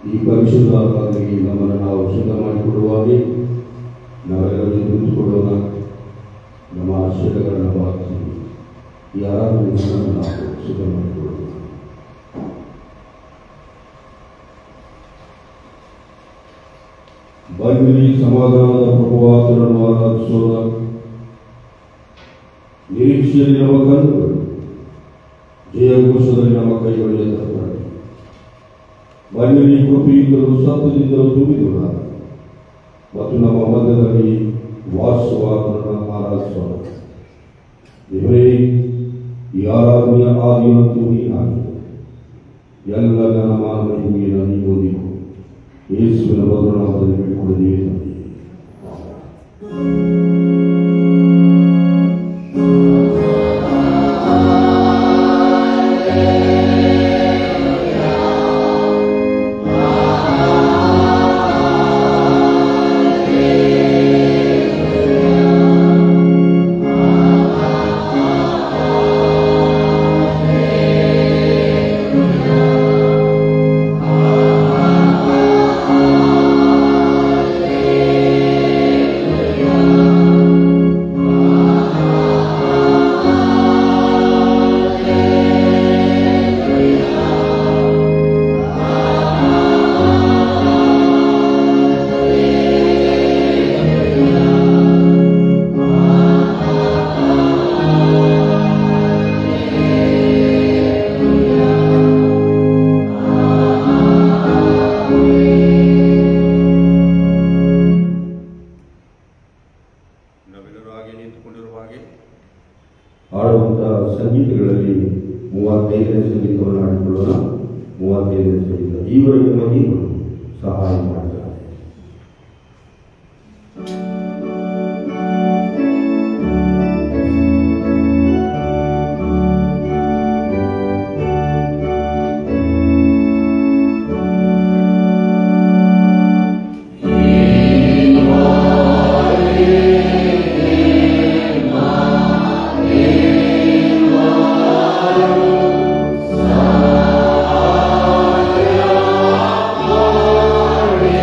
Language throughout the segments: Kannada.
ಈ ಪರಿಶುದ್ಧವಾಗಿ ನಮ್ಮನ್ನು ನಾವು ಶುದ್ಧ ಮಾಡಿಕೊಡುವಾಗೆ ನಾವೆಲ್ಲರೂ ನಿಂತುಕೊಳ್ಳೋಣ. ನಮ್ಮ ಆಶ್ರಯಗಳನ್ನು ಭಾವಿಸಿ ಈ ಆರಾಧನೆಯನ್ನು ನಾವು ಶುದ್ಧ ಮಾಡಿಕೊಳ್ಳೋಣ. ಬನ್ನಿ ಸಮಾಧಾನದ ಪ್ರಭುವಾಸನನ್ನು ಆರಾಧಿಸೋಣ. ನಿರೀಕ್ಷೆಯಲ್ಲಿ ನಮ್ಮ ಕಣ್ಣುಗಳು, ಜಯಘೋಷದಲ್ಲಿ ನಮ್ಮ ಕೈಗಳು ಎತ್ತಲ್ಪಡಲಿ. ಬನ್ನಿ ಕೃಪೆಯಿಂದಲೂ ಸತ್ಯದಿಂದಲೂ ತುಂಬಿದೋಣ ಮತ್ತು ನಮ್ಮ ಮಧ್ಯದಲ್ಲಿ ವಾಸವಾದನ ಆರಾಧಿಸೋಣ. ದೇವರೇ, ಈ ಆರಾಧನೆಯ ಆದಿಯಂತೂ ನೀನಾಗಿದೆ. ಎಲ್ಲ ಜ್ಞಾನಮಾನಮಹಿಮೆಯನ್ನು ನೀನು ನೀವು ಯೇಸುವಿನ ಭದ್ರನಾಮದಲ್ಲಿ ಬಿಟ್ಟುಕೊಂಡಿದ್ದೇವೆ. ಆಡುವಂತಹ ಸಂಗೀತಗಳಲ್ಲಿ 35ನೇ ಸಂಗೀತವನ್ನು ಆಡಿಕೊಳ್ಳೋಣ. 35ನೇ ಸಂಗೀತ ಈವರೆಗೆ ಮಹಿಮರು ಸಹಾಯ ಮಾಡಿದ್ದಾರೆ. Glory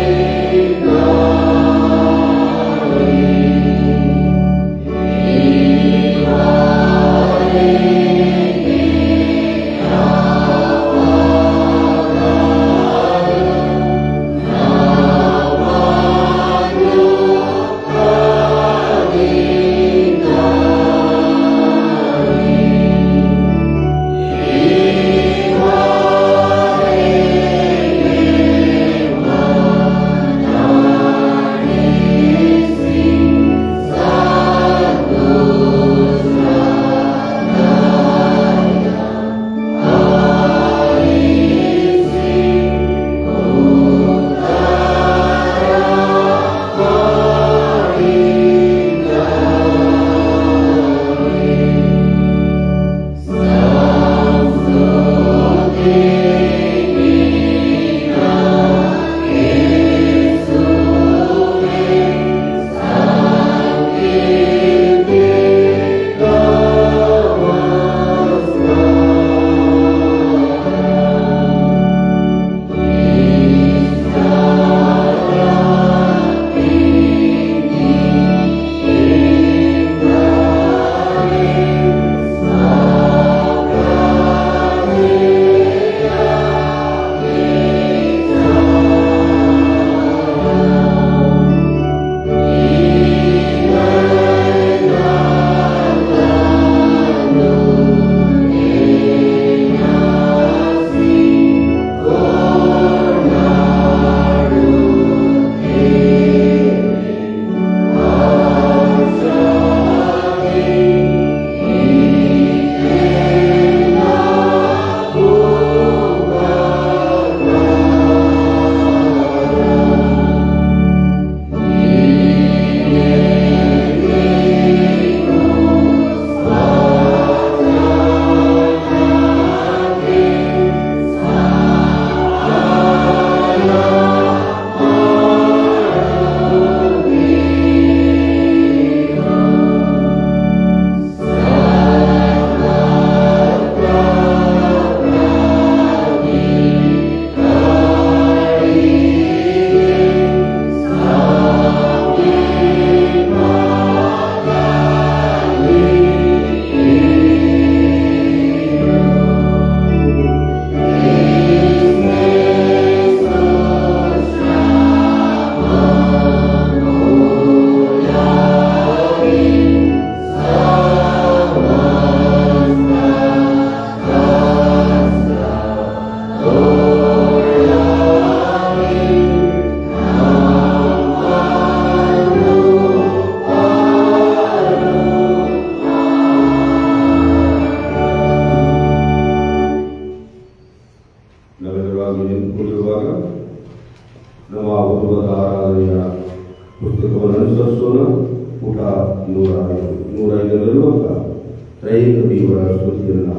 ಪ್ರಾರ್ಥನೆಗಾಗಿ ನಿಂತುಕೊಂಡಿರುವಾಗ ನಮ್ಮ ಕುಟುಂಬದ ಆರಾಧನೆಯ ಪುಸ್ತಕವನ್ನು ಅನುಸರಿಸೋಣ. ಪುಟ 105 ತ್ರೈಕ ದೇವರ ಸ್ತುತಿಯನ್ನು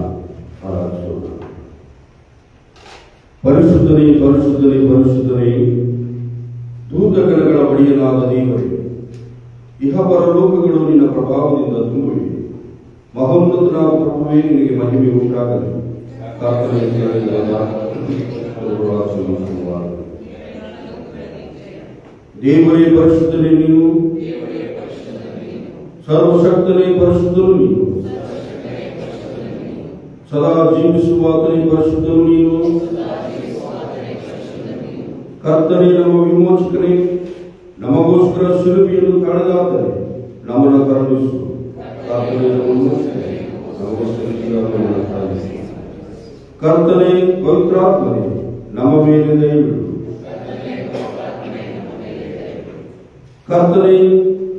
ಆರಾಧಿಸೋಣ. ಪರಿಶುದ್ಧನೇ ಪರಿಶುದ್ಧನೇ ಪರಿಶುದ್ಧನೇ, ದೂತಗಣಗಳ ಒಡೆಯನಾದ ದೇವರೇ, ಇಹ ಪರಲೋಕಗಳು ನಿನ್ನ ಪ್ರಭಾವದಿಂದ ತುಂಬಿವೆ. ಮಹೋನ್ನತನಾದ ಪ್ರಭುವೇ, ನಿನಗೆ ಮಹಿಮೆ ಉಂಟಾಗಲಿ. ದೇವರೇ ಪರಿಶುದ್ಧನೇ ನೀನು, ಸರ್ವಶಕ್ತನೇ ಪರಿಶುದ್ಧನು ನೀನು, ಸದಾ ಜೀವಿಸುವಾತನೇ ಪರಿಶುದ್ಧನು ನೀನು. ಕರ್ತನೇ ನಮ್ಮ ವಿಮೋಚಕನೇ, ನಮಗೋಸ್ಕರ ಶಿಲುಬೆಯನ್ನು ಕಾಣದಾತನೇ, ನಮ್ಮನ್ನು ಕರುಣಿಸು. ಕರ್ತನೇ ಪವಿತ್ರಾತ್ಮನೇ, ನಮ್ಮ ಮೇಲೆ ದಯವಿಡು. ಕರ್ತನೇ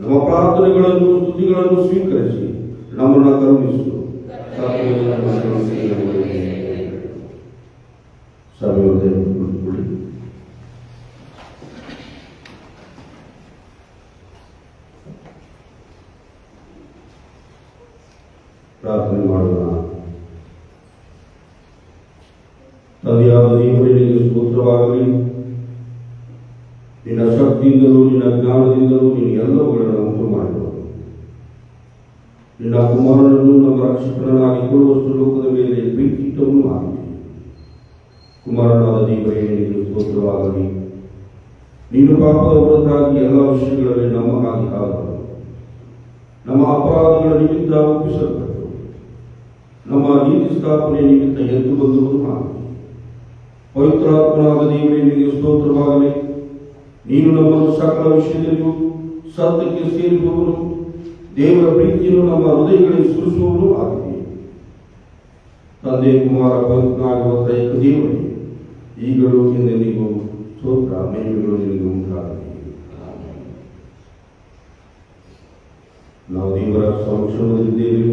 ನಮ್ಮ ಪ್ರಾರ್ಥನೆಗಳನ್ನು ಸ್ತುತಿಗಳನ್ನು ಸ್ವೀಕರಿಸಿ ನಮ್ಮನ್ನು ಕರುಣಿಸು. ಸಭೆಯೊಂದೇ ಕುಳಿತುಕೊಳ್ಳಿ. ಪ್ರಾರ್ಥನೆ ಮಾಡೋಣ. ತಂದೆಯಾದ ದೇವರಿಗೆ ಸ್ತೋತ್ರವಾಗಲಿ. ನಿನ್ನ ಶಕ್ತಿಯಿಂದಲೂ ನಿನ್ನ ಜ್ಞಾನದಿಂದಲೂ ನೀನು ಎಲ್ಲವುಗಳನ್ನು ಉಂಟು ಮಾಡುವುದು. ನಿನ್ನ ಕುಮಾರನನ್ನು ನಮ್ಮ ರಕ್ಷಕನಾಗಿ ಕೊಡುವಷ್ಟು ಲೋಕದ ಮೇಲೆ ಪ್ರೀತಿಯನ್ನು ಆಗಿದೆ. ಕುಮಾರನಾದ ದೇವರಿಗೆ ನಿನಗೆ ಸ್ತೋತ್ರವಾಗಲಿ. ನೀನು ಪಾಪದ ಹೊರತಾಗಿ ಎಲ್ಲ ವಿಷಯಗಳಲ್ಲಿ ನಮಗಾಗಿ ಆಗಬಾರದು. ನಮ್ಮ ಅಪರಾಧಗಳ ನಿಮಿತ್ತ ಒಪ್ಪಿಸಲ್ಪಟ್ಟು ನಮ್ಮ ನೀತಿ ಸ್ಥಾಪನೆ ನಿಮಿತ್ತ ಎದ್ದು ಬಂದುವುದು ಮಾಡಿ. ಪವಿತ್ರಾತ್ಮನಾದ ದೇವರೇ ನಿನಗೆ ಸ್ತೋತ್ರವಾಗಲಿ. ನೀನು ನಮ್ಮನ್ನು ಸಕಲ ವಿಷಯದಲ್ಲಿಯೂ ಸತ್ಯಕ್ಕೆ ಸೇರಿಸುವವನು, ದೇವರ ಪ್ರೀತಿಯನ್ನು ನಮ್ಮ ಹೃದಯಗಳಿಗೆ ಸುರಿಸುವವನು ಆಗಿದೆ. ತಂದೆ ಕುಮಾರ ಪವಿತ್ರನಾಗಿರುವ ತ್ರೈಕ ದೇವರೇ, ಈಗಲೂ ಎಂದೆಂದಿಗೂ ಸ್ತೋತ್ರ ಮಹಿಮೆಗಳು ನಿನಗೆ ಉಂಟಾಗಲಿ. ನಾವು ದೇವರ ಸಮಕ್ಷಮದಲ್ಲಿದ್ದೇವೆ.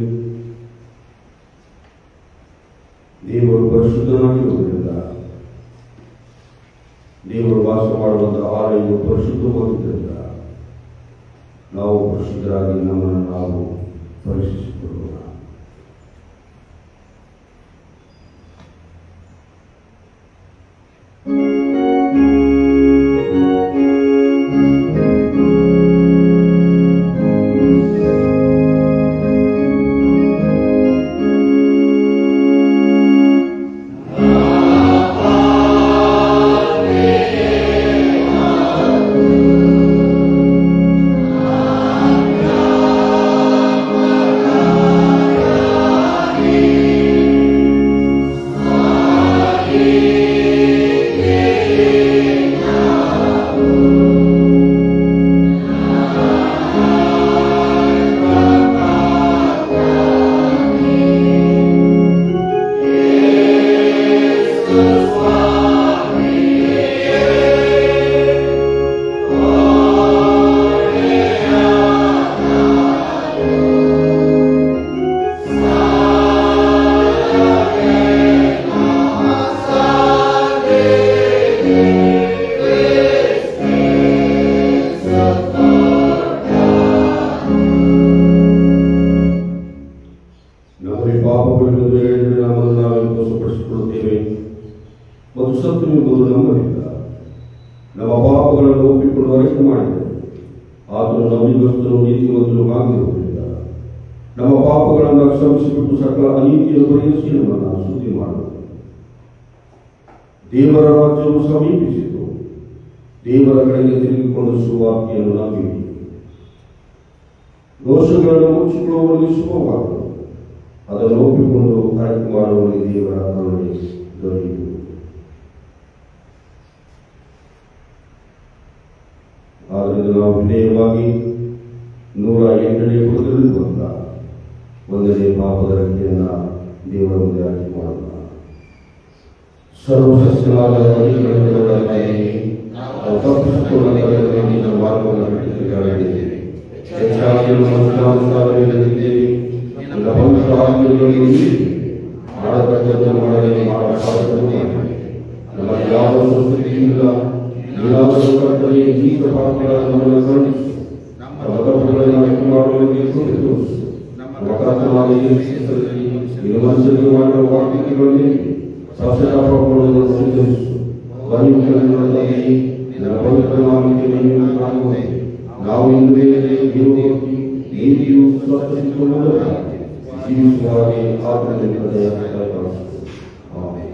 ದೇವರು ಪರಿಶುದ್ಧನಾಗಿರುವುದರಿಂದ ದೇವರು ವಾಸ ಮಾಡುವಂತಹ ಆಲಯವು ಪರಿಶುದ್ಧವಾಗಿದ್ದರಿಂದ ನಾವು ಪರಿಶುದ್ಧರಾಗಿ ನಮ್ಮನ್ನು ನಾವು ಪರೀಕ್ಷಿಸಿಕೊಳ್ಳೋಣ. ಮತ್ತು ಸತ್ಯವೆಂಬುದು ನಮ್ಮಲ್ಲಿಲ್ಲ. ನಮ್ಮ ಪಾಪಗಳನ್ನು ಒಪ್ಪಿಕೊಂಡು ಅರಿಕೆ ಮಾಡಿದರೆ ಆತನು ನಂಬಿಗಸ್ತನು ನೀತಿವಂತನು ಆಗಿರುವುದಿಲ್ಲ. ನಮ್ಮ ಪಾಪಗಳನ್ನು ಕ್ಷಮಿಸಿಬಿಟ್ಟು ಸಕಲ ಅನೀತಿಯನ್ನು ಪರಿಹರಿಸಿ ನಮ್ಮನ್ನು ಶುದ್ಧಿ ಮಾಡುವುದು. ದೇವರ ರಾಜ್ಯವು ಸಮೀಪಿಸಿತು. ದೇವರ ಕಡೆಗೆ ತಿರುಗಿಕೊಂಡು ಸುವಾರ್ತೆಯನ್ನು ನಂಬಿರಿ. ದೋಷಗಳನ್ನು ಮುಚ್ಚಿಕೊಳ್ಳುವವರಿಗೆ ಶುಭವಾಗುವುದು. ಅದನ್ನು ಒಪ್ಪಿಕೊಂಡು ಅರಿಕೆ ಮಾಡುವವರಿಗೆ ದೇವರ ಕರುಣೆ ದೊರೆಯುವುದು. ಆದ್ದರಿಂದ ನಾವು ವಿನಯವಾಗಿ 108ನೇ ಪುಟದಲ್ಲಿ ಬಂದ 1ನೇ ಪಾಪದ ರಕ್ಷೆಯನ್ನು ದೇವರ ಮುಂದೆ ಅರಿಕೆ ಮಾಡೋಣ. ಸರ್ವಶಕ್ತನಾದ ನಾವು ತಪ್ಪಿಸಿಕೊಳ್ಳಬೇಕಾದರೆ ನಿನ್ನ ಮಾರ್ಗವನ್ನು ಬಿಟ್ಟು ತಿರುಗಾಡಿದ್ದೇವೆ. ಹೆಚ್ಚಾಗಿರುವ ಮನುಷ್ಯನಿದ್ದೇವೆ. ನಿನ್ನ ಪವಿತ್ರ ಆಜ್ಞೆಗಳನ್ನು ಮಾಡತಕ್ಕದ್ದು ಮಾಡದೆ ಮಾಡಬಾರದು. ನಮ್ಮ ಯಾವ ಸ್ತುತಿಯಿಲ್ಲ. ನೀನಾದರೂ ಕರ್ತನೇ ಜೀವಿತ ಪಾಪಗಳನ್ನು ನಮ್ಮನ್ನು ಕರುಣಿಸು. ನಮ್ಮ ತಪ್ಪುಗಳನ್ನು ಅರಿಕೆ ಮಾಡುವವರಿಗೆ ಕೃಪೆ ತೋರಿಸು. ನಮ್ಮ ಕರ್ತನಾದ ಯೇಸುಕ್ರಿಸ್ತನಲ್ಲಿ ನೀನು ಮನುಷ್ಯರಿಗೆ ಮಾಡಿರುವ ವಾಗ್ದಾನಗಳಲ್ಲಿ ಸತ್ಯದ ಪಾಪಗಳನ್ನು ಸ್ವೀಕರಿಸು. ಪರಿಮುಖಗಳ ತಂದೆಯೇ, ನಿನ್ನ ಪವಿತ್ರ ನಾಮಕ್ಕೆ ಮಹಿಮೆಯನ್ನು ಕಾಣುವಂತೆ ನಾವು ಇಂದು ಮೇಲೆ ದೇವಭಕ್ತಿ, ನೀತಿಯು ಸ್ವತಃಸಿಕೊಳ್ಳುವುದಕ್ಕಾಗಿ ಜೀವಿಸುವ ಹಾಗೆ ಆತ್ಮದಿಂದ ದಯಪಾಲಿಸು. ಆಮೆನ್.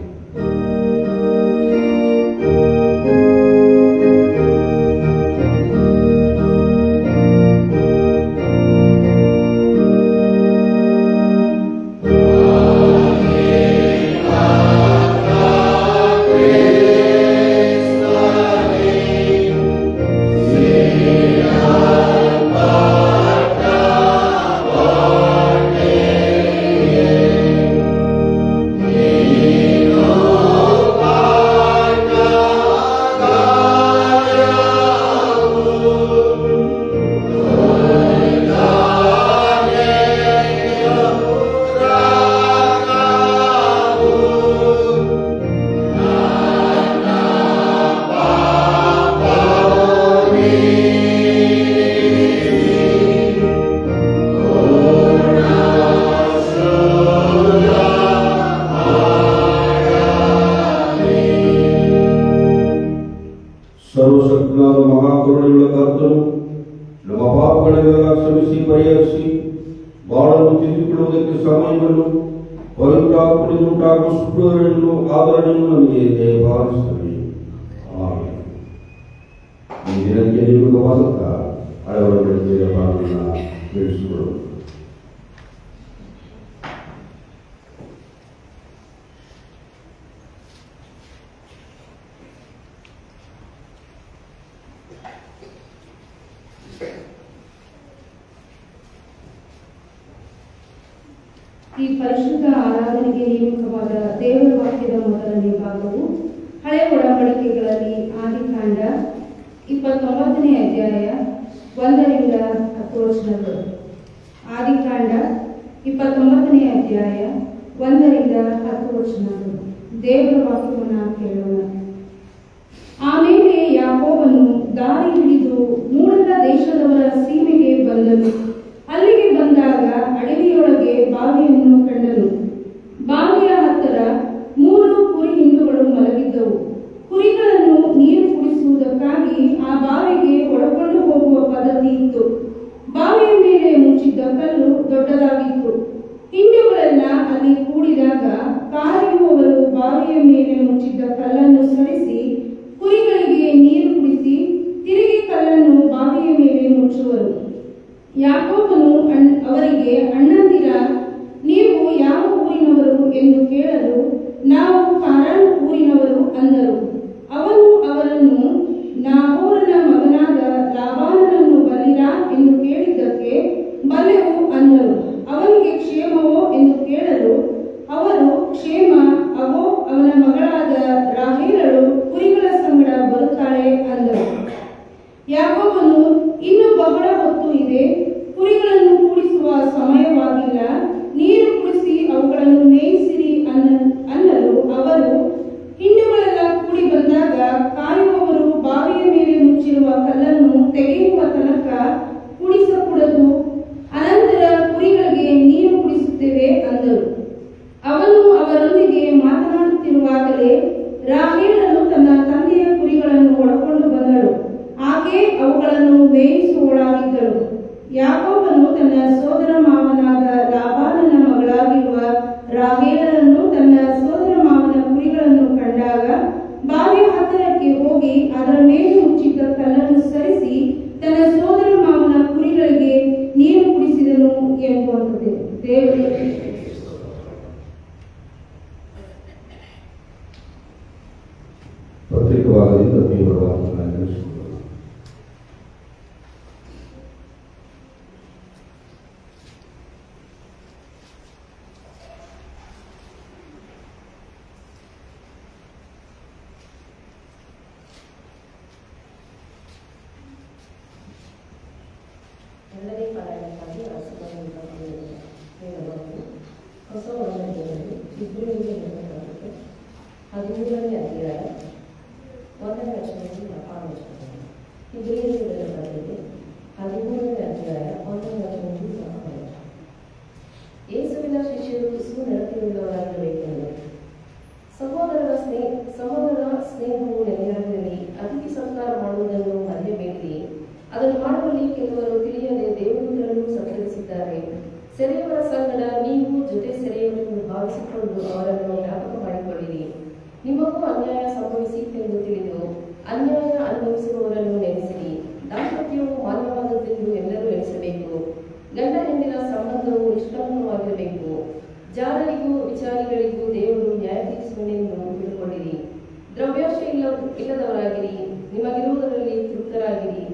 ಸರ್ವಶಕ್ತನಾದ ಮಹಾಕರುಣೆಯುಳ್ಳ ಕರ್ತನು ನಮ್ಮ ಪಾಪಗಳನ್ನೆಲ್ಲ ಕ್ಷಮಿಸಿ ಪರಿಹರಿಸಿ ಬಾಳನ್ನು ತಿಳಿದುಕೊಳ್ಳುವುದಕ್ಕೆ ಸಮಯವನ್ನು ಪವಿತ್ರಾತ್ಮನಿಂದುಂಟಾಗುವ ಶುಕ್ರಗಳನ್ನು ಆದರಣೆಯನ್ನು ನಮಗೆ ದಯಪಾಲಿಸುತ್ತದೆ. ಆಮೆನ್. ಈ ದಿನಕ್ಕೆ ನಿರುಗವಾದಂತ ಹಳೆಯವರ ಬೆಳೆದ ಭಾಗವನ್ನು ಬೆಳೆಸಿಕೊಳ್ಳುವುದು. ಈ ಪರಿಶುದ್ಧ ಆರಾಧನೆಗೆ ನೇಮಕವಾದ ದೇವರ ವಾಕ್ಯದ ಮೊದಲನೇ ಭಾಗವು ಹಳೆಯ ಒಡಂಬಡಿಕೆಗಳಲ್ಲಿ ಆದಿಕಾಂಡ 29ನೇ ಅಧ್ಯಾಯ 1ರಿಂದ 10 ವಚನಗಳು. ಆದಿಕಾಂಡ 29ನೇ ಅಧ್ಯಾಯ 1ರಿಂದ 10 ವಚನಗಳು. ದೇವರ ವಾಕ್ಯವನ್ನು ಕೇಳೋಣ. ಆಮೇಲೆ ಯಾಕೋಬನು ದಾರಿ ಹಿಡಿದು ಮೂಡಲ ದೇಶದವರ ಸೀಮೆಗೆ ಬಂದನು. ಅಲ್ಲಿಗೆ ಬಂದಾಗ ಅಡವಿಯೊಳಗೆ ಬಾವಿಯನ್ನು ಕಂಡನು. ಬಾವಿಯ ಹತ್ತಿರ 3 ಕುರಿ ಹಿಂಡುಗಳು ಮಲಗಿದ್ದವು. ಕುರಿಗಳನ್ನು ನೀರು ಕುಡಿಸುವುದಕ್ಕಾಗಿ ಆ ಬಾವಿಗೆ ಹೊಡಕೊಂಡು ಹೋಗುವ ಪದ್ಧತಿ ಇತ್ತು. ಬಾವಿಯ ಮೇಲೆ ಮುಚ್ಚಿದ್ದ ಕಲ್ಲು ದೊಡ್ಡದಾಗಿತ್ತು. ಹಿಂಡುಗಳೆಲ್ಲ ಅಲ್ಲಿ ಕೂಡಿದಾಗ ಕಾಯುವವರು ಬಾವಿಯ ಮೇಲೆ ಮುಚ್ಚಿದ್ದ ಕಲ್ಲನ್ನು ಸರಿಸಿ ಕುರಿಗಳಿಗೆ ನೀರು ಕುಡಿಸಿ ತಿರುಗಿ ಕಲ್ಲನ್ನು ಬಾವಿಯ ಮೇಲೆ ಮುಚ್ಚುವರು. ಯಾಕೋಬನು ಅವರಿಗೆ, ಅಣ್ಣಂದಿರ, ನೀವು ಯಾವ ಊರಿನವರು ಎಂದು ಕೇಳಲು, ನಾವು ಕಾರಾನ್ ಊರಿನವರು ಅಂದರು. ಅವನು ಅವರನ್ನು, ನಾಹೋರನ ಮಗನಾದ ಲಾಬಾನನನ್ನು ಬಲ್ಲಿರಾ ಎಂದು ಕೇಳಿದ್ದಕ್ಕೆ, ಬಲ್ಲೆವು ಅಂದರು. ಅವನಿಗೆ ಕ್ಷೇಮವೋ ಎಂದು ಕೇಳಲು ಅವರು, ಕ್ಷೇಮ, ಅವೋ ಅವನ ಮಗಳಾದ ರಾಹೇಲಳು ಕುರಿಗಳ ಸಂಗಡ ಬರುತ್ತಾಳೆ ಅಂದರು. ಯಾಕೋಬನು, ಇನ್ನು ಬಹಳ ಹೊತ್ತು ಇದೆ, ಕುರಿಗಳನ್ನು ಕೂಡಿಸುವ ಸಮಯವಾಗಿಲ್ಲ, ನೀರು ಕುಡಿಸಿ ಅವುಗಳನ್ನು ಮೇಯಿಸಿರಿ ಅನ್ನಲು ಅವರು, ಹಿಂಡುಗಳೆಲ್ಲ ಕೂಡಿ ಬಂದಾಗ ಕಾಯುವವರು ಬಾವಿಯ ಮೇಲೆ ಮುಚ್ಚಿರುವ ಕಲ್ಲನ್ನು ತೆಗೆಯುವ ತನಕ ಕುಡಿಸಕೂಡದು, ಅನಂತರ ಕುರಿಗಳಿಗೆ ನೀರು ಕುಡಿಸುತ್ತೇವೆ ಅಂದರು. ಅವನು ಅವರೊಂದಿಗೆ ಮಾತನಾಡುತ್ತಿರುವಾಗಲೇ ರಾಹೇಲನು ತನ್ನ ತಂದೆಯ ಕುರಿಗಳನ್ನು ಒಳಕೊಂಡು ಬಂದಳು. ಆಕೆ ಅವುಗಳನ್ನು ಮೇಯಿಸುವವಳಾಗಿದ್ದಳು. ಯಾಕೋಬನು ತನ್ನ ಸೋದರ ಮಾವನಾದ ಲಾಬಾನನ ಮಗಳಾಗಿರುವ ರಾಹೇಲನನ್ನು ತನ್ನ ಸೋದರ ಮಾವನ ಕುರಿಗಳನ್ನು ಕಂಡಾಗ ಬಾವಿಯ ಹತ್ತಿರಕ್ಕೆ ಹೋಗಿ ಅದರ ಮೇಲೆ ಮುಚ್ಚಿದ್ದ ಕಲ್ಲನ್ನು ಸರಿಸಿ ತನ್ನ ಸೋದರ ಮಾವನ ಕುರಿಗಳಿಗೆ ನೀರು ಕುಡಿಸಿದನು ಎಂಬುವಂಥದ್ದು. ದೇವರಿಗೆ ಪ್ರತ್ಯೇಕವಾಗದಿಂದ ದೇವರ ವಾಕ್ಯವನ್ನು ತಿಳಿಸಿಕೊಳ್ಳೋಣ. ಎರಡನೇ ಪಾರಾಯಣಕ್ಕಾಗಿ ಹೊಸ ಒಡಂಬಡಿಕೆಯಲ್ಲಿ ಇಬ್ರಿಯರಿಗೆ 13ನೇ ಅಧ್ಯಾಯ ಆಲೋಚನೆ ಇಬ್ರಿಯರ ಪತ್ರಿಕೆ 13ನೇ ಅಧ್ಯಾಯ 1ನೇ ವಚನದಿಂದ 4ನೇ ವಚನ. ಯೇಸುವಿನ ಶಿಷ್ಯರು ಕ್ರಿಸ್ತು ನಡತೆಯುಳ್ಳವರಾಗಿರಬೇಕೆಂದು ಸಹೋದರ ಸ್ನೇಹವು ನೆಲೆಯಾಗಿರಲಿ. ಅತಿಥಿ ಸತ್ಕಾರ ಮಾಡುವುದನ್ನು ಮರೆಯಬೇಡಿರಿ. ಅದನ್ನು ಮಾಡುವಲ್ಲಿ ಕೆಲವರು ತಿಳಿಯದೆ ದೇವದೂತರನ್ನು ಸತ್ಕರಿಸಿದ್ದಾರೆ. ಸೆರೆಯವರ ಸಂಗಡ ನೀವು ಜೊತೆ ಸೆರೆಯವರನ್ನು ಭಾವಿಸಿಕೊಂಡು ಅವರನ್ನು ಜ್ಞಾಪಕ ಮಾಡಿಕೊಳ್ಳಿರಿ. ನಿಮಗೂ ಅನ್ಯಾಯ ಸಂಭವಿಸಿತೆಂದು ತಿಳಿದು ಅನ್ಯಾಯ ಅನುಭವಿಸುವವರನ್ನು ನೆನೆಸಿರಿ. ದಾಂಪತ್ಯವು ಮಾನ್ಯವಾದದ್ದೆಂದು ಎಲ್ಲರೂ ಎಣಿಸಬೇಕು. ಗಂಡ ಹೆಣ್ಣಿನ ಸಂಬಂಧವು ನಿಷ್ಕಲ್ಮವಾಗಿರಬೇಕು. ಜಾರರಿಗೂ ವಿಚಾರಿಗಳಿಗೂ ದೇವರು ನ್ಯಾಯ ತೀರಿಸುವನೆಂದು ತಿಳ್ಕೊಂಡಿರಿ. ದ್ರವ್ಯಾಶೆ ಇಲ್ಲದವರಾಗಿರಿ. ನಿಮಗಿರುವುದರಲ್ಲಿ ತೃಪ್ತರಾಗಿರಿ.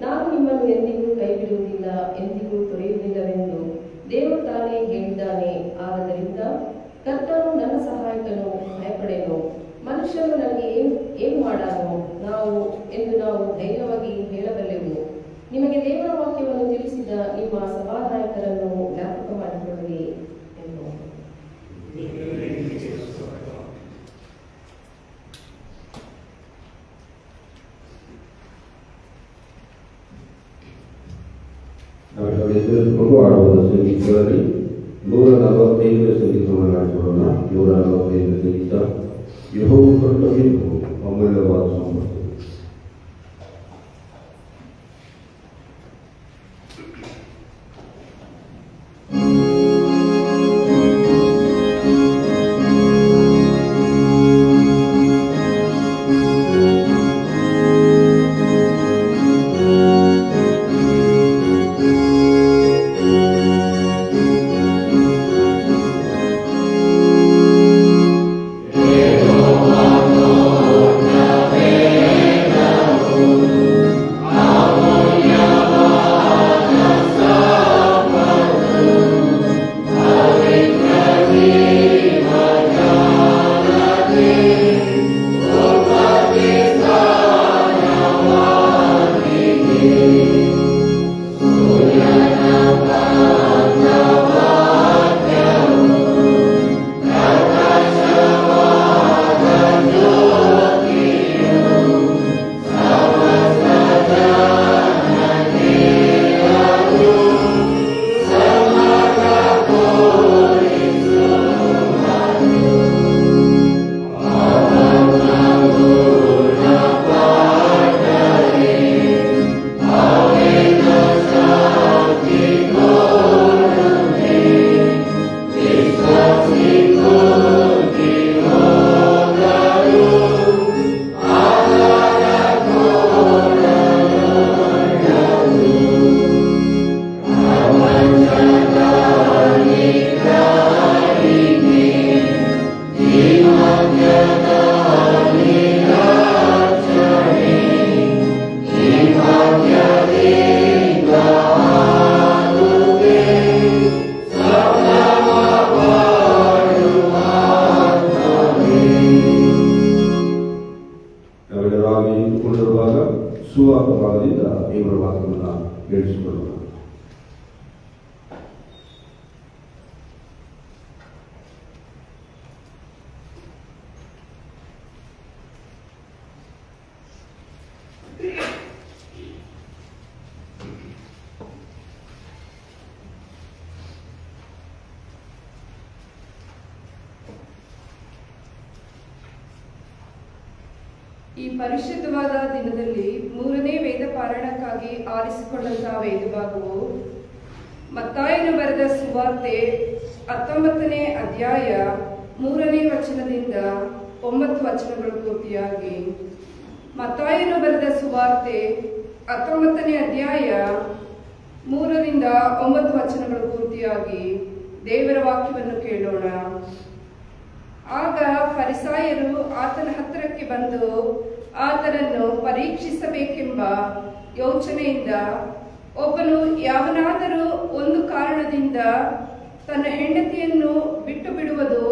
ನಾನು ನಿಮ್ಮನ್ನು ಎಂದಿಗೂ ಕೈ ಬಿಡುವುದಿಲ್ಲ, ಎಂದಿಗೂ ತೊರೆಯುವುದಿಲ್ಲವೆಂದು ದೇವರು ತಾನೇ ಹೇಳಿದ್ದಾನೆ. ಆದ್ದರಿಂದ ಕರ್ತನು ನನ್ನ ಸಹಾಯಕನು, ಭಯಪಡೆನು. ಮನುಷ್ಯನು ನನಗೆ ಏನು ಮಾಡಾನು ಎಂದು ನಾವು ಧೈರ್ಯವಾಗಿ ಹೇಳಬಲ್ಲೆವು. ನಿಮಗೆ ದೇವರ ವಾಕ್ಯವನ್ನು ತಿಳಿಸಿದ ನಿಮ್ಮ ಸಭಾನಾಯಕರನ್ನು ಜ್ಞಾಪಕ ಮಾಡಿಕೊಳ್ಳಿರಿ ಎಂದು. ನಾವೆಲ್ಲ ಎದುರಿಸಿಕೊಂಡು ಆಡುವ ಸಂಗೀತಗಳಲ್ಲಿ 145ನೇ ಸಂಗೀತವನ್ನು ಹಾಡಿಕೊಳ್ಳೋಣ. 145ನೇ ಸಂಗೀತ ಯೆಹೋವನು ಕರ್ತನೆಂದು ಅಮೂಲ್ಯವಾದ ಸಂಪತ್ತು. ಸುವಾರ್ಥ ಭಾಗದಿಂದ ದೇವರ ವಾಕ್ಯವನ್ನು ಕೇಳಿಸಿಕೊಳ್ಳೋಣ. ಈ ಪರಿಶುದ್ಧವಾದ ದಿನದಲ್ಲಿ 3ನೇ ವೇದ ಪಾರಾಯಣಕ್ಕಾಗಿ ಆರಿಸಿಕೊಂಡಂತಹ ವೇದ ಭಾಗವು ಮತ್ತಾಯನು ಬರೆದ ಸುವಾರ್ತೆ 19ನೇ ಅಧ್ಯಾಯ 3ನೇ ವಚನದಿಂದ 9 ವಚನಗಳು ಪೂರ್ತಿಯಾಗಿ. ಮತ್ತಾಯನು ಬರೆದ ಸುವಾರ್ತೆ 19ನೇ ಅಧ್ಯಾಯ 3ರಿಂದ 9 ವಚನಗಳು ಪೂರ್ತಿಯಾಗಿ ದೇವರ ವಾಕ್ಯವನ್ನು ಕೇಳೋಣ. ಆಗ ಫರಿಸಾಯರು ಆತನ ಹತ್ತಿರಕ್ಕೆ ಬಂದು ಆತನನ್ನು ಪರೀಕ್ಷಿಸಬೇಕೆಂಬ ಯೋಚನೆಯಿಂದ, ಒಬ್ಬನು ಯಾವನಾದರೂ ಒಂದು ಕಾರಣದಿಂದ ತನ್ನ ಹೆಂಡತಿಯನ್ನು ಬಿಟ್ಟು ಬಿಡುವುದು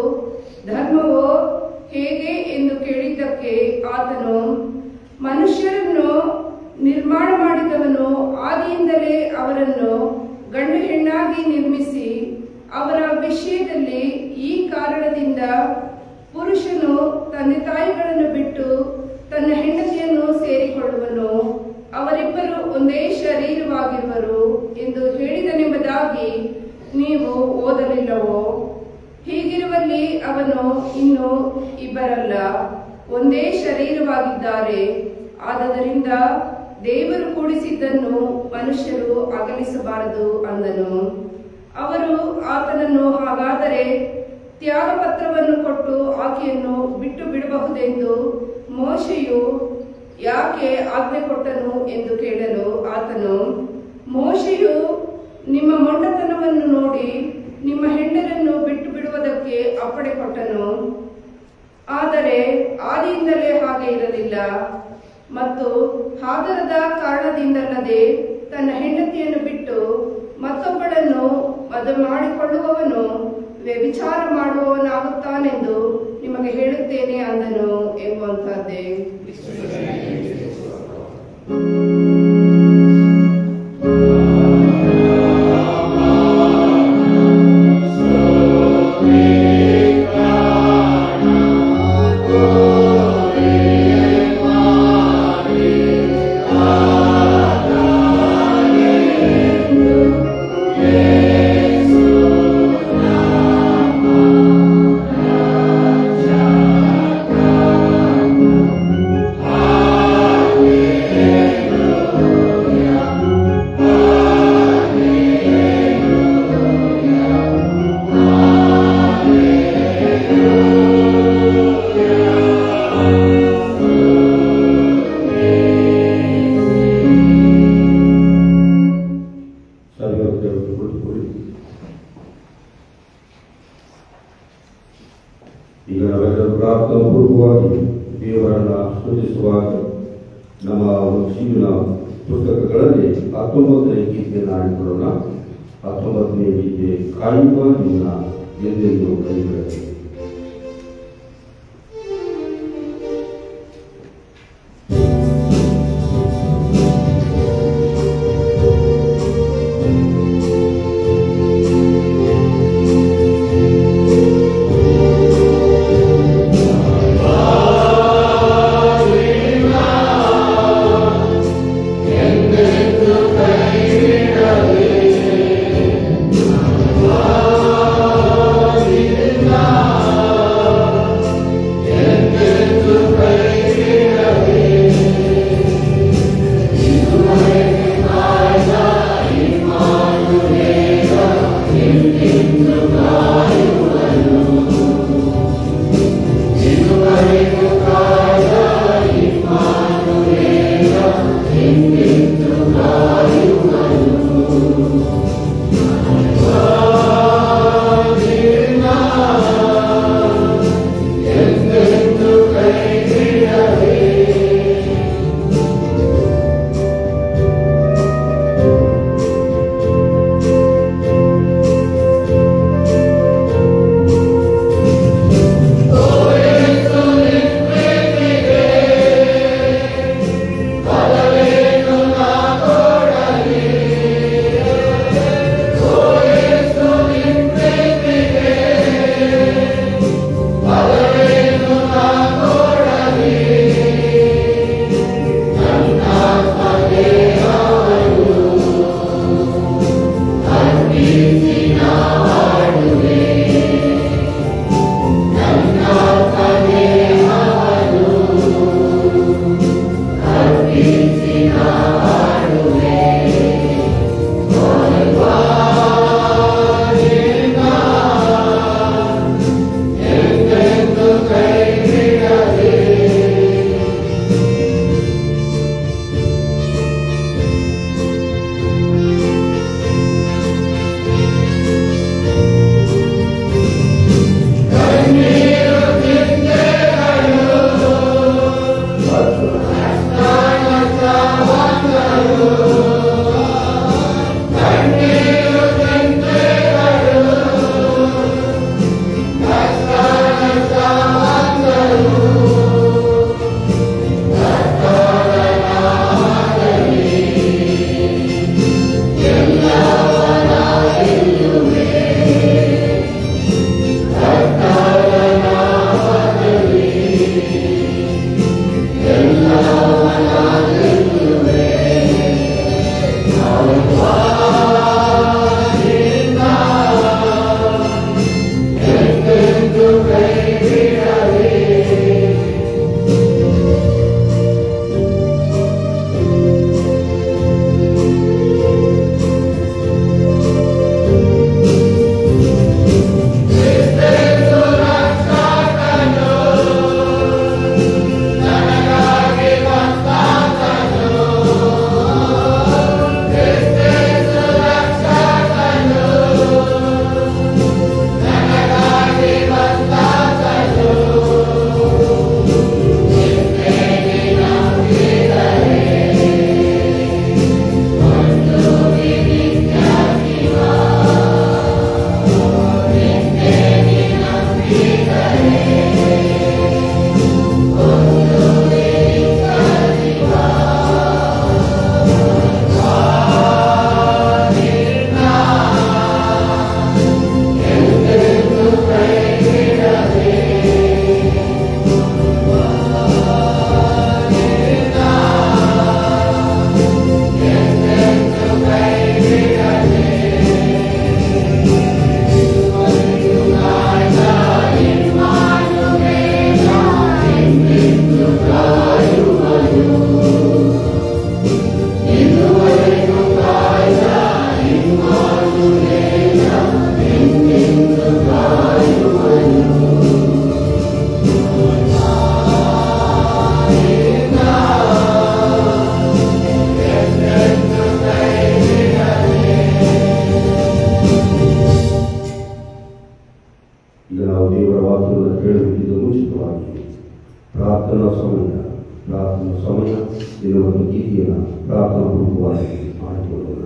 ಧರ್ಮವೋ ಹೇಗೆ ಎಂದು ಕೇಳಿದ್ದಕ್ಕೆ ಆತನು, ಮನುಷ್ಯರನ್ನು ನಿರ್ಮಾಣ ಮಾಡಿದವನು ಆದಿಯಿಂದಲೇ ಅವರನ್ನು ಗಂಡು ಹೆಣ್ಣಾಗಿ ನಿರ್ಮಿಸಿ ಅವರ ವಿಷಯದಲ್ಲಿ ಈ ಕಾರಣದಿಂದ ಪುರುಷನು ತಂದೆ ತಾಯಿಗಳನ್ನು ಬಿಟ್ಟು ತನ್ನ ಹೆಂಡತಿಯನ್ನು ಸೇರಿಕೊಳ್ಳುವನು, ಅವನು ಇನ್ನು ಇಬ್ಬರಲ್ಲ, ಒಂದೇ ಶರೀರವಾಗಿದ್ದಾರೆ. ಆದದರಿಂದ ದೇವರು ಕೂಡಿಸಿದ್ದನ್ನು ಮನುಷ್ಯರು ಅಗಲಿಸಬಾರದು ಅಂದನು. ಅವರು ಆತನನ್ನು ಹಾಗಾದರೆ ತ್ಯಾಗಪತ್ರವನ್ನು ಕೊಟ್ಟು ಆಕೆಯನ್ನು ಬಿಟ್ಟು ಬಿಡಬಹುದೆಂದು ಮೋಶೆಯು ಯಾಕೆ ಆಜ್ಞೆ ಕೊಟ್ಟನು ಎಂದು ಕೇಳಲು ಆತನು, ಮೋಶೆಯು ನಿಮ್ಮ ಮೊಂಡತನವನ್ನು ನೋಡಿ ನಿಮ್ಮ ಹೆಂಡರನ್ನು ಬಿಟ್ಟು ಬಿಡುವುದಕ್ಕೆ ಅಪ್ಪಣೆ ಕೊಟ್ಟನು. ಆದರೆ ಆದಿಯಿಂದಲೇ ಹಾಗೆ ಇರಲಿಲ್ಲ. ಮತ್ತು ಹಾದರದ ಕಾರಣದಿಂದಲ್ಲದೆ ತನ್ನ ಹೆಂಡತಿಯನ್ನು ಬಿಟ್ಟು ಮತ್ತೊಬ್ಬಳನ್ನು ಮದುವೆ ಮಾಡಿಕೊಳ್ಳುವವನು ವ್ಯಭಿಚಾರ ಮಾಡುವವನಾಗುತ್ತಾನೆಂದು ನಿಮಗೆ ಹೇಳುತ್ತೇನೆ ಅಂದನು ಎಂಬುವಂತಹದ್ದೇ. ಈಗ ನಾವೆಲ್ಲರೂ ಪ್ರಾರ್ಥನಾಪೂರ್ವಕವಾಗಿ ದೇವರನ್ನ ಸ್ತುತಿಸುವಾಗ ನಮ್ಮ ಜೀವನ ಪುಸ್ತಕಗಳಲ್ಲಿ 19ನೇ ಗೀತೆಯನ್ನು ಆಡಿಕೊಳ್ಳೋಣ. 19ನೇ ಗೀತೆ, ಕಾಯುವ ಜೀವನ ಎಂದೆಂದು ಕೈಬಿಡಬೇಕು. Now ಪ್ರಾರ್ಥನಾ ಸಮಯ ಎನ್ನುವ ಗೀತೆಯನ್ನು ಪ್ರಾರ್ಥನಾ ಪೂರ್ವವಾಗಿ ಮಾಡಿಕೊಳ್ಳೋಣ.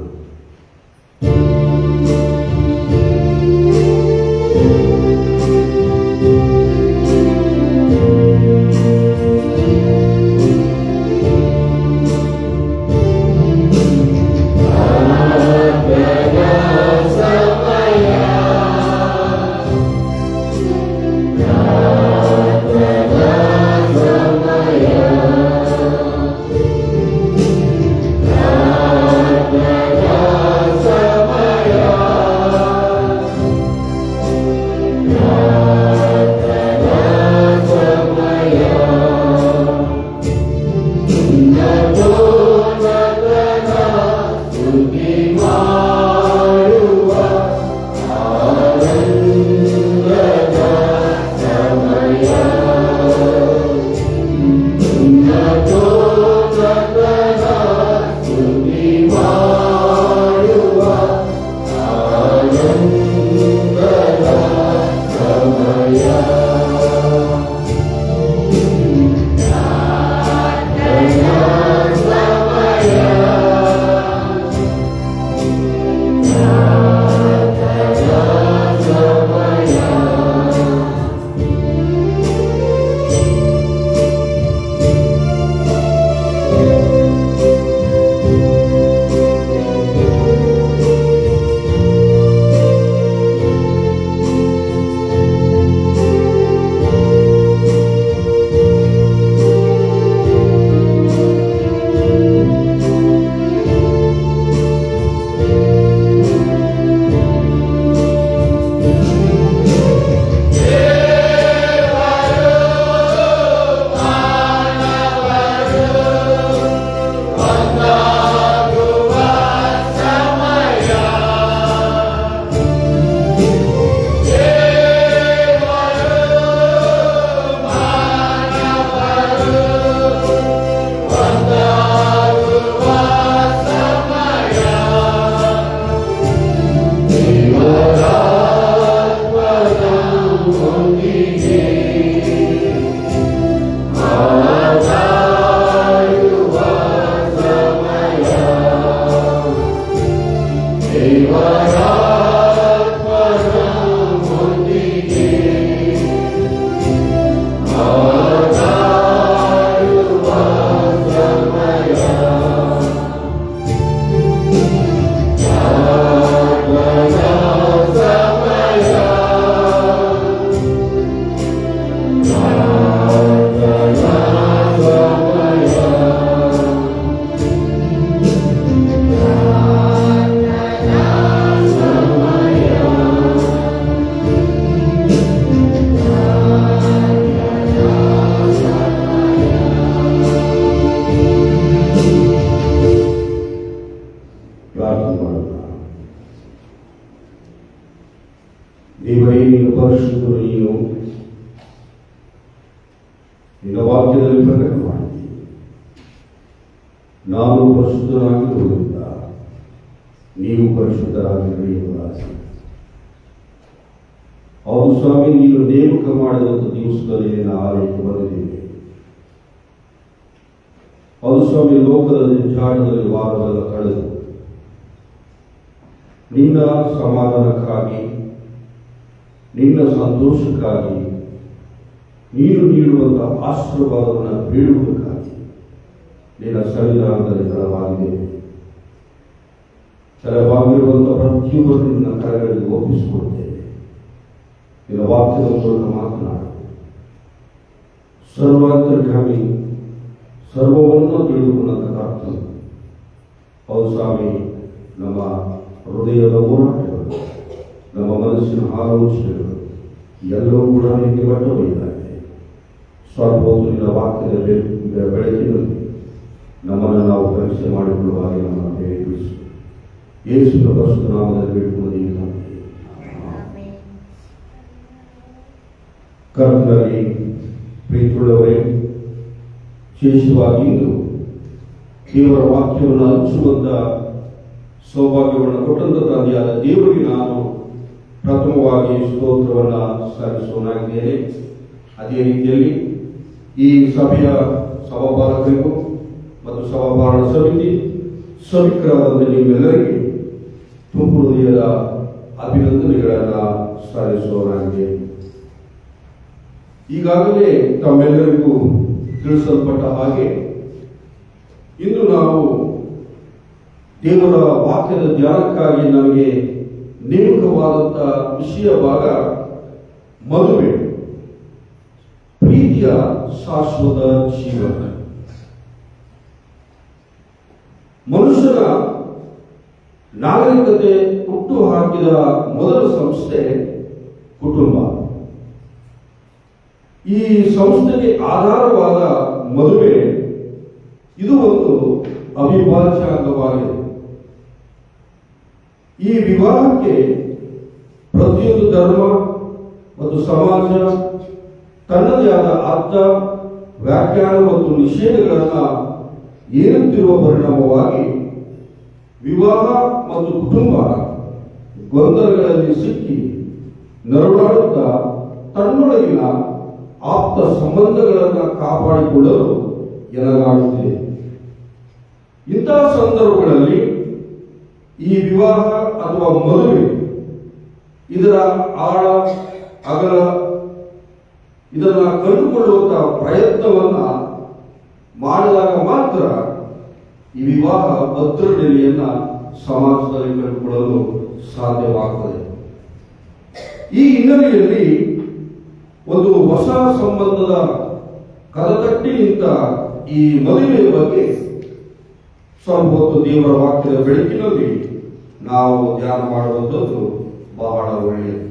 ದೇವರೇ, ನೀನು ಪರಿಶುದ್ಧರು, ನೀನು ನಿನ್ನ ವಾಕ್ಯದಲ್ಲಿ ಪ್ರಕಟ ಮಾಡಿದ್ದೀವಿ. ನಾನು ಪರಿಶುದ್ಧರಾಗಿರುವುದರಿಂದ ನೀವು ಪರಿಶುದ್ಧರಾಗಿರಲಿ ಎಂಬ ಆಸೆ. ಹೌದು ಸ್ವಾಮಿ, ನೀನು ನೇಮಕ ಮಾಡಿದಂಥ ದಿವಸದಲ್ಲಿ ನಿನ್ನ ಆಲಯಕ್ಕೆ ಬಂದಿದ್ದೇವೆ. ಹೌದು ಸ್ವಾಮಿ, ಲೋಕದ ಜಾಡದಲ್ಲಿ ವಾರವೆಲ್ಲ ಕಳೆದು ನಿನ್ನ ಸಮಾಧಾನಕ್ಕಾಗಿ, ನಿನ್ನ ಸಂತೋಷಕ್ಕಾಗಿ, ನೀನು ನೀಡುವಂಥ ಆಶೀರ್ವಾದವನ್ನು ಬೇಡುವುದಕ್ಕಾಗಿ ನಿನ್ನ ಸನ್ನಿಧಾನದಲ್ಲಿ ತಳವಾಗಿದ್ದೇವೆ. ತಳವಾಗಿರುವಂಥ ಪ್ರತಿಯೊಬ್ಬರು ನಿನ್ನ ಕರೆಗಳಿಗೆ ಒಪ್ಪಿಸಿಕೊಡ್ತೇವೆ. ನಿನ್ನ ವಾಕ್ಯದ ಮೂಲಕ ಮಾತನಾಡು. ಸರ್ವಾಂತರ್ಯಾಮಿ, ಸರ್ವವನ್ನು ತಿಳಿದುಕೊಂಡಂಥ ಕರ್ತನು. ಹೌದು ಸ್ವಾಮಿ, ನಮ್ಮ ಹೃದಯದ ಹೋರಾಟಗಳು, ನಮ್ಮ ಮನಸ್ಸಿನ ಆಲೋಚನೆಗಳು ಎಲ್ಲವೂ ಕೂಡ ನಿಮಗೆ ಬಟ್ಟೊಯ್ಯಲಾಗಿದೆ. ಸ್ವಲ್ಪ ಹೊತ್ತು ನಿನ್ನ ವಾಕ್ಯದ ಬೆಳಕಿನಲ್ಲಿ ನಮ್ಮನ್ನು ನಾವು ಪರೀಕ್ಷೆ ಮಾಡಿಕೊಳ್ಳುವ ಹಾಗೆ ನಮ್ಮನ್ನು ಬೇಡಿಸು. ಯೇಸುವಿನ ಪರಿಶುದ್ಧ ನಾಮದಲ್ಲಿ ಬೇಡಿಕೊಳ್ಳುವುದಿಲ್ಲ. ಕರ್ತನಲ್ಲಿ ಪ್ರೀತಿಯುಳ್ಳವರೇ, ವಿಶೇಷವಾಗಿ ಇಂದು ದೇವರ ವಾಕ್ಯವನ್ನು ಹಂಚುವಂತ ಸೌಭಾಗ್ಯವನ್ನು ಕೊಟ್ಟಂತ ತಂದೆಯಾದ ದೇವರಿಗೆ ನಾನು ಪ್ರಥಮವಾಗಿ ಸ್ತೋತ್ರವನ್ನು ಸಲ್ಲಿಸುವನಾಗಿದ್ದೇನೆ. ಅದೇ ರೀತಿಯಲ್ಲಿ ಈ ಸಭೆಯ ಸಭಾಪಾಲಕರಿಗೂ ಮತ್ತು ಸಭಾಪಾಲನ ಸಮಿತಿ ಸಭಿಕರಾದ ನೀವೆಲ್ಲರಿಗೆ ತುಂಬ ಹೃದಯದ ಅಭಿನಂದನೆಗಳನ್ನು ಸಲ್ಲಿಸುವವರಾಗಿದೆ. ಈಗಾಗಲೇ ತಮ್ಮೆಲ್ಲರಿಗೂ ತಿಳಿಸಲ್ಪಟ್ಟ ಹಾಗೆ ಇಂದು ನಾವು ದೇವರ ವಾಕ್ಯದ ಧ್ಯಾನಕ್ಕಾಗಿ ನಮಗೆ ನೇಮಕವಾದಂಥ ವಿಷಯ ಭಾಗ ಮದುವೆ, ಪ್ರೀತಿಯ ಶಾಶ್ವತ ಜೀವನ. ಮನುಷ್ಯನ ನಾಗರಿಕತೆ ಹುಟ್ಟು ಹಾಕಿದ ಮೊದಲ ಸಂಸ್ಥೆ ಕುಟುಂಬ. ಈ ಸಂಸ್ಥೆಗೆ ಆಧಾರವಾದ ಮದುವೆ ಇದು ಒಂದು ಅವಿಭಾಜ್ಯ ಅಂಗವಾಗಿದೆ. ಈ ವಿವಾಹಕ್ಕೆ ಪ್ರತಿಯೊಂದು ಧರ್ಮ ಮತ್ತು ಸಮಾಜ ತನ್ನದೇ ಆದ ಅರ್ಥ, ವ್ಯಾಖ್ಯಾನ ಮತ್ತು ನಿಷೇಧಗಳನ್ನು ಏರುತ್ತಿರುವ ಪರಿಣಾಮವಾಗಿ ವಿವಾಹ ಮತ್ತು ಕುಟುಂಬ ಗೊಂದಲಗಳಲ್ಲಿ ಸಿಕ್ಕಿ ನರಳಾಡುತ್ತಾ ತನ್ನೊಳಗಿನ ಆಪ್ತ ಸಂಬಂಧಗಳನ್ನು ಕಾಪಾಡಿಕೊಳ್ಳಲು ಎಲಗಾಡುತ್ತಿದೆ. ಇಂತಹ ಸಂದರ್ಭಗಳಲ್ಲಿ ಈ ವಿವಾಹ ಅಥವಾ ಮದುವೆ ಇದರ ಆಳ ಅಗಲ ಇದನ್ನು ಕಂಡುಕೊಳ್ಳುವಂತಹ ಪ್ರಯತ್ನವನ್ನ ಮಾಡಿದಾಗ ಮಾತ್ರ ಈ ವಿವಾಹ ಭದ್ರತೆಯನ್ನ ಸಮಾಜದಲ್ಲಿ ಕಂಡುಕೊಳ್ಳಲು ಸಾಧ್ಯವಾಗುತ್ತದೆ. ಈ ಹಿನ್ನೆಲೆಯಲ್ಲಿ ಒಂದು ಹೊಸ ಸಂಬಂಧದ ಕದತಟ್ಟಿ ನಿಂತ ಈ ಮದುವೆಯ ಬಗ್ಗೆ ಸ್ವಲ್ಪ ಹೊತ್ತು ದೇವರ ವಾಕ್ಯದ ಬೆಳಕಿನಲ್ಲಿ ನಾವು ಧ್ಯಾನ ಮಾಡುವಂಥದ್ದು ಬಹಳ ಒಳ್ಳೆಯದು.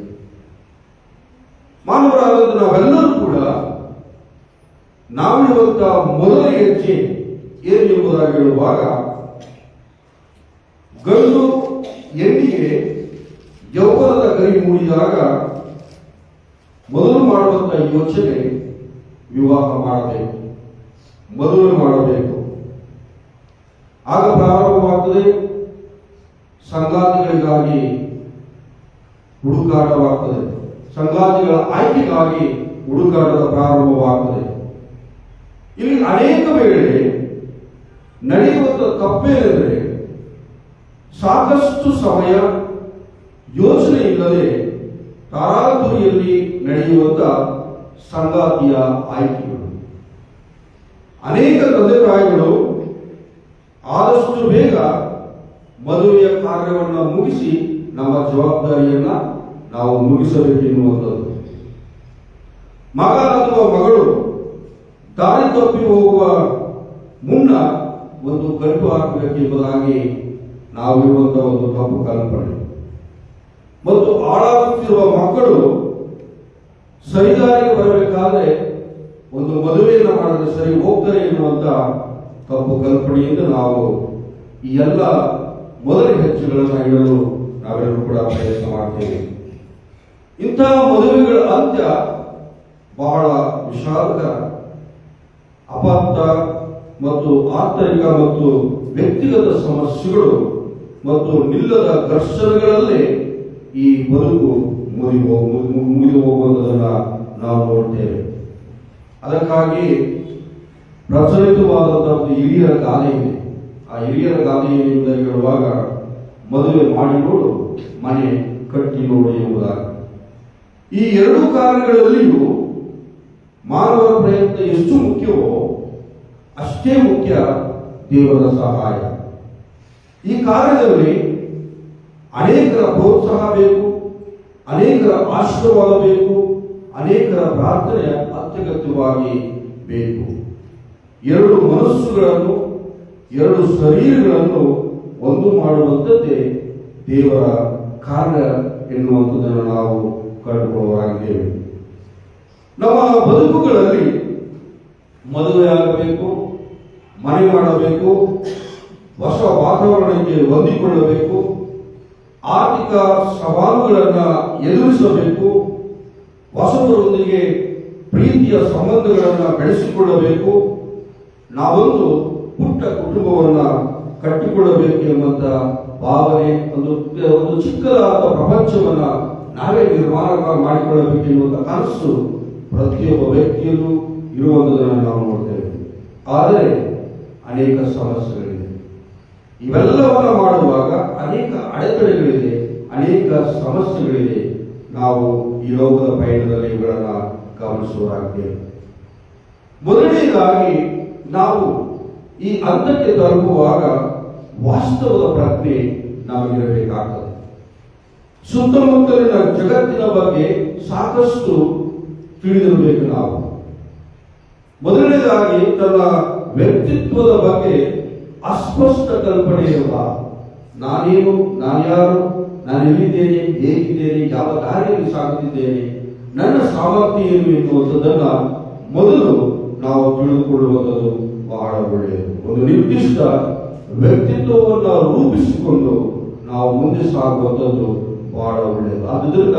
ಮಾನವರಾದಂಥ ನಾವೆಲ್ಲರೂ ಕೂಡ ನಾವಿರುವಂತ ಮೊದಲ ಹೆಜ್ಜೆ ಏನೆಂಬುದಾಗಿ ಹೇಳುವಾಗ ಗಂಡು ಹೆಣ್ಣಿಗೆ ಯೌವನದ ಗರಿ ಮೂಡಿದಾಗ ಮೊದಲು ಮಾಡುವಂತ ಯೋಚನೆ ವಿವಾಹ ಮಾಡಬೇಕು, ಮದುವೆ ಮಾಡಬೇಕು. ಆಗ ಪ್ರಾರಂಭವಾಗ್ತದೆ ಸಂಗಾತಿಗಳಿಗಾಗಿ ಹುಡುಕಾಟವಾಗ್ತದೆ, ಸಂಗಾತಿಗಳ ಆಯ್ಕೆಗಾಗಿ ಹುಡುಕಾಟದ ಪ್ರಾರಂಭವಾಗ್ತದೆ. ಇಲ್ಲಿ ಅನೇಕ ವೇಳೆ ನಡೆಯುವಂತ ತಪ್ಪೇನೆಂದರೆ ಸಾಕಷ್ಟು ಸಮಯ ಯೋಚನೆ ಇಲ್ಲದೆ ತಾರಾತುರಿಯಲ್ಲಿ ನಡೆಯುವಂತ ಸಂಗಾತಿಯ ಆಯ್ಕೆಗಳು. ಅನೇಕ ತಂದೆ ತಾಯಿಗಳು ಆದಷ್ಟು ಬೇಗ ಮದುವೆಯ ಕಾರ್ಯವನ್ನು ಮುಗಿಸಿ ನಮ್ಮ ಜವಾಬ್ದಾರಿಯನ್ನ ನಾವು ಮುಗಿಸಬೇಕೆನ್ನುವಂಥದ್ದು. ಮಗ ಅಥವಾ ಮಗಳು ದಾರಿ ತಪ್ಪಿ ಹೋಗುವ ಮುನ್ನ ಒಂದು ಗಂಟು ಹಾಕಬೇಕೆಂಬುದಾಗಿ ನಾವಿರುವಂತಹ ಒಂದು ತಪ್ಪು ಕಲ್ಪನೆ ಮತ್ತು ಹಾಳಾಗುತ್ತಿರುವ ಮಕ್ಕಳು ಸರಿದಾರಿಗೆ ಬರಬೇಕಾದ್ರೆ ಒಂದು ಮದುವೆಯನ್ನು ಮಾಡಿದ್ರೆ ಸರಿ ಹೋಗ್ತಾರೆ ಎನ್ನುವಂತ ತಪ್ಪು ಕಲ್ಪನೆಯಿಂದ ನಾವು ಈ ಎಲ್ಲ ಮೊದಲ ಹೆಜ್ಜೆಗಳನ್ನು ಇಡಲು ನಾವೆಲ್ಲರೂ ಕೂಡ ಪ್ರಯತ್ನ ಮಾಡ್ತೇವೆ. ಇಂತಹ ಮದುವೆಗಳ ಅಂತ್ಯ ಬಹಳ ವಿಷಾದಕರ. ಅಪಾರ್ಥ ಮತ್ತು ಆಂತರಿಕ ಮತ್ತು ವ್ಯಕ್ತಿಗತ ಸಮಸ್ಯೆಗಳು ಮತ್ತು ನಿಲ್ಲದ ಘರ್ಷಣೆಗಳಲ್ಲೇ ಈ ಬದುಕು ಮುಗಿದು ಹೋಗುವುದನ್ನು ನಾವು ನೋಡ್ತೇವೆ. ಅದಕ್ಕಾಗಿ ಪ್ರಚಲಿತವಾದಂತಹ ಒಂದು ಹಿರಿಯರ ಗಾದೆ ಇದೆ. ಆ ಹಿರಿಯರ ಗಾದೆ ಏನೆಂದು ಹೇಳುವಾಗ ಮದುವೆ ಮಾಡಿ ನೋಡು, ಮನೆ ಕಟ್ಟಿ ನೋಡು ಎಂಬುದಾಗಿ. ಈ ಎರಡು ಕಾರ್ಯಗಳಲ್ಲಿಯೂ ಮಾನವರ ಪ್ರಯತ್ನ ಎಷ್ಟು ಮುಖ್ಯವೋ ಅಷ್ಟೇ ಮುಖ್ಯ ದೇವರ ಸಹಾಯ. ಈ ಕಾರ್ಯದಲ್ಲಿ ಅನೇಕರ ಪ್ರೋತ್ಸಾಹ ಬೇಕು, ಅನೇಕರ ಆಶೀರ್ವಾದ ಬೇಕು, ಅನೇಕರ ಪ್ರಾರ್ಥನೆ ಅತ್ಯಗತ್ಯವಾಗಿ ಬೇಕು. ಎರಡು ಮನಸ್ಸುಗಳನ್ನು, ಎರಡು ಶರೀರಗಳನ್ನು ಒಂದು ಮಾಡುವಂಥದ್ದೇ ದೇವರ ಕಾರ್ಯ ಎನ್ನುವಂಥದ್ದನ್ನು ನಾವು ಕಂಡುಕೊಳ್ಳುವರಾಗಿದ್ದೇವೆ. ನಮ್ಮ ಬದುಕುಗಳಲ್ಲಿ ಮದುವೆ ಆಗಬೇಕು, ಮನೆ ಮಾಡಬೇಕು, ಹೊಸ ವಾತಾವರಣಕ್ಕೆ ಹೊಂದಿಕೊಳ್ಳಬೇಕು, ಆರ್ಥಿಕ ಸವಾಲುಗಳನ್ನು ಎದುರಿಸಬೇಕು, ಹೊಸಬರೊಂದಿಗೆ ಪ್ರೀತಿಯ ಸಂಬಂಧಗಳನ್ನು ಬೆಳೆಸಿಕೊಳ್ಳಬೇಕು, ನಾವೊಂದು ಪುಟ್ಟ ಕುಟುಂಬವನ್ನ ಕಟ್ಟಿಕೊಳ್ಳಬೇಕು ಎಂಬಂತ ಭಾವನೆ, ಒಂದು ಚಿಕ್ಕದಾದ ಪ್ರಪಂಚವನ್ನ ನಾವೇ ನಿರ್ಮಾಣ ಮಾಡಿಕೊಳ್ಳಬೇಕು ಎನ್ನುವಂತ ಕನಸು ಪ್ರತಿಯೊಬ್ಬ ವ್ಯಕ್ತಿಯಲ್ಲೂ ಇರುವಂಥದ್ದನ್ನು ನಾವು ನೋಡ್ತೇವೆ. ಆದರೆ ಅನೇಕ ಸಮಸ್ಯೆಗಳಿದೆ. ಇವೆಲ್ಲವನ್ನು ಮಾಡುವಾಗ ಅನೇಕ ಅಡೆತಡೆಗಳಿದೆ, ಅನೇಕ ಸಮಸ್ಯೆಗಳಿದೆ. ನಾವು ಈ ಲೋಕದ ಪಯಣದಲ್ಲಿ ಇವುಗಳನ್ನು ಗಮನಿಸುವುದಾಗಿದೆ. ಮೊದಲನೇದಾಗಿ ನಾವು ಈ ಹಂತಕ್ಕೆ ತಲುಪುವಾಗ ವಾಸ್ತವದ ಪ್ರಜ್ಞೆ ನಮಗಿರಬೇಕಾಗ್ತದೆ. ಸುತ್ತಮುತ್ತಲಿನ ಜಗತ್ತಿನ ಬಗ್ಗೆ ಸಾಕಷ್ಟು ತಿಳಿದಿರಬೇಕು. ನಾವು ಮೊದಲನೇದಾಗಿ ತನ್ನ ವ್ಯಕ್ತಿತ್ವದ ಬಗ್ಗೆ ಅಸ್ಪಷ್ಟ ಕಲ್ಪನೆ ಇರುವ, ನಾನೇನು, ನಾನ್ಯಾರು, ನಾನು ಎಲ್ಲಿದ್ದೇನೆ, ಹೇಗಿದ್ದೇನೆ, ಯಾವ ದಾರಿಯಲ್ಲಿ ಸಾಗುತ್ತಿದ್ದೇನೆ, ನನ್ನ ಸಾಮರ್ಥ್ಯ ಏನು ಎನ್ನುವಂಥದ್ದನ್ನ ಮೊದಲು ನಾವು ತಿಳಿದುಕೊಳ್ಳುವಂಥದ್ದು ಬಹಳ ಒಳ್ಳೆಯದು. ಒಂದು ನಿರ್ದಿಷ್ಟ ವ್ಯಕ್ತಿತ್ವವನ್ನು ರೂಪಿಸಿಕೊಂಡು ನಾವು ಮುಂದೆ ಸಾಗುವಂಥದ್ದು ಬಹಳ ಒಳ್ಳೆಯದು. ಆದ್ದರಿಂದ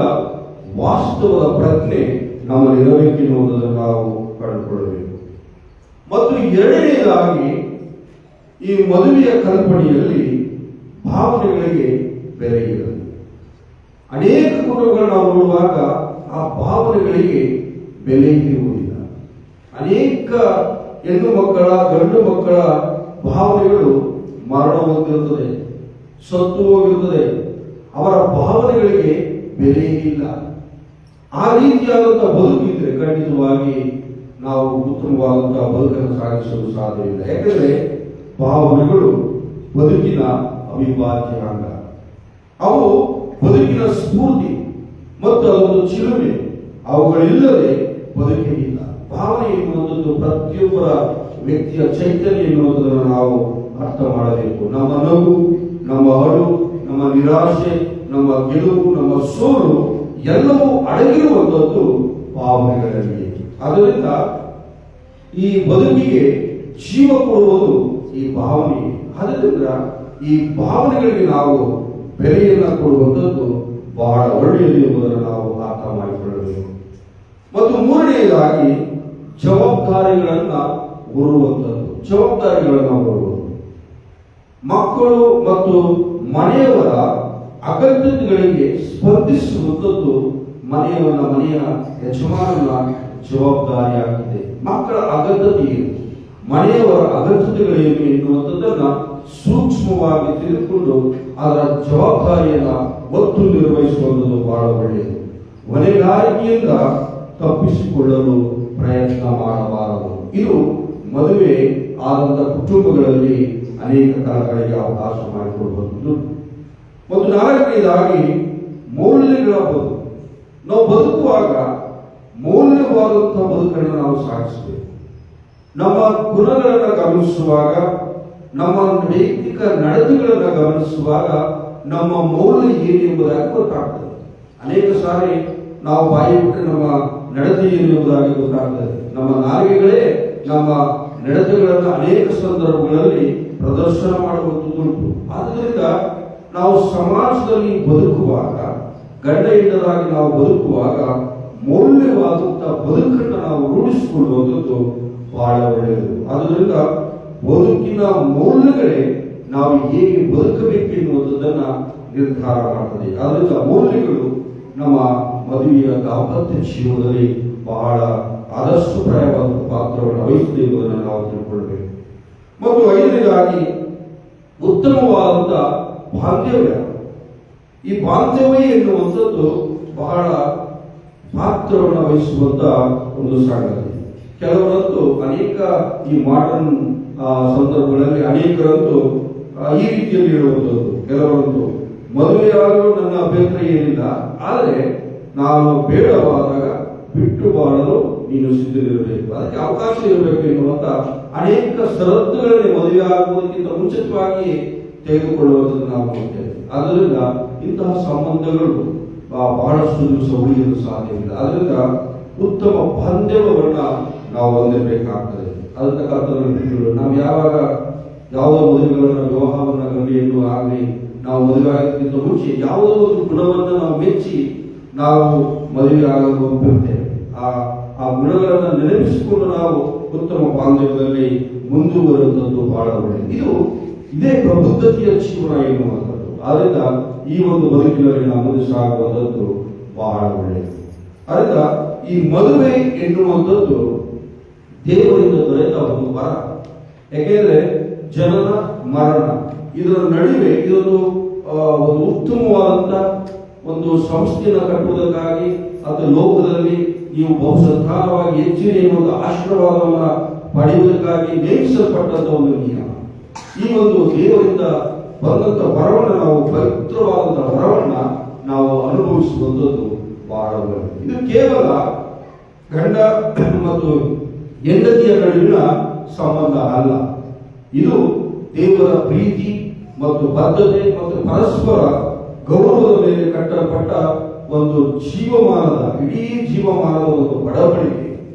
ವಾಸ್ತವದ ಪ್ರಜ್ಞೆ ನಮ್ಮಲ್ಲಿ ಇರಬೇಕೆನ್ನುವುದನ್ನು ನಾವು ಕಂಡುಕೊಳ್ಳಬೇಕು. ಮತ್ತು ಎರಡನೇದಾಗಿ, ಈ ಮದುವೆಯ ಕಲ್ಪನೆಯಲ್ಲಿ ಭಾವನೆಗಳಿಗೆ ಬೆಲೆ ಇರಲಿ. ಅನೇಕ ಕುಟುಂಬಗಳು ನಾವು ನೋಡುವಾಗ ಆ ಭಾವನೆಗಳಿಗೆ ಬೆಲೆ ಇರುವುದಿಲ್ಲ. ಅನೇಕ ಹೆಣ್ಣು ಮಕ್ಕಳ, ಗಂಡು ಮಕ್ಕಳ ಭಾವನೆಗಳು ಮರಣ ಹೊಂದಿರುತ್ತದೆ, ಸತ್ತು ಹೋಗಿರುತ್ತದೆ. ಅವರ ಭಾವನೆಗಳಿಗೆ ಬೆಲೆ ಇಲ್ಲ. ಆ ರೀತಿಯಾದಂತಹ ಬದುಕಿದ್ರೆ ಖಂಡಿತವಾಗಿ ನಾವು ಉತ್ತಮವಾದಂತಹ ಬದುಕನ್ನು ಸಾಗಿಸಲು ಸಾಧ್ಯವಿಲ್ಲ. ಯಾಕಂದ್ರೆ ಭಾವನೆಗಳು ಬದುಕಿನ ಅವಿಭಾಜ್ಯ ಅಂಗ. ಅವು ಬದುಕಿನ ಸ್ಫೂರ್ತಿ ಮತ್ತು ಅದೊಂದು ಚಿಲುಮೆ. ಅವುಗಳಿಲ್ಲದೆ ಬದುಕಿನಿಲ್ಲ. ಭಾವನೆ ಎನ್ನುವಂಥದ್ದು ಪ್ರತಿಯೊಬ್ಬರ ವ್ಯಕ್ತಿಯ ಚೈತನ್ಯ ಎನ್ನುವುದನ್ನು ನಾವು ಅರ್ಥ ಮಾಡಬೇಕು. ನಮ್ಮ ನಗು, ನಮ್ಮ ಅಳು, ನಮ್ಮ ನಿರಾಶೆ, ನಮ್ಮ ಗೆಲುವು, ನಮ್ಮ ಸೋಲು ಎಲ್ಲವೂ ಅಡಗಿರುವಂಥದ್ದು ಭಾವನೆಗಳಲ್ಲಿ. ಆದ್ದರಿಂದ ಈ ಬದುಕಿಗೆ ಜೀವ ಕೊಡುವುದು ಈ ಭಾವನೆ. ಆದ್ದರಿಂದ ಈ ಭಾವನೆಗಳಿಗೆ ನಾವು ಬೆಲೆಯನ್ನು ಕೊಡುವಂಥದ್ದು ಬಹಳ ಒಳ್ಳೆಯದು ಎಂಬುದನ್ನು ನಾವು ಅರ್ಥ ಮಾಡಿಕೊಳ್ಳಬೇಕು. ಮತ್ತು ಮೂರನೆಯದಾಗಿ ಜವಾಬ್ದಾರಿಗಳನ್ನು ಹೊರುವಂಥದ್ದು. ಜವಾಬ್ದಾರಿಗಳನ್ನು ಹೊರುವುದು ಮಕ್ಕಳು ಮತ್ತು ಮನೆಯವರ ಅಗತ್ಯತೆಗಳಿಗೆ ಸ್ಪಂದಿಸುವಂಥದ್ದು ಮನೆಯ ಯಜಮಾನನ ಜವಾಬ್ದಾರಿಯಾಗಿದೆ. ಮಕ್ಕಳ ಅಗತ್ಯತೆ ಏನು, ಮನೆಯವರ ಅಗತ್ಯತೆಗಳೇನು ಎನ್ನುವಂಥದ್ದನ್ನ ಸೂಕ್ಷ್ಮವಾಗಿ ತಿಳಿದುಕೊಂಡು ಅದರ ಜವಾಬ್ದಾರಿಯನ್ನ ಒತ್ತು ನಿರ್ವಹಿಸುವಂಥದ್ದು ಬಹಳ ಒಳ್ಳೆಯದು. ಹೊಣೆಗಾರಿಕೆಯಿಂದ ತಪ್ಪಿಸಿಕೊಳ್ಳಲು ಪ್ರಯತ್ನ ಮಾಡಬಾರದು. ಇದು ಮದುವೆ ಆದಂಥ ಕುಟುಂಬಗಳಲ್ಲಿ ಅನೇಕ ಕಾಲಗಳಿಗೆ ಅವಕಾಶ ಮಾಡಿಕೊಡುವಂಥದ್ದು. ಮತ್ತು ನಾಲ್ಕನೇದಾಗಿ ಮೌಲ್ಯಗಳ ಬದುಕು. ನಾವು ಬದುಕುವಾಗ ಮೌಲ್ಯವಾದಂತಹ ಬದುಕನ್ನು ನಾವು ಸಾಗಿಸಬೇಕು. ನಮ್ಮ ಗುಣಗಳನ್ನು ಗಮನಿಸುವಾಗ, ನಮ್ಮ ವೈಯಕ್ತಿಕ ನಡತೆಗಳನ್ನು ಗಮನಿಸುವಾಗ ನಮ್ಮ ಮೌಲ್ಯ ಏನು ಎಂಬುದಾಗಿ ಗೊತ್ತಾಗ್ತದೆ. ಅನೇಕ ಸಾರಿ ನಾವು ಬಾಯಿ ಬಿಟ್ಟರೆ ನಮ್ಮ ನಡತೆ ಏನು ಎಂಬುದಾಗಿ ಗೊತ್ತಾಗ್ತದೆ. ನಮ್ಮ ನಾಲಿಗೆಗಳೇ ನಮ್ಮ ನಡತೆಗಳನ್ನು ಅನೇಕ ಸಂದರ್ಭಗಳಲ್ಲಿ ಪ್ರದರ್ಶನ ಮಾಡುವಂಥದ್ದುಂಟು. ಆದ್ದರಿಂದ ನಾವು ಸಮಾಜದಲ್ಲಿ ಬದುಕುವಾಗ, ಗಂಡ ಹೆಂಡರಾಗಿ ನಾವು ಬದುಕುವಾಗ ಮೌಲ್ಯವಾದಂತಹ ಬದುಕನ್ನು ನಾವು ರೂಢಿಸಿಕೊಳ್ಳುವಂಥದ್ದು ಬಹಳ ಒಳ್ಳೆಯದು. ಆದ್ದರಿಂದ ಬದುಕಿನ ಮೌಲ್ಯಗಳೇ ನಾವು ಹೇಗೆ ಬದುಕಬೇಕು ಎನ್ನುವುದನ್ನ ನಿರ್ಧಾರ ಮಾಡ್ತದೆ. ಆದ್ದರಿಂದ ಮೌಲ್ಯಗಳು ನಮ್ಮ ಮದುವೆಯ ದಾಂಪತ್ಯ ಜೀವನದಲ್ಲಿ ಬಹಳ ಆದರ್ಶಪ್ರಾಯವಾದ ಪಾತ್ರವನ್ನು ವಹಿಸುತ್ತದೆ ಎಂಬುದನ್ನು ನಾವು ತಿಳ್ಕೊಳ್ಬೇಕು. ಮತ್ತು ಐದನೇದಾಗಿ ಉತ್ತಮವಾದಂಥ ಬಾಂಧವ್ಯ. ಈ ಬಾಂಧವ್ಯ ಎನ್ನುವಂಥದ್ದು ಬಹಳ ಪಾತ್ರವನ್ನು ವಹಿಸುವಂತ ಒಂದು ಸಂಗತಿ. ಕೆಲವರಂತೂ ಅನೇಕ ಈ ಮಾಡರ್ನ್ ಸಂದರ್ಭಗಳಲ್ಲಿ ಅನೇಕರಂತೂ ಈ ರೀತಿಯಲ್ಲಿ ಹೇಳುವಂಥದ್ದು. ಕೆಲವರಂತೂ ಮದುವೆಯಾಗಲು ನನ್ನ ಅಭ್ಯಂತರ ಏನಿಲ್ಲ, ಆದರೆ ನಾನು ಬೇಡವಾದಾಗ ಬಿಟ್ಟು ಬಾಳಲು ನೀನು ಸಿದ್ಧರಿರಬೇಕು, ಅದಕ್ಕೆ ಅವಕಾಶ ಇರಬೇಕು ಎನ್ನುವಂತ ಅನೇಕ ಷರತ್ತುಗಳಲ್ಲಿ ಮದುವೆ ಆಗುವುದಕ್ಕಿಂತ ಮುಂಚಿತವಾಗಿ ತೆಗೆದುಕೊಳ್ಳುವುದನ್ನು ನಾವು ನೋಡ್ತೇವೆ. ಆದ್ದರಿಂದ ಇಂತಹ ಸಂಬಂಧಗಳು ಬಹಳಷ್ಟು ದಿವಸ ಉಳಿಯಲು ಸಾಧ್ಯವಿಲ್ಲ. ಅದರಿಂದ ಉತ್ತಮ ಬಾಂಧವ್ಯವನ್ನ ನಾವು ಹೊಂದಿರಬೇಕಾಗ್ತದೆ. ಅದಕ್ಕೆ ಕರ್ತವ್ಯ ನಾವು ಯಾವಾಗ ಯಾವುದೋ ಮದುವೆಗಳನ್ನ, ವಿವಾಹವನ್ನ ಗಂಡಿಯನ್ನು ಆಗಲಿ ನಾವು ಮದುವೆ ಆಗೋದಕ್ಕಿಂತ ಮುಂಚೆ ಯಾವುದೋ ಒಂದು ಗುಣವನ್ನು ನಾವು ಮೆಚ್ಚಿ ನಾವು ಮದುವೆ ಆಗಲು ಒಪ್ಪಿರ್ತೇವೆ. ಆ ಗುಣಗಳನ್ನು ನೆನಪಿಸಿಕೊಂಡು ನಾವು ಉತ್ತಮ ಬಾಂಧವ್ಯದಲ್ಲಿ ಮುಂದುವರುವಂಥದ್ದು ಬಹಳ ಒಳ್ಳೆಯದು. ಇದೇ ಪ್ರಬುದ್ಧತೆಯ ಜೀವನ ಎನ್ನುವಂಥದ್ದು. ಆದ್ದರಿಂದ ಈ ಒಂದು ಬದುಕಿನಲ್ಲಿ ನಾವು ಮುಂದೆ ಸಾಗುವಂಥದ್ದು ಬಹಳ ಒಳ್ಳೆಯದು. ಆದ್ದರಿಂದ ಈ ಮದುವೆ ಎನ್ನುವಂಥದ್ದು ದೇವರಿಂದ ದೊರೆತ ಒಂದು ವರ. ಯಾಕೆಂದ್ರೆ ಜನನ ಮರಣ ಇದರ ನಡುವೆ ಇದೊಂದು ಒಂದು ಉತ್ತಮವಾದಂತ ಒಂದು ಸಂಸ್ಥೆಯನ್ನು ಕಟ್ಟುವುದಕ್ಕಾಗಿ ಅಥವಾ ಲೋಕದಲ್ಲಿ ನೀವು ಬಹುಸಂತಾನವಾಗಿ ಹೆಚ್ಚಿನ ಒಂದು ಆಶೀರ್ವಾದವನ್ನ ಪಡೆಯುವುದಕ್ಕಾಗಿ ನೇಮಿಸಲ್ಪಟ್ಟಂತ ಒಂದು ನಿಯಮ. ಈ ಒಂದು ದೇವರಿಂದ ಬಂದಂತ ವರವನ್ನು ನಾವು ಪವಿತ್ರವಾದಂತಹ ವರವನ್ನ ನಾವು ಅನುಭವಿಸುವಂಥದ್ದು ಬಹಳ ಒಳ್ಳೆಯದು. ಇದು ಕೇವಲ ಗಂಡ ಮತ್ತು ಹೆಂಡತಿಯ ನಡುವಿನ ಸಂಬಂಧ ಅಲ್ಲ. ಇದು ದೇವರ ಪ್ರೀತಿ ಮತ್ತು ಬದ್ಧತೆ ಮತ್ತು ಪರಸ್ಪರ ಗೌರವದ ಮೇಲೆ ಕಟ್ಟಲ್ಪಟ್ಟ ಒಂದು ಜೀವಮಾನದ ಇಡೀ ಜೀವಮಾನದ ಒಂದು ಒಡಂಬಡಿಕೆ.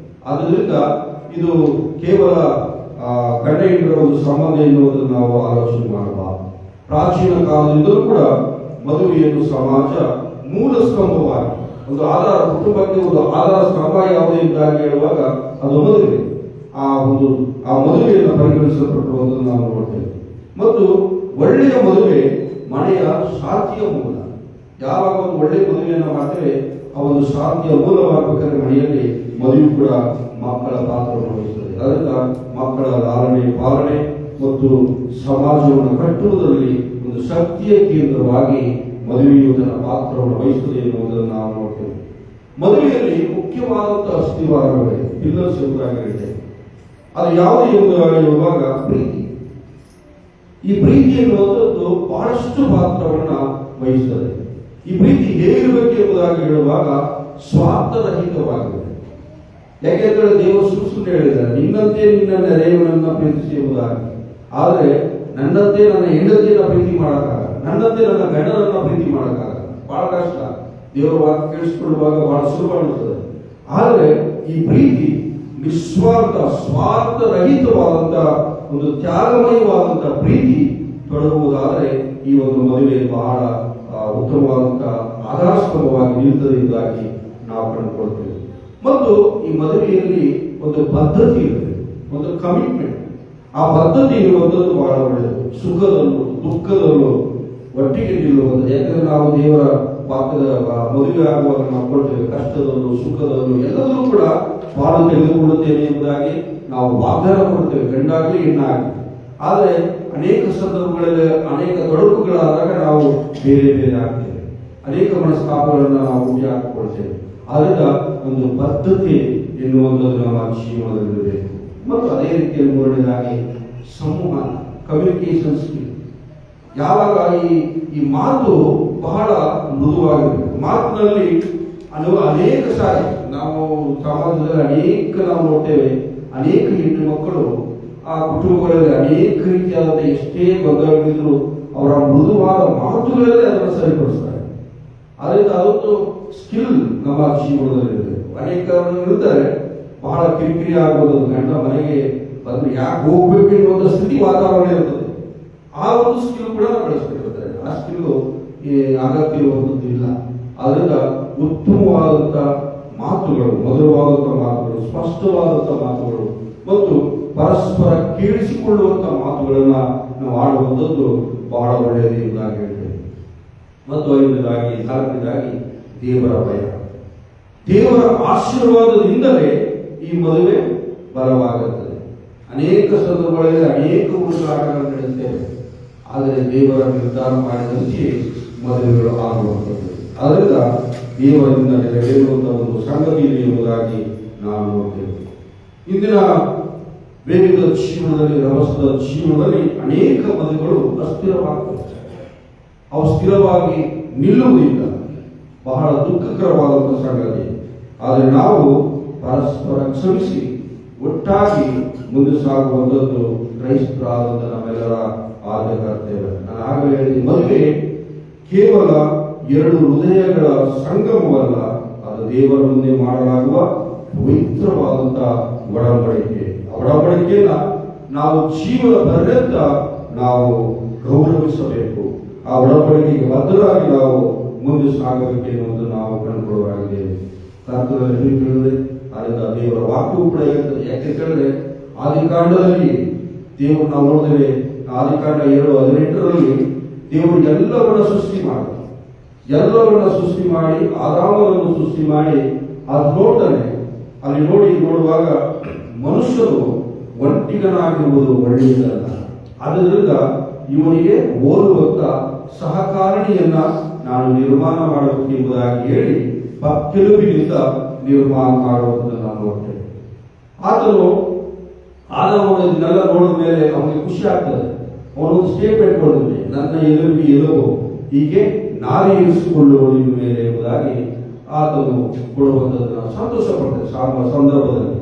ಆದ್ದರಿಂದ ಇದು ಕೇವಲ ಗಂಡ ಹೆಂಡರ ಒಂದು ಸಂಬಂಧ ಎನ್ನುವುದನ್ನು ನಾವು ಆಲೋಚನೆ ಮಾಡಬಾರದು. ಪ್ರಾಚೀನ ಕಾಲದಿಂದಲೂ ಕೂಡ ಮದುವೆಯನ್ನು ಸಮಾಜ ಮೂಲ ಸ್ತಂಭವಾಗಿ ಒಂದು ಆಧಾರ, ಕುಟುಂಬಕ್ಕೆ ಒಂದು ಆಧಾರ ಸ್ತಂಭ ಯಾವುದೇ ಇದ್ದಾಗಿ ಹೇಳುವಾಗ ಅದು ಮದುವೆ. ಆ ಮದುವೆಯನ್ನು ಪರಿಗಣಿಸಲ್ಪಟ್ಟಿರುವುದನ್ನು ನಾವು ನೋಡ್ತೇವೆ. ಮತ್ತು ಒಳ್ಳೆಯ ಮದುವೆ ಮನೆಯ ಶಾಂತಿಯ ಮೂಲ. ಯಾವಾಗ ಒಂದು ಒಳ್ಳೆಯ ಮದುವೆಯನ್ನು ಮಾಡ್ತೇವೆ ಆ ಒಂದು ಶಾಂತಿಯ ಮೂಲವಾಗಬೇಕಾದ್ರೆ ಮನೆಯಲ್ಲಿ ಮದುವೆ ಕೂಡ ಮಕ್ಕಳ ಪಾತ್ರವನ್ನು ವಹಿಸುತ್ತದೆ. ಅದರಿಂದ ಮಕ್ಕಳ ಲಾಲನೆ ಪಾಲನೆ ಮತ್ತು ಸಮಾಜವನ್ನು ಕಟ್ಟುವುದರಲ್ಲಿ ಒಂದು ಶಕ್ತಿಯ ಕೇಂದ್ರವಾಗಿ ಮದುವೆಯು ತನ್ನ ಪಾತ್ರವನ್ನು ವಹಿಸುತ್ತದೆ ಎನ್ನುವುದನ್ನು ನಾವು ನೋಡ್ತೇವೆ. ಮದುವೆಯಲ್ಲಿ ಮುಖ್ಯವಾದಂತಹ ಅಸ್ಥಿವಾರಗಳಿವೆ, ಪಿಲ್ಲರ್ಸ್ ಎಂಬುದಾಗಿ ಹೇಳಿದೆ. ಅದು ಯಾವುದು ಎಂಬುದಾಗಿ ಹೇಳುವಾಗ ಪ್ರೀತಿ. ಈ ಪ್ರೀತಿ ಎನ್ನುವಂಥದ್ದು ಬಹಳಷ್ಟು ಪಾತ್ರವನ್ನ ವಹಿಸುತ್ತದೆ. ಈ ಪ್ರೀತಿ ಹೇಗಿರಬೇಕು ಎಂಬುದಾಗಿ ಹೇಳುವಾಗ ಸ್ವಾರ್ಥರಹಿತವಾಗಿದೆ. ಯಾಕೆಂದ್ರೆ ದೇವರು ಸುಮ್ಮನೆ ಹೇಳಿದ್ದಾರೆ, ನಿನ್ನಂತೆ ನಿನ್ನ ನೆರೆಯವನನ್ನ ಪ್ರೀತಿಸಿ ಎಂಬುದಾಗಿ. ಆದರೆ ನನ್ನಂತೆ ನನ್ನ ಹೆಂಡತಿಯನ್ನ ಪ್ರೀತಿ ಮಾಡಕ್ಕಾಗಲ್ಲ, ನನ್ನಂತೆ ನನ್ನ ಗಂಡನನ್ನ ಪ್ರೀತಿ ಮಾಡಕ್ಕಾಗಲ್ಲ. ಬಹಳ ಕಷ್ಟ. ದೇವರ ವಾಕ್ಯ ಕೇಳಿಸಿಕೊಳ್ಳುವಾಗ ಬಹಳ ಸುಲಭ ಅನಿಸ್ತದೆ. ಆದರೆ ಈ ಪ್ರೀತಿ ನಿಸ್ವಾರ್ಥ ಸ್ವಾರ್ಥರಹಿತವಾದಂತ ಒಂದು ತ್ಯಾಗಮಯವಾದಂತಹ ಪ್ರೀತಿ ತೊಡಗುವುದಾದರೆ ಈ ಒಂದು ಮದುವೆ ಬಹಳ ಉತ್ತಮವಾದಂತಹ ಆಧಾರಸ್ತಂಭವಾಗಿ ನಿಲ್ತದೆ ಎಂಬುದಾಗಿ ನಾವು ಕಂಡುಕೊಳ್ತೇವೆ. ಮತ್ತು ಈ ಮದುವೆಯಲ್ಲಿ ಒಂದು ಬದ್ಧತೆ ಇರುತ್ತೆ, ಒಂದು ಕಮಿಟ್ಮೆಂಟ್. ಆ ಬದ್ಧತೆ ಇರುವಂಥದ್ದು ಬಹಳ ಒಳ್ಳೆಯದು. ಸುಖದಲ್ಲೂ ದುಃಖದಲ್ಲೂ ಒಟ್ಟಿಗೆ ನಿಲ್ಲುವಂಥದ್ದು. ಯಾಕಂದ್ರೆ ನಾವು ದೇವರ ಪಾತ್ರದ ಮದುವೆ ಆಗುವಾಗ ನಾವು ಕೊಡ್ತೇವೆ, ಕಷ್ಟದಲ್ಲೂ ಸುಖದಲ್ಲೂ ಎಲ್ಲದೂ ಕೂಡ ಪಾಲು ತೆಗೆದುಕೊಳ್ಳುತ್ತೇನೆ ಎಂಬುದಾಗಿ ನಾವು ವಾಗ್ದಾನ ಕೊಡ್ತೇವೆ, ಗಂಡಾಗಲಿ ಹೆಣ್ಣಾಗಲಿ. ಆದರೆ ಅನೇಕ ಸಂದರ್ಭಗಳಲ್ಲಿ ಅನೇಕ ತೊಡಕುಗಳಾದಾಗ ನಾವು ಬೇರೆ ಬೇರೆ ಆಗ್ತೇವೆ, ಅನೇಕ ಮನಸ್ತಾಪಗಳನ್ನು ನಾವು ಹುಟ್ಟಿ ಹಾಕಿಕೊಳ್ತೇವೆ. ಆದ್ದರಿಂದ ಒಂದು ಬದ್ಧತೆ ಎನ್ನುವಂಥದ್ದು ನಮ್ಮ ಜೀವನದಲ್ಲಿರಬೇಕು. ಮತ್ತು ಅದೇ ರೀತಿಯಲ್ಲಿ ಮೂರನೇದಾಗಿ ಸಂವಹನ, ಕಮ್ಯುನಿಕೇಶನ್ ಸ್ಕಿಲ್. ಯಾವಾಗ ಈ ಮಾತು ಬಹಳ ಮೃದುವಾಗಿರಬೇಕು. ಮಾತಿನಲ್ಲಿ ಅನೇಕ ಸಾರಿ ನಾವು ಸಮಾಜದಲ್ಲಿ ನಾವು ನೋಡ್ತೇವೆ, ಅನೇಕ ಹೆಣ್ಣು ಮಕ್ಕಳು ಆ ಕುಟುಂಬಗಳಲ್ಲಿ ಅನೇಕ ರೀತಿಯಾದ ಎಷ್ಟೇ ಗೊಂದಲಗಳಿದ್ರು ಅವರ ಮೃದುವಾದ ಮಾತುಗಳಲ್ಲೇ ಅದನ್ನು ಸರಿಪಡಿಸ್ತಾರೆ. ಅದರಿಂದ ಅದೊಂದು ಸ್ಕಿಲ್ ನಮ್ಮ ಜೀವನದಲ್ಲಿರಬೇಕು. ಅನೇಕರು ಇರ್ತಾರೆ ಬಹಳ ಕಿರಿಕಿರಿ ಆಗೋದು, ಗಂಡ ಮನೆಗೆ ಬಂದು ಯಾಕೆ ಹೋಗ್ಬೇಕು ಎನ್ನುವಂಥ ಸ್ಥಿತಿ ವಾತಾವರಣ ಇರ್ತದೆ. ಆ ಒಂದು ಸ್ಕಿಲ್ ಕೂಡ ಬೆಳೆಸ್ಕೊಂಡಿರ್ತಾರೆ. ಆ ಸ್ಕಿಲ್ ಅಗತ್ಯ ಇರುವಂಥದ್ದು ಇಲ್ಲ. ಅದರಿಂದ ಉತ್ತಮವಾದಂಥ ಮಾತುಗಳು, ಮಧುರವಾದಂಥ ಮಾತುಗಳು, ಸ್ಪಷ್ಟವಾದಂಥ ಮಾತುಗಳು ಮತ್ತು ಪರಸ್ಪರ ಕೇಳಿಸಿಕೊಳ್ಳುವಂಥ ಮಾತುಗಳನ್ನ ನಾವು ಆಡುವಂಥದ್ದು ಬಹಳ ಒಳ್ಳೆಯದು ಎಂಬುದಾಗಿ ಹೇಳ್ತೇವೆ. ಮತ್ತು ನಾಲ್ಕನೇದಾಗಿ ದೇವರ ಭಯ. ದೇವರ ಆಶೀರ್ವಾದದಿಂದಲೇ ಈ ಮದುವೆ ಬಲವಾಗುತ್ತದೆ. ಅನೇಕ ಸಂದರ್ಭಗಳಲ್ಲಿ ಅನೇಕ ಹುಡುಕಾಟಗಳನ್ನು ನಡೆಸ್ತೇವೆ, ಆದರೆ ದೇವರ ನಿರ್ಧಾರ ಮಾಡಿದಂತೆಯೇ ಮದುವೆಗಳು ಆಗುವಂಥದ್ದು. ಅದರಿಂದ ದೇವರಿಂದ ನೆರವೇರುವಂತಹ ಒಂದು ಸಂಗತಿ ಇದೆ ಎಂಬುದಾಗಿ ನಾವು ನೋಡ್ತೇವೆ. ಇಂದಿನ ವೇಗದ ಜೀವನದಲ್ಲಿ, ರಭಸದ ಜೀವನದಲ್ಲಿ ಅನೇಕ ಮದುವೆಗಳು ಅಸ್ಥಿರವಾಗ್ತವೆ. ಅವು ಸ್ಥಿರವಾಗಿ ನಿಲ್ಲುವುದಿಲ್ಲ. ಬಹಳ ದುಃಖಕರವಾದಂತಹ ಸಂಗತಿ. ಆದರೆ ನಾವು ಪರಸ್ಪರ ಕ್ಷಮಿಸಿ ಒಟ್ಟಾಗಿ ಮುಂದೆ ಸಾಗುವಂಥದ್ದು ಕ್ರೈಸ್ತರಾದಂಥ ನಮ್ಮೆಲ್ಲರ ಆದ್ಯ ಕರ್ತವ್ಯ. ನಾನು ಆಗಲೇ ಹೇಳಿದ, ಮದುವೆ ಕೇವಲ ಎರಡು ಹೃದಯಗಳ ಸಂಗಮವಲ್ಲ, ಅದು ದೇವರ ಮುಂದೆ ಮಾಡಲಾಗುವ ಪವಿತ್ರವಾದಂತಹ ಒಡಂಬಡಿಕೆ. ಆ ಒಡಂಬಡಿಕೆಯನ್ನ ನಾವು ಜೀವನ ಪರ್ಯಂತ ನಾವು ಗೌರವಿಸಬೇಕು. ಆ ಒಡಂಬಡಿಕೆಗೆ ಬದ್ಧರಾಗಿ ನಾವು ಮುಂದೆ ಸಾಗಬೇಕು ಎನ್ನುವುದು ನಾವು ಕಂಡುಕೊಳ್ಳುವಾಗಿದ್ದೇವೆ. ಕರ್ತನಲ್ಲಿ ಪ್ರೀತಿಯಿದೆ. ಆದ್ದರಿಂದ ದೇವರ ವಾಕ್ಯವು ಕೂಡ ಹೇಳ್ತದೆ. ಯಾಕೆ ಹೇಳಿದ್ರೆ ಆದಿಕಾಂಡದಲ್ಲಿ ದೇವರು ನಾವು ನೋಡಿದ್ದೇವೆ, ಆದಿಕಾಂಡ 7:18 ದೇವರು ಎಲ್ಲವನ್ನ ಸೃಷ್ಟಿ ಮಾಡಿ ಆದಾಮನನ್ನು ಸೃಷ್ಟಿ ಮಾಡಿ ಅದು ನೋಡ್ತಾನೆ. ಅಲ್ಲಿ ನೋಡುವಾಗ ಮನುಷ್ಯನು ಒಂಟಿಗನಾಗಿರುವುದು ಒಳ್ಳೆಯದಲ್ಲ. ಆದ್ದರಿಂದ ಇವನಿಗೆ ಹೋಲುವಂತ ಸಹಕಾರಿಣಿಯನ್ನ ನಾನು ನಿರ್ಮಾಣ ಮಾಡಬೇಕೆಂಬುದಾಗಿ ಹೇಳಿ ಪಕ್ಕೆಲುಬಿನಿಂದ ನಿರ್ಮಾಣ ಮಾಡುವುದನ್ನು ನಾವು ನೋಡ್ತೇವೆ. ಆತನು ಇದನ್ನೆಲ್ಲ ನೋಡಿದ ಮೇಲೆ ಅವನಿಗೆ ಖುಷಿ ಆಗ್ತದೆ. ಅವನೊಂದು ಸ್ಟೇಟ್ಮೆಂಟ್ ಕೊಡಿದ್ರೆ, ನನ್ನ ಎಲುಬಿ ಎಲುಬು ಹೀಗೆ ನಾರಿ ಇರಿಸಿಕೊಳ್ಳುವುದು ಮೇಲೆ ಎಂಬುದಾಗಿ ಆತನು ಕೊಡುವಂಥದ್ದನ್ನು ಸಂತೋಷ ಪಡ್ತೇವೆ ಸಂದರ್ಭದಲ್ಲಿ.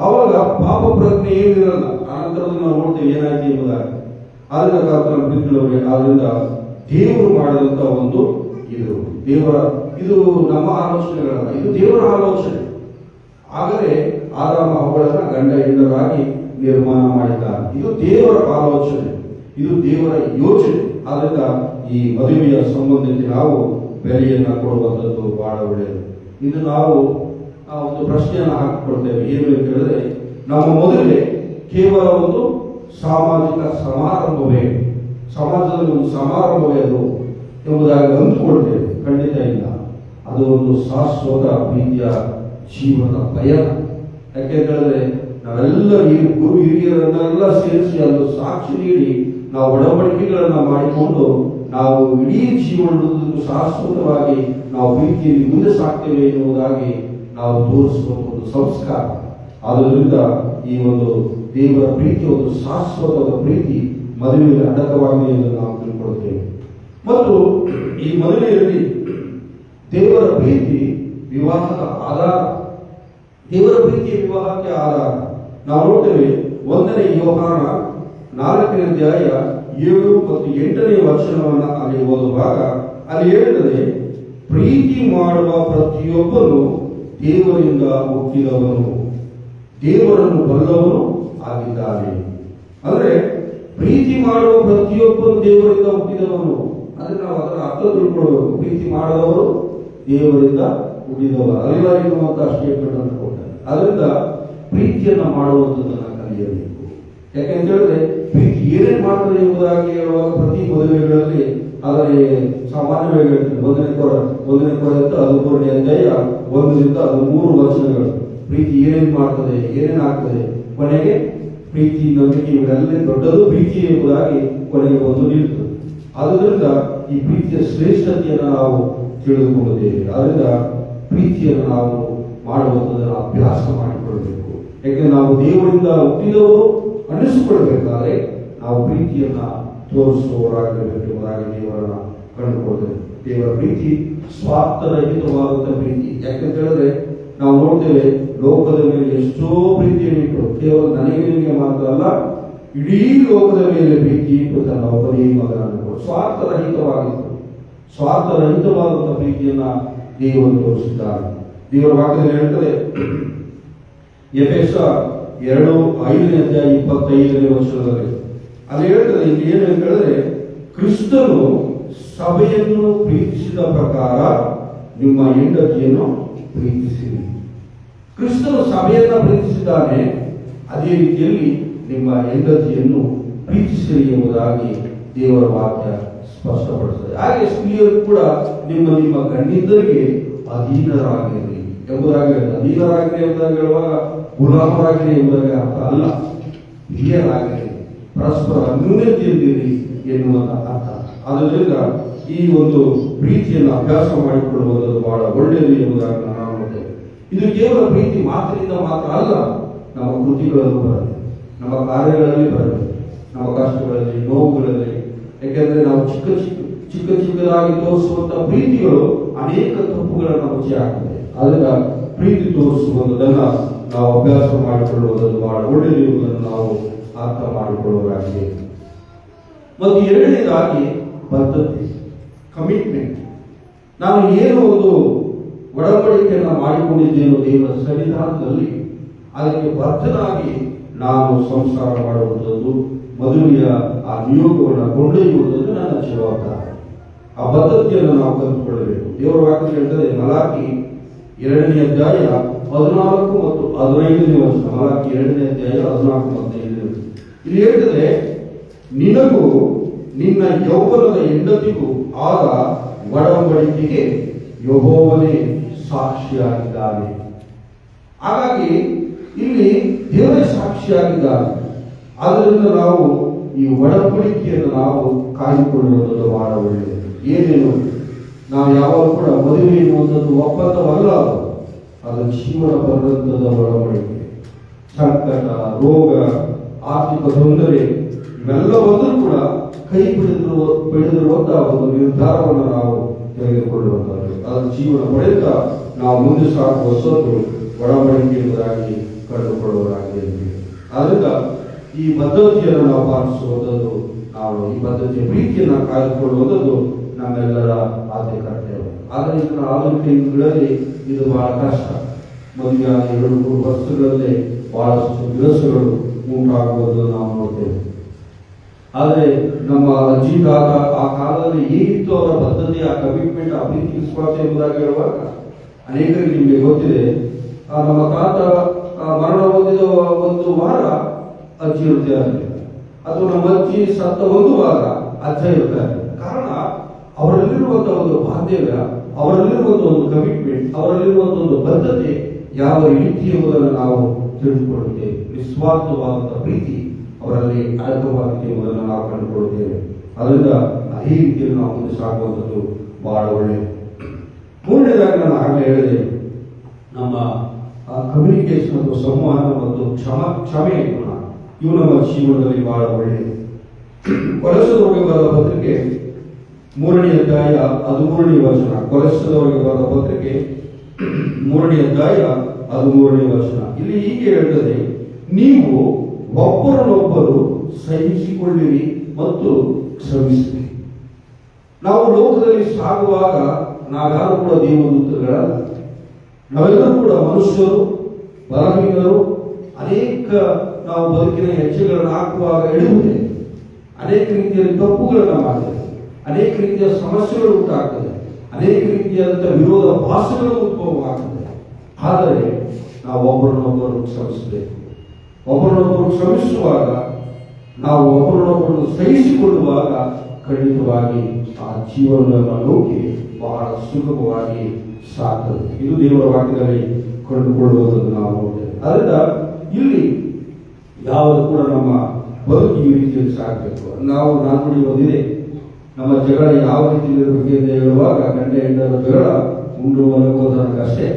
ಅವಾಗ ಪಾಪ ಪ್ರಜ್ಞೆ ಏನಿರಲ್ಲ. ಅನಂತರದಲ್ಲಿ ನಾವು ನೋಡ್ತೇವೆ ಏನಾಯ್ತು ಎಂಬುದಾಗಿ. ಅದರಿಂದ ಆದ್ದರಿಂದ ದೇವರು ಮಾಡಿದಂತ ಒಂದು ಇದು ನಮ್ಮ ಆಲೋಚನೆಗಳಲ್ಲ, ಇದು ದೇವರ ಆಲೋಚನೆ. ಆದರೆ ಆದಾಮ ಹವ್ವಳನ್ನ ಗಂಡ ಹೆಂಡರಾಗಿ ನಿರ್ಮಾಣ ಮಾಡಿದ್ದಾರೆ. ಇದು ದೇವರ ಆಲೋಚನೆ, ಇದು ದೇವರ ಯೋಚನೆ. ಆದ್ದರಿಂದ ಈ ಮದುವೆಯ ಸಂಬಂಧಕ್ಕೆ ನಾವು ಬೆಲೆಯನ್ನ ಕೊಡುವಂಥದ್ದು ಬಹಳ ಒಳ್ಳೆಯದು. ಇದು ನಾವು ಒಂದು ಪ್ರಶ್ನೆಯನ್ನು ಹಾಕಿಕೊಳ್ತೇವೆ. ಏನು ಅಂತ ಹೇಳಿದ್ರೆ, ನಮ್ಮ ಮದುವೆ ಕೇವಲ ಒಂದು ಸಾಮಾಜಿಕ ಸಮಾರಂಭವೇ, ಸಮಾಜದಲ್ಲಿ ಒಂದು ಸಮಾರಂಭವೇ ಅದು ಎಂಬುದಾಗಿ ಅಂದುಕೊಳ್ತೇವೆ. ಖಂಡಿತ ಇಲ್ಲ. ಅದು ಒಂದು ಶಾಶ್ವತ ಪ್ರೀತಿಯ ಜೀವನದ ಪಯಣ. ಯಾಕೆಂತಂದ್ರೆ ನಾವೆಲ್ಲ ಗುರು ಹಿರಿಯರನ್ನೆಲ್ಲ ಸೇರಿಸಿ ಅದು ಸಾಕ್ಷಿ ನೀಡಿ ನಾವು ಒಡಂಬಡಿಕೆಗಳನ್ನ ಮಾಡಿಕೊಂಡು ನಾವು ಇಡೀ ಜೀವನದ ಶಾಶ್ವತವಾಗಿ ನಾವು ಪ್ರೀತಿಯಲ್ಲಿ ಮುಂದೆ ಸಾಕ್ತೇವೆ ಎನ್ನುವುದಾಗಿ ನಾವು ತೋರಿಸುವ ಒಂದು ಸಂಸ್ಕಾರ. ಆದ್ದರಿಂದ ಈ ಒಂದು ದೇವರ ಪ್ರೀತಿ ಒಂದು ಶಾಶ್ವತವಾದ ಪ್ರೀತಿ ಮದುವೆಯಲ್ಲಿ ಅಡಕವಾಗಿದೆ ಎಂದು ನಾವು ತಿಳ್ಕೊಳ್ತೇವೆ. ಮತ್ತು ಈ ಮದುವೆಯಲ್ಲಿ ದೇವರ ಪ್ರೀತಿ ವಿವಾಹದ ಆಧಾರ. ದೇವರ ಪ್ರೀತಿಯ ವಿವಾಹಕ್ಕೆ ಆಧಾರ ನಾವು ನೋಡ್ತೇವೆ. 1ನೇ ಯೋಹಾನ 4ನೇ ಅಧ್ಯಾಯ 7 ಮತ್ತು 8ನೇ ವಚನವನ್ನು ಅಲ್ಲಿ ಓದುವಾಗ ಅಲ್ಲಿ ಹೇಳಿದರೆ, ಪ್ರೀತಿ ಮಾಡುವ ಪ್ರತಿಯೊಬ್ಬನು ದೇವರಿಂದ ಹುಟ್ಟಿದವನು, ದೇವರನ್ನು ಬಲ್ಲವನು ಆಗಿದ್ದಾನೆ. ಅಂದ್ರೆ ಪ್ರೀತಿ ಮಾಡುವ ಪ್ರತಿಯೊಬ್ಬನು ದೇವರಿಂದ ಹುಟ್ಟಿದವನು. ಅಂದ್ರೆ ನಾವು ಅದರ ಅರ್ಥ ತಿಳ್ಕೊಳ್ಬೇಕು. ಪ್ರೀತಿ ಮಾಡದವರು ದೇವರಿಂದ ಹುಟ್ಟಿದವರು ಅಲ್ಲ ಎನ್ನುವಂತ ಸ್ಟೇಟ್ಮೆಂಟ್ ಅನ್ನು ಕೊಡ್ತಾರೆ. ಅದರಿಂದ ಪ್ರೀತಿಯನ್ನ ಮಾಡುವಂಥದ್ದನ್ನು ಕಲಿಯಬೇಕು. ಯಾಕೆಂತ ಹೇಳಿದ್ರೆ ಪ್ರೀತಿ ಏನೇನು ಮಾಡ್ತದೆ ಎಂಬುದಾಗಿ ಹೇಳುವಾಗ ಪ್ರತಿ ಮದುವೆಗಳಲ್ಲಿ ಆದರೆ ಸಾಮಾನ್ಯವಾಗಿ ಹೇಳ್ತಾರೆ. 1ನೇ ಕೊರೆ ಅಂತ ಅದು 3ನೇ ಅಧ್ಯಾಯ 1ರಿಂದ 3 ವಚನಗಳು. ಪ್ರೀತಿ ಏನೇನು ಮಾಡ್ತದೆ, ಏನೇನು ಆಗ್ತದೆ, ಕೊನೆಗೆ ಪ್ರೀತಿ ನಂಬಿಕೆ ಇವೆಲ್ಲ ದೊಡ್ಡದು ಪ್ರೀತಿ ಎಂಬುದಾಗಿ ಕೊನೆಗೆ ಒಂದು ನಿಲ್ತದೆ. ಆದ್ದರಿಂದ ಈ ಪ್ರೀತಿಯ ಶ್ರೇಷ್ಠತೆಯನ್ನು ನಾವು ತಿಳಿದುಕೊಳ್ಳುತ್ತೇವೆ. ಆದ್ದರಿಂದ ಪ್ರೀತಿಯನ್ನು ನಾವು ಮಾಡುವಂಥದ್ದನ್ನು ಅಭ್ಯಾಸ ಮಾಡಿಕೊಳ್ಳಬೇಕು. ಯಾಕೆಂದ್ರೆ ನಾವು ದೇವರಿಂದ ಹುಟ್ಟಿದವರು ಅನ್ನಿಸಿಕೊಳ್ಬೇಕಾದ್ರೆ ನಾವು ಪ್ರೀತಿಯನ್ನ ತೋರಿಸುವವರಾಗಿರಬೇಕು ಎಂಬುದಾಗಿ ದೇವರನ್ನ ಕಂಡುಕೊಳ್ತೇವೆ. ದೇವರ ಪ್ರೀತಿ ಸ್ವಾರ್ಥರಹಿತವಾದಂತಹ ಪ್ರೀತಿ. ಯಾಕೆಂತ ಹೇಳಿದ್ರೆ ನಾವು ನೋಡ್ತೇವೆ, ಲೋಕದ ಮೇಲೆ ಎಷ್ಟೋ ಪ್ರೀತಿಯನ್ನು ಇಟ್ಟು ಕೇವಲ ನನಗೆ ನಿಮಗೆ ಮಾತ್ರ ಅಲ್ಲ, ಇಡೀ ಲೋಕದ ಮೇಲೆ ಪ್ರೀತಿ ಇಟ್ಟು ತನ್ನ ಒಬ್ಬನೇ ಮಗನನ್ನು ಸ್ವಾರ್ಥರಹಿತವಾದಂತಹ ಪ್ರೀತಿಯನ್ನ ದೇವರು ತೋರಿಸಿದ್ದಾರೆ. ದೇವರ ವಾಕ್ಯದಲ್ಲಿ ಹೇಳ್ತದೆ, ಎಫೆಸ 2:5ನೇ ಅಧ್ಯಾಯ 25ನೇ ವಚನದಲ್ಲಿ ಅಲ್ಲಿ ಹೇಳ್ತದೆ, ಇಲ್ಲಿ ಏನು ಅಂತ ಹೇಳಿದ್ರೆ, ಕ್ರಿಸ್ತನು ಸಭೆಯನ್ನು ಪ್ರೀತಿಸಿದ ಪ್ರಕಾರ ನಿಮ್ಮ ಹೆಂಡತಿಯನ್ನು ಪ್ರೀತಿಸಿರಿ. ಕ್ರಿಸ್ತನು ಸಭೆಯನ್ನ ಪ್ರೀತಿಸಿದ್ದಾನೆ, ಅದೇ ರೀತಿಯಲ್ಲಿ ನಿಮ್ಮ ಹೆಂಡತಿಯನ್ನು ಪ್ರೀತಿಸಿರಿ ಎಂಬುದಾಗಿ ದೇವರ ವಾಕ್ಯ ಸ್ಪಷ್ಟಪಡಿಸುತ್ತದೆ. ಹಾಗೆ ಸ್ತ್ರೀಯರು ಕೂಡ ನಿಮ್ಮ ಗಂಡಿಂದರಿಗೆ ಅಧೀನರಾಗಿರಿ ಎಂಬುದಾಗಿ ಹೇಳ್ತಾರೆ. ಅಧೀನರಾಗಿರಿ ಎಂಬುದಾಗಿ ಹೇಳುವಾಗ ಗುಲಾಮರಾಗಿರಿ ಎಂಬುದಾಗಿ ಅರ್ಥ ಅಲ್ಲ, ಹಿರಿಯರಾಗಿರಿ, ಪರಸ್ಪರ ಅನ್ಯೋನ್ಯತೆಯಲ್ಲಿರಿ ಎನ್ನುವಂತ ಅರ್ಥ. ಆದ್ದರಿಂದ ಈ ಒಂದು ಪ್ರೀತಿಯನ್ನು ಅಭ್ಯಾಸ ಮಾಡಿಕೊಳ್ಳುವುದು ಬಹಳ ಒಳ್ಳೆಯದು ಎಂಬುದಾಗಿ ನಾವು ನೋಡ್ತೇವೆ. ಇದು ಕೇವಲ ಪ್ರೀತಿ ಮಾತಿನಿಂದ ಮಾತ್ರ ಅಲ್ಲ, ನಮ್ಮ ಕೃತಿಗಳಲ್ಲೂ ಬರಲಿ, ನಮ್ಮ ಕಾರ್ಯಗಳಲ್ಲಿ ಬರಲಿ, ನಮ್ಮ ಕಷ್ಟಗಳಲ್ಲಿ, ನೋವುಗಳಲ್ಲಿ. ಯಾಕೆಂದ್ರೆ ನಾವು ಚಿಕ್ಕದಾಗಿ ತೋರಿಸುವಂತ ಪ್ರೀತಿಗಳು ಅನೇಕ ತಪ್ಪುಗಳನ್ನು ಮುಚ್ಚಿ ಹಾಕ್ತದೆ. ಅದರಿಂದ ಪ್ರೀತಿ ತೋರಿಸುವುದನ್ನ ನಾವು ಅಭ್ಯಾಸ ಮಾಡಿಕೊಳ್ಳುವುದನ್ನು ಬಹಳ ಒಳ್ಳೆಯದು ಎಂಬುದನ್ನು ನಾವು ಅರ್ಥ ಮಾಡಿಕೊಳ್ಳುವುದಾಗಿದೆ. ಮತ್ತು ಎರಡನೇದಾಗಿ ಬದ್ಧತೆ, ಕಮಿಟ್ಮೆಂಟ್. ನಾನು ಏನು ಒಂದು ಒಡಂಬಡಿಕೆಯನ್ನು ಮಾಡಿಕೊಂಡಿದ್ದೇನೋ ದೇವರ ಸನ್ನಿಧಾನದಲ್ಲಿ, ಅದಕ್ಕೆ ಬದ್ಧನಾಗಿ ನಾನು ಸಂಸಾರ ಮಾಡುವಂಥದ್ದು, ಮದುವೆಯ ಆ ನಿಯೋಗವನ್ನು ಕೊಂಡೊಯ್ಯುವುದನ್ನು ನನ್ನ ಜವಾಬ್ದಾರಿ. ಆ ಬದ್ಧತೆಯನ್ನು ನಾವು ಕಲಿತುಕೊಳ್ಳಬೇಕು. ದೇವರ ವಾಕ್ಯ ಹೇಳ್ತದೆ, ಮಲಾಕಿ 2ನೇ ಅಧ್ಯಾಯ 14 ಮತ್ತು 15ನೇ ವಚನ. ಮಲಾಕಿ 2ನೇ ಅಧ್ಯಾಯ 14 ಮತ್ತು 15ನೇ ವಚನ. ಇಲ್ಲಿ ಹೇಳ್ತದೆ, ನಿನಗೂ ನಿನ್ನ ಯೌವನದ ಹೆಂಡತಿಗೂ ಆದ ಒಡಂಬಡಿಕೆಗೆ ಯೆಹೋವನೇ ಸಾಕ್ಷಿಯಾಗಿದ್ದಾನೆ. ಹಾಗಾಗಿ ಇಲ್ಲಿ ದೇವರೇ ಸಾಕ್ಷಿಯಾಗಿದ್ದಾನೆ. ಆದ್ದರಿಂದ ನಾವು ಈ ಒಡಂಬಡಿಕೆಯನ್ನು ನಾವು ಕಾಯ್ದುಕೊಳ್ಳುವಂಥದ್ದು ಬಹಳ ಒಳ್ಳೆಯದು. ಏನೇನು ನಾವು ಯಾವಾಗ ಕೂಡ ಮದುವೆ ಎನ್ನುವಂಥದ್ದು ಒಪ್ಪಂದವಲ್ಲ, ಅದು ಜೀವನ ಪರ್ಯಂತದ ಒಡಂಬಡಿಕೆ. ಸಂಕಟ, ರೋಗ, ಆರ್ಥಿಕ ತೊಂದರೆ ಇವೆಲ್ಲ ಬಂದರೂ ಕೂಡ ಕೈ ಬಿಡಿದಿರುವಂತಹ ಒಂದು ನಿರ್ಧಾರವನ್ನು ನಾವು ತೆಗೆದುಕೊಳ್ಳುವಂಥದ್ದು. ಅದರ ಜೀವನ ಪರ್ಯಂತ ನಾವು ಮುಂದೆ ಸಾಗುವಂಥದ್ದು ಒಡಂಬಡಿಕೆ ಎಂಬುದಾಗಿ ಕಂಡುಕೊಳ್ಳುವುದಾಗಿದೆ. ಆದ್ದರಿಂದ ಈ ಬದ್ಧತೆಯನ್ನು ನಾವು ಪಾಲಿಸುವಂಥದ್ದು, ನಾವು ಈ ಬದ್ಧತೆಯ ಪ್ರೀತಿಯನ್ನು ಕಾಯ್ದುಕೊಳ್ಳುವಂಥದ್ದು ನಮ್ಮೆಲ್ಲರ ಆದ್ಯ ಕರ್ತವ್ಯ. ಆದರೆ ಇದರ ಆಧುನಿಕ ಯುಗಗಳಲ್ಲಿ ಇದು ಬಹಳ ಕಷ್ಟ. ಮದುವೆ 2-3 ವರ್ಷಗಳಲ್ಲೇ ಬಹಳಷ್ಟು ವಿರಸಗಳು ಉಂಟಾಗುವುದನ್ನು ನಾವು ನೋಡ್ತೇವೆ. ಆದರೆ ನಮ್ಮ ಅಜ್ಜಿ ತಾತ ಆ ಕಾಲದಲ್ಲಿ ಹೇಗಿತ್ತು ಅವರ ಬದ್ಧತೆ, ಆ ಕಮಿಟ್ಮೆಂಟ್, ಆ ಪ್ರೀತಿ ವಿಶ್ವಾಸ ಎಂಬುದಾಗಿ ಹೇಳುವಾಗ ಅನೇಕರಿಗೆ ನಿಮಗೆ ಗೊತ್ತಿದೆ. ನಮ್ಮ ತಾತ ಮರಣ ಹೊಂದಿದ 1 ವಾರ ಅಜ್ಜಿ ಇರ್ತಾರೆ, ಅಥವಾ ನಮ್ಮ ಅಜ್ಜಿ ಸತ್ತ 1 ವಾರ ಅಜ್ಜ ಇರ್ತಾರೆ. ಕಾರಣ ಅವರಲ್ಲಿರುವಂತಹ ಒಂದು ಬಾಂಧವ್ಯ, ಅವರಲ್ಲಿರುವಂತಹ ಒಂದು ಕಮಿಟ್ಮೆಂಟ್, ಅವರಲ್ಲಿರುವಂತಹ ಒಂದು ಬದ್ಧತೆ ಯಾವ ರೀತಿ ಎಂಬುದನ್ನು ನಾವು ತಿಳಿದುಕೊಳ್ಳುತ್ತೇವೆ. ನಿಸ್ವಾರ್ಥವಾದಂತಹ ಪ್ರೀತಿ ಅವರಲ್ಲಿ ಅಡಕವಾಗಿದೆ ಎಂಬುದನ್ನು ನಾವು ಕಂಡುಕೊಳ್ಳುತ್ತೇವೆ. ಅದರಿಂದ ಈ ರೀತಿಯಲ್ಲಿ ನಾವು ಮುಂದೆ ಸಾಗುವಂಥದ್ದು ಬಹಳ ಒಳ್ಳೆಯದು. 3ನೇದಾಗಿ ನಾನು ಆಗಲೇ ಹೇಳಿದೆ, ನಮ್ಮ ಕಮ್ಯುನಿಕೇಶನ್ ಮತ್ತು ಸಂವಹನ ಮತ್ತು ಕ್ಷಮೆ ಇವು ನಮ್ಮ ಜೀವನದಲ್ಲಿ ಬಹಳ ಒಳ್ಳೆಯದು. ಕೊಲೆಸದವರಿಗೆ ಬರೆದ ಪತ್ರಿಕೆ 3ನೇ ಅಧ್ಯಾಯ 13ನೇ ವಚನ. ಕೊಲೆಸದವರಿಗೆ ಬರೆದ ಪತ್ರಿಕೆ 3ನೇ ಅಧ್ಯಾಯ 13ನೇ ವಚನ. ಇಲ್ಲಿ ಹೀಗೆ ಹೇಳ್ತದೆ, ನೀವು ಒಬ್ಬರನ್ನೊಬ್ಬರು ಸಹಿಸಿಕೊಳ್ಳಿರಿ ಮತ್ತು ಕ್ಷಮಿಸಿರಿ. ನಾವು ಲೋಕದಲ್ಲಿ ಸಾಗುವಾಗ ನಾವ್ಯಾರು ಕೂಡ ದೇವದೂತರುಗಳಲ್ಲ. ನಾವೆಲ್ಲರೂ ಕೂಡ ಮನುಷ್ಯರು, ಬಲಹೀನರು. ಅನೇಕ ನಾವು ಬದುಕಿನ ಹೆಜ್ಜೆಗಳನ್ನು ಹಾಕುವಾಗ ಎಡುವುದೇ, ಅನೇಕ ರೀತಿಯಲ್ಲಿ ತಪ್ಪುಗಳನ್ನು ಮಾಡ್ತೇವೆ, ಅನೇಕ ರೀತಿಯ ಸಮಸ್ಯೆಗಳು ಉಂಟಾಗ್ತದೆ, ಅನೇಕ ರೀತಿಯಾದಂತಹ ವಿರೋಧ ಭಾಷೆಗಳು ಉದ್ಭವವಾಗ್ತದೆ. ಆದರೆ ನಾವು ಒಬ್ಬರನ್ನೊಬ್ಬರು ಕ್ಷಮಿಸಬೇಕು. ಒಬ್ಬರನ್ನೊಬ್ಬರು ಕ್ಷಮಿಸುವಾಗ, ನಾವು ಒಬ್ಬರನ್ನೊಬ್ಬರನ್ನು ಸಹಿಸಿಕೊಳ್ಳುವಾಗ ಖಂಡಿತವಾಗಿ ಆ ಜೀವನವನ್ನು ಲೋಕಿ ಬಹಳ ಸುಲಭವಾಗಿ ಸಾಕ್ತದೆ. ಇದು ದೇವರ ವಾಕ್ಯದಲ್ಲಿ ಕಂಡುಕೊಳ್ಳುವುದನ್ನು ನಾವು ನೋಡ್ತೇವೆ. ಅದರಿಂದ ಇಲ್ಲಿ ಯಾವುದು ಕೂಡ ನಮ್ಮ ಬದುಕು ಈ ರೀತಿಯಲ್ಲಿ ಸಾಗಬೇಕು. ನಾನು ಓದಿದೆ, ನಮ್ಮ ಜಗಳ ಯಾವ ರೀತಿಯಲ್ಲಿ ಇರಬೇಕು ಅಂತ ಹೇಳುವಾಗ ಗಂಡ ಹೆಂಡರ ಜಗಳ ಉಂಡು ಮಲಗುವುದಷ್ಟೇ,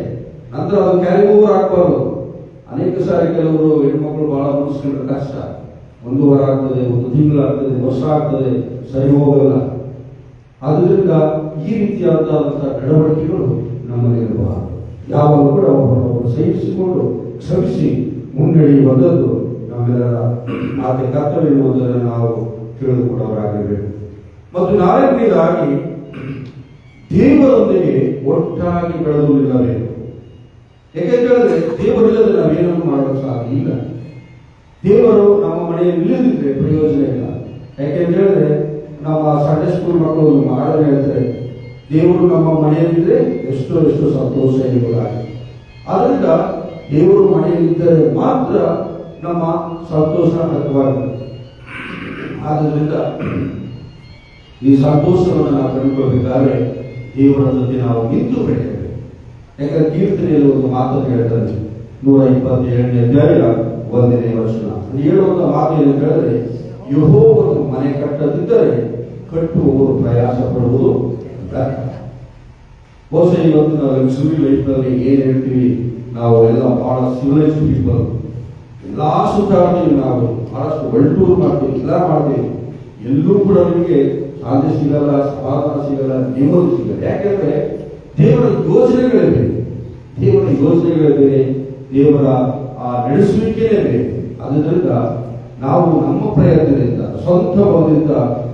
ನಂತರ ಅದು ಕ್ಯಾರಿ ಓವರ್ ಆಗಬಾರ್ದು. ಅನೇಕ ಸಾರಿ ಕೆಲವರು ಹೆಣ್ಮಕ್ಳು ಬಹಳ ಮುಗಿಸ್ಕೊಂಡ್ರೆ ಕಷ್ಟ. 1 ವಾರ ಆಗ್ತದೆ, 1 ತಿಂಗಳಾಗ್ತದೆ, ವರ್ಷ ಆಗ್ತದೆ, ಸರಿ ಹೋಗಲ್ಲ. ಆದ್ದರಿಂದ ಈ ರೀತಿಯಾದಂತಹ ನಡವಳಿಕೆಗಳು ನಮ್ಮಲ್ಲಿರಬಾರದು. ಯಾವಾಗಲೂ ಕೂಡ ಒಬ್ಬರನ್ನೊಬ್ಬರು ಸಹಿಸಿಕೊಂಡು ಕ್ಷಮಿಸಿ ಮುನ್ನಡೆಯುವಂಥದ್ದು ನಮ್ಮೆಲ್ಲರ ಆದ್ಯ ಕರ್ತವ್ಯ ಎನ್ನುವುದನ್ನು ನಾವು ತಿಳಿದುಕೊಂಡವರಾಗಿರಬೇಕು. ಮತ್ತು 4ನೇದಾಗಿ ದೇವರೊಂದಿಗೆ ಒಟ್ಟಾಗಿ ಬೆಳೆದು ನಿಲ್ಲಬೇಕು. ಯಾಕೆಂತೇಳಿದ್ರೆ ದೇವರಿಲ್ಲದೆ ನಾವೇನನ್ನು ಮಾಡಲು ಸಾಧ್ಯ ಇಲ್ಲ. ದೇವರು ನಮ್ಮ ಮನೆಯಲ್ಲಿ ಇಲ್ಲದಿದ್ರೆ ಪ್ರಯೋಜನ ಇಲ್ಲ. ಯಾಕೆಂತೇಳಿದ್ರೆ ನಮ್ಮ ಸಂಡೇ ಸ್ಕೂಲ್ ಮಕ್ಕಳು ಒಂದು ಮಾತನ್ನು ಹೇಳ್ತಾರೆ, ದೇವರು ನಮ್ಮ ಮನೆಯಲ್ಲಿದ್ದರೆ ಎಷ್ಟು ಸಂತೋಷ ಎಂಬುದಾಗಿ. ಆದ್ದರಿಂದ ದೇವರು ಮನೆಯಲ್ಲಿದ್ದರೆ ಮಾತ್ರ ನಮ್ಮ ಸಂತೋಷ ಅರ್ಥವಾಗಿದೆ. ಆದ್ದರಿಂದ ಈ ಸಂತೋಷವನ್ನು ನಾವು ಕಂಡುಕೊಳ್ಬೇಕಾದ್ರೆ ದೇವರ ಜೊತೆ ನಾವು ನಿಂತು ಬೆಳೆಯಬೇಕು. ಯಾಕಂದ್ರೆ ಕೀರ್ತನೆಯಲ್ಲಿ ಒಂದು ಮಾತನ್ನು ಹೇಳ್ತಾರೆ, 127ನೇ ಅಧ್ಯಾಯ 1ನೇ ವಚನ. ಹೇಳುವಂತ ಮಾತು ಏನು ಹೇಳಿದ್ರೆ, ಯೆಹೋವನು ಮನೆ ಕಟ್ಟದಿದ್ದರೆ ಕಟ್ಟುವವರು ಪ್ರಯಾಸ ಪಡುವುದು ವ್ಯರ್ಥ. ಬಹುಶಃ ಇವತ್ತು ನಾವು ಲಕ್ಸುರಿ ಲೈಫ್ನಲ್ಲಿ ಏನ್ ಹೇಳ್ತೀವಿ, ನಾವು ಎಲ್ಲ ಬಹಳ ಸಿವಿಲೈಸ್ಡ್ ಪೀಪಲ್, ಎಲ್ಲಾ ಸುತ್ತಾಡ್ತೀವಿ, ನಾವು ಬಹಳಷ್ಟು ವರ್ಲ್ಡ್ ಟೂರ್ ಮಾಡ್ತೀವಿ, ಎಲ್ಲ ಮಾಡ್ತೀವಿ. ಎಲ್ಲೂ ಕೂಡ ನಿಮಗೆ ಶಾಂತಿ ಸಿಗಲ್ಲ, ಸಮಾಧಾನ ಸಿಗಲ್ಲ, ನೆಮ್ಮದಿ ಸಿಗಲ್ಲ. ಯಾಕೆಂದ್ರೆ ದೇವರ ಯೋಜನೆಗಳೇ ಬೇರೆ, ದೇವರ ಆ ನಡೆಸುವಿಕೆಯೇ ಬೇರೆ. ಆದ್ದರಿಂದ ನಾವು ನಮ್ಮ ಪ್ರಯತ್ನದಿಂದ, ಸ್ವಂತ ಬಲದಿಂದ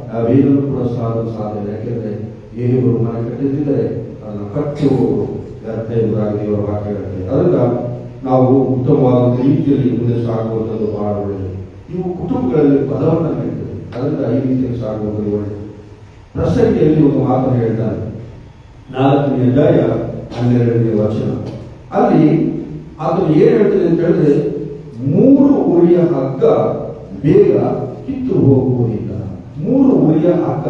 ನಾವೇನೂ ಕೂಡ ಸಾಧ್ಯ. ಯಾಕೆಂದ್ರೆ ದೇವರು ಮನೆ ಕಟ್ಟಿದ್ದರೆ ಅದನ್ನು ಕಟ್ಟುವವರು ವ್ಯರ್ಥ ಎಂಬುದಾಗಿ ದೇವರ ವಾಕ್ಯ ಹೇಳ್ತೇವೆ. ಅದರಿಂದ ನಾವು ಉತ್ತಮವಾದ ರೀತಿಯಲ್ಲಿ ಮುಂದೆ ಸಾಗುವಂಥದ್ದು ಬಹಳ ಒಳ್ಳೆಯದು. ಇವು ಕುಟುಂಬಗಳಲ್ಲಿ ಪದವನ್ನು ಹೇಳ್ತೇವೆ. ಅದರಿಂದ ಈ ರೀತಿಯಲ್ಲಿ ಸಾಗುವಂಥದ್ದು ಒಳ್ಳೆಯದು. ಪ್ರಸಂಗಿಯಲ್ಲಿ ಒಂದು ಮಾತನ್ನು ಹೇಳ್ತಾನೆ, 4ನೇ ಅಧ್ಯಾಯ 12ನೇ ವಚನ. ಅಲ್ಲಿ ಅದನ್ನು ಏನ್ ಹೇಳ್ತದೆ ಅಂತ ಹೇಳಿದ್ರೆ, 3 ಉರಿಯ ಹಗ್ಗ ಬೇಗ ಕಿತ್ತು ಹೋಗುವುದಿಲ್ಲ. 3 ಉರಿಯ ಹಗ್ಗ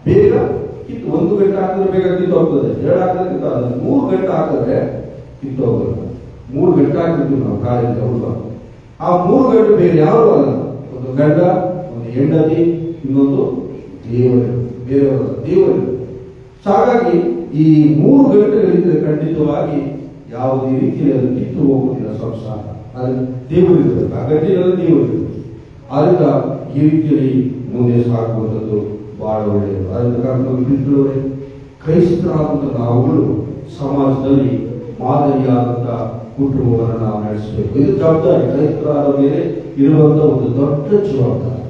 ಬೇಗ ಕಿತ್ತು, 1 ಗಂಟೆ ಹಾಕಿದ್ರೆ ಬೇಗ ಕಿತ್ತು ಹೋಗ್ತದೆ, 2 ಹಾಕಿದ್ರೆ ಕಿತ್ತು ಹೋಗ್ತದೆ, 3 ಗಂಟೆ ಹಾಕಿದ್ರೆ ಕಿತ್ತು ಹೋಗಲ್ಲ. 3 ಗಂಟೆ ಆಗ್ತಿದ್ವಿ ನಾವು ಕಾಲೇಜ್ ಹೌದು. ಆ 3 ಗಂಟೆ ಬೇರೆ ಯಾರು ಅಲ್ಲ, ಒಂದು ಗಂಡ, ಒಂದು ಹೆಂಡತಿ, ಇನ್ನೊಂದು ಬೇರೆಯವರ ದೇವರು. ಹಾಗಾಗಿ ಈ 3 ಗಂಟೆಗಳಿದ್ರೆ ಖಂಡಿತವಾಗಿ ಯಾವುದೇ ರೀತಿಯಲ್ಲಿ ಅದು ಕಿತ್ತು ಹೋಗುವುದಿಲ್ಲ ಸಂಸಾರ. ಅದು ದೇವರಿರುತ್ತೆ, ಆ ಗಂಟೆಗಳಲ್ಲಿ ದೇವರಿರುತ್ತೆ. ಆದ್ರಿಂದ ಈ ರೀತಿಯಲ್ಲಿ ಮುಂದೆ ಸಾಗುವಂಥದ್ದು ಬಹಳ ಒಳ್ಳೆಯದು. ಅದರಿಂದ ಕರ್ತವ್ಯ ಕ್ರೈಸ್ತರಾದಂಥ ನಾವುಗಳು ಸಮಾಜದಲ್ಲಿ ಮಾದರಿಯಾದಂಥ ಕುಟುಂಬವನ್ನು ನಾವು ನಡೆಸಬೇಕು. ಇದು ಜವಾಬ್ದಾರಿ, ಕ್ರೈಸ್ತರಾದ ಮೇಲೆ ಇರುವಂಥ ಒಂದು ದೊಡ್ಡ ಜವಾಬ್ದಾರಿ.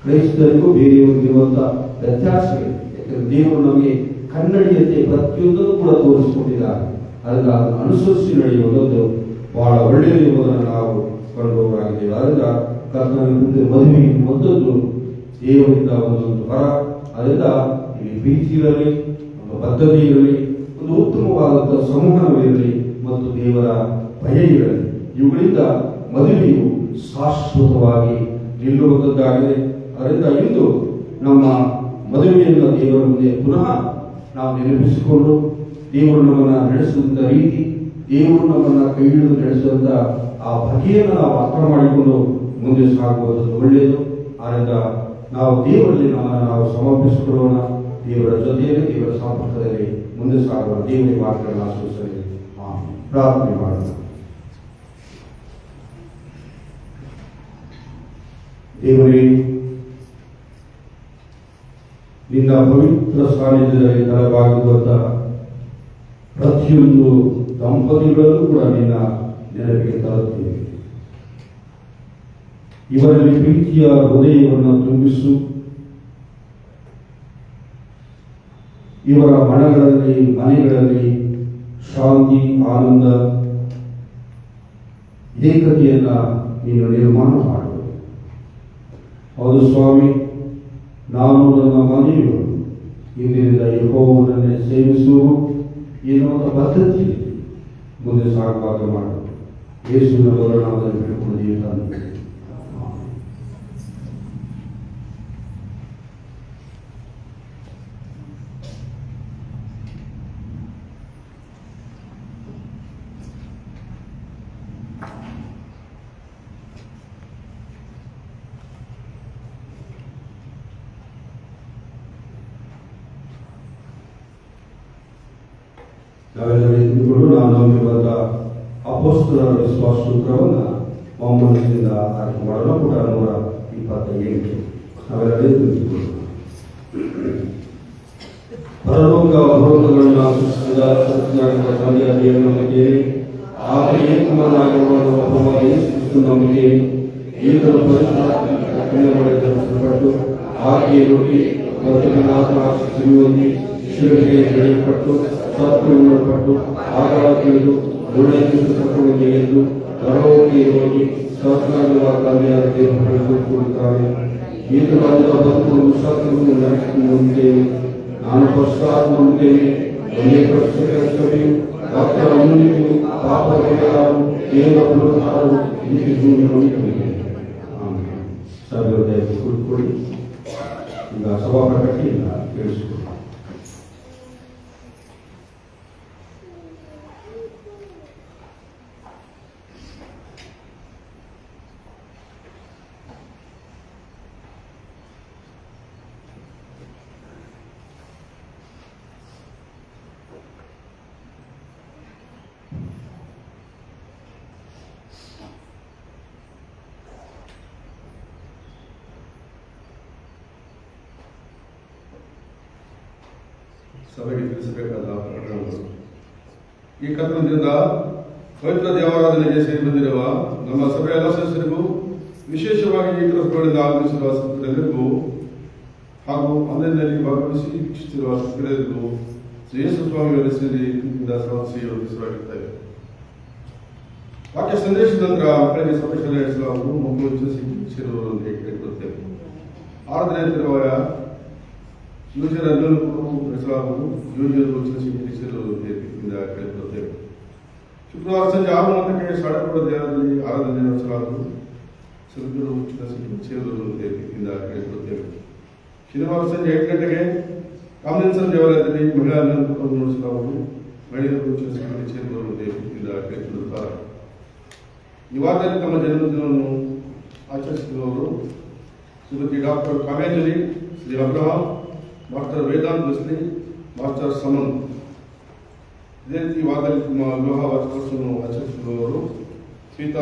ಕ್ರೈಸ್ತರಿಗೂ ಬೇರೆಯವರಿಗಿರುವಂಥ ವ್ಯತ್ಯಾಸಗಳಿದೆ. ಯಾಕಂದ್ರೆ ದೇವರು ನಮಗೆ ಕನ್ನಡಿಯಂತೆ ಪ್ರತಿಯೊಂದನ್ನು ಕೂಡ ತೋರಿಸಿಕೊಂಡಿದ್ದಾರೆ. ಅದನ್ನು ಅದನ್ನು ಅನುಸರಿಸಿ ನಡೆಯುವುದೊಂದು ಬಹಳ ಒಳ್ಳೆಯದು ಎಂಬುದನ್ನು ನಾವು ಕಂಡುಬರಾಗಿದ್ದೇವೆ. ಅದರಿಂದ ಕರ್ತವ್ಯ ಮದುವೆ ಒಂದೊಂದು ದೇವರಿಂದ ಒಂದೊಂದು ವರ. ಅದರಿಂದ ಇಲ್ಲಿ ಪ್ರೀತಿ ಇರಲಿ, ಒಂದು ಬದ್ಧತೆ ಇರಲಿ, ಒಂದು ಉತ್ತಮವಾದಂತಹ ಸಂವಹನವಿರಲಿ ಮತ್ತು ದೇವರ ಭಯ ಇರಲಿ. ಇವುಗಳಿಂದ ಮದುವೆಯು ಶಾಶ್ವತವಾಗಿ ನಿಲ್ಲುವಂಥದ್ದಾಗಿದೆ. ಅದರಿಂದ ಇಂದು ನಮ್ಮ ಮದುವೆಯನ್ನು ದೇವರ ಮುಂದೆ ಪುನಃ ನಾವು ನೆನಪಿಸಿಕೊಂಡು ದೇವರು ನಮ್ಮನ್ನು ನಡೆಸಿದಂಥ ರೀತಿ, ದೇವರು ನಮ್ಮನ್ನು ಕೈ ಹಿಡಿದು ನಡೆಸಿದಂಥ ಆ ಬಗೆಯನ್ನು ನಾವು ಅರ್ಥ ಮಾಡಿಕೊಂಡು ಮುಂದೆ ಸಾಗುವುದು ಒಳ್ಳೆಯದು. ಆದ್ದರಿಂದ ನಾವು ದೇವರಲ್ಲಿ ನಮ್ಮನ್ನು ನಾವು ಸಮರ್ಪಿಸಿಕೊಳ್ಳೋಣ. ದೇವರ ಜೊತೆಯಲ್ಲಿ, ದೇವರ ಸಂಪರ್ಕದಲ್ಲಿ ಮುಂದೆ ಸಾಗುವ ದೇವರ ವಾಕ್ಯಗಳನ್ನು ಆಶೀರ್ವದಿಸಲಿ. ಪ್ರಾರ್ಥನೆ ಮಾಡೋಣ. ದೇವರೇ, ನಿನ್ನ ಪವಿತ್ರ ಸಾನ್ನಿಧ್ಯದಲ್ಲಿ ತಲೆಬಾಗುವಂತಹ ಪ್ರತಿಯೊಂದು ದಂಪತಿಗಳಲ್ಲೂ ಕೂಡ ನಿನ್ನ ನೆನಪಿಗೆ ತರುತ್ತೇವೆ. ಇವರಲ್ಲಿ ಪ್ರೀತಿಯ ಹೃದಯವನ್ನು ತುಂಬಿಸು. ಇವರ ಮನೆಗಳಲ್ಲಿ ಶಾಂತಿ, ಆನಂದ, ಏಕತೆಯನ್ನ ನೀನು ನಿರ್ಮಾಣ ಮಾಡು. ಹೌದು ಸ್ವಾಮಿ, ನಾನು ನನ್ನ ಮನೆಯವರು ಇಂದಿನಿಂದ ಯೆಹೋವನನ್ನೇ ಸೇವಿಸುವುದು ಎನ್ನುವಂಥ ಪದ್ಧತಿ ಮುಂದೆ ಸಾಗುವಾಗ ಮಾಡು. ಯೇಸುವಿನ ನಾಮದಲ್ಲಿ ಬೇಡಿಕೊಂಡಿದ್ದೀವಿ ತಂದೆ. ನಾವೆಲ್ಲರೂ ಎದ್ದುಕೊಂಡು ನಾವು ನಂಬಿರುವಂಥ ಅಪೊಸ್ತಲರ ವಿಶ್ವಾಸ ಸೂತ್ರವನ್ನು ಒಮ್ಮನಸ್ಸಿನಿಂದ ಆಯ್ಕೆ ಮಾಡಲು ಪುಟ 128. ನಾವೆಲ್ಲರೂ ಎದ್ದುಕೊಂಡು ಪರಲೋಕಗಳನ್ನು ಸೃಷ್ಟಿಸಿದ ಸತ್ಯನಾಗಿರುವ ತಂದೆಯ ದೇವರ ನಂಬಿಕೆಯೇ, ಆಗ ಏಕಮನಾಗಿರುವ ಒಬ್ಬ ಯೇಸು ನಂಬಿಕೆಯೇ, ಈತನ ಪರಿಶುದ್ಧಪಟ್ಟು ಆಕೆಯ ರೊಟ್ಟಿ ಆತ್ಮ ಸಿಗುವಂತೆ ಶಿಲುಬೆಗೆ ಎಳೆಯಲ್ಪಟ್ಟು ಸತ್ತು ಆಗಾಗ ತಿಳಿದು ಒಳ್ಳೆಯ ಎಂದು ಪರಲೋಕಕ್ಕೆ ಹೋಗಿ ಸಹಸ್ರಾಂಗವ ತಂದೆಯಾದ ದೇವರನ್ನು ಕೂಡುತ್ತಾರೆ. ಈತನಾದ ಬದುಕನ್ನು ಸತ್ಯವನ್ನು ನಡೆಸಿಕೊಳ್ಳುತ್ತೇವೆ. ನಾನು ಪಶ್ಚಾತ್ ನಂಬುತ್ತೇನೆ. ಒಂದೇ ಪ್ರಶ್ನೆಯು ಭಕ್ತರನ್ನು ಪಾಪ ಪರಿಹಾರವು ದೇವರ ಪುನರುದ್ಧಾರವು ನಂಬಿದ್ದೇವೆ. ಸಭೆಯ ಕೂತ್ಕೊಳ್ಳಿ. ಈಗ ಸಭಾ ಪ್ರಕಟಣೆಯಿಂದ ಕೇಳಿಸಿಕೊಳ್ಳಿ. ಸಭೆಗೆ ತಿಳಿಸಬೇಕಾದ ಪ್ರಕರಣಗಳು. ಈ ಕರ್ತನದಿಂದ ಪವಿತ್ರ ದೇವಾರಾಧನೆಗೆ ಸೇರಿ ಬಂದಿರುವ ನಮ್ಮ ಸಭೆಯ ಎಲ್ಲ ಸದಸ್ಯರಿಗೂ, ವಿಶೇಷವಾಗಿ ಈ ಕೆಲಸಗಳಿಂದ ಆಗಮಿಸಿರುವ ಸದಸ್ಯರಿಗೂ ಹಾಗೂ ಅಂದಿನಲ್ಲಿ ಭಾಗವಹಿಸಿ ವೀಕ್ಷಿಸಿರುವ ಸದಸ್ಯರಿಗೂ ಯೇಸು ಸ್ವಾಮಿಯವರ ಸೇರಿ ಯೋಗಿಸುತ್ತೇವೆ. ವಾಕ್ಯ ಸಂದೇಶದ ನಂತರ ಮಕ್ಕಳಿಗೆ ಸಭೆ ನಡೆಸಲಾಗುವುದು. ಮಕ್ಕಳು ಸೇರುವವರೊಂದಿಗೆ ಕೇಳಿಕೊಳ್ಳುತ್ತೇವೆ. ಆರಾಧನೆ ತಿರುವಾಯ ಯೋಜನೆಯನ್ನು ನಡೆಸಲಾಗುವುದು. ಯೋಜನೆಗಳು ಕೇಳಿಕೊಳ್ಳುತ್ತೇವೆ. ಶುಕ್ರವಾರ ಸಂಜೆ 6:30 ಸಾಡೆಪುರ ದೇವಾಲಯದಲ್ಲಿ ಆರಾಧನೆ ನಡೆಸಲಾಗುವುದು. ಸಭೆಗಳು ಉಚಿತ ಸೇರುವವರೊಂದಿಗೆ ಕೇಳಿಕೊಳ್ಳುತ್ತೇವೆ. ಶನಿವಾರ ಸಂಜೆ 8 ಗಂಟೆಗೆ ಕಾಮನೇಶ್ವರ ದೇವಾಲಯದಲ್ಲಿ ಮಹಿಳಾ ನಡೆಸಲಾಗುವುದು. ಮಹಿಳೆಯರು ಉಚಿತ ಸೇರುವವರೊಂದಿಗೆ ಕೇಳಿಕೊಳ್ಳುತ್ತಾರೆ. ಈ ವಾರದಲ್ಲಿ ತಮ್ಮ ಜನ್ಮದಿನವನ್ನು ಆಚರಿಸಿದವರು Shrimati doctor Kavyanjali, Shri Abraham, master Vedant Wesley, master Saman. ಇದೇ ರೀತಿ ಈ ವಾರದಲ್ಲಿ ತಮ್ಮ ವಿವಾಹ ವಾರ್ಷಿಕೋತ್ಸವವನ್ನು ಆಚರಿಸಿದವರು ಶ್ರೀಯುತ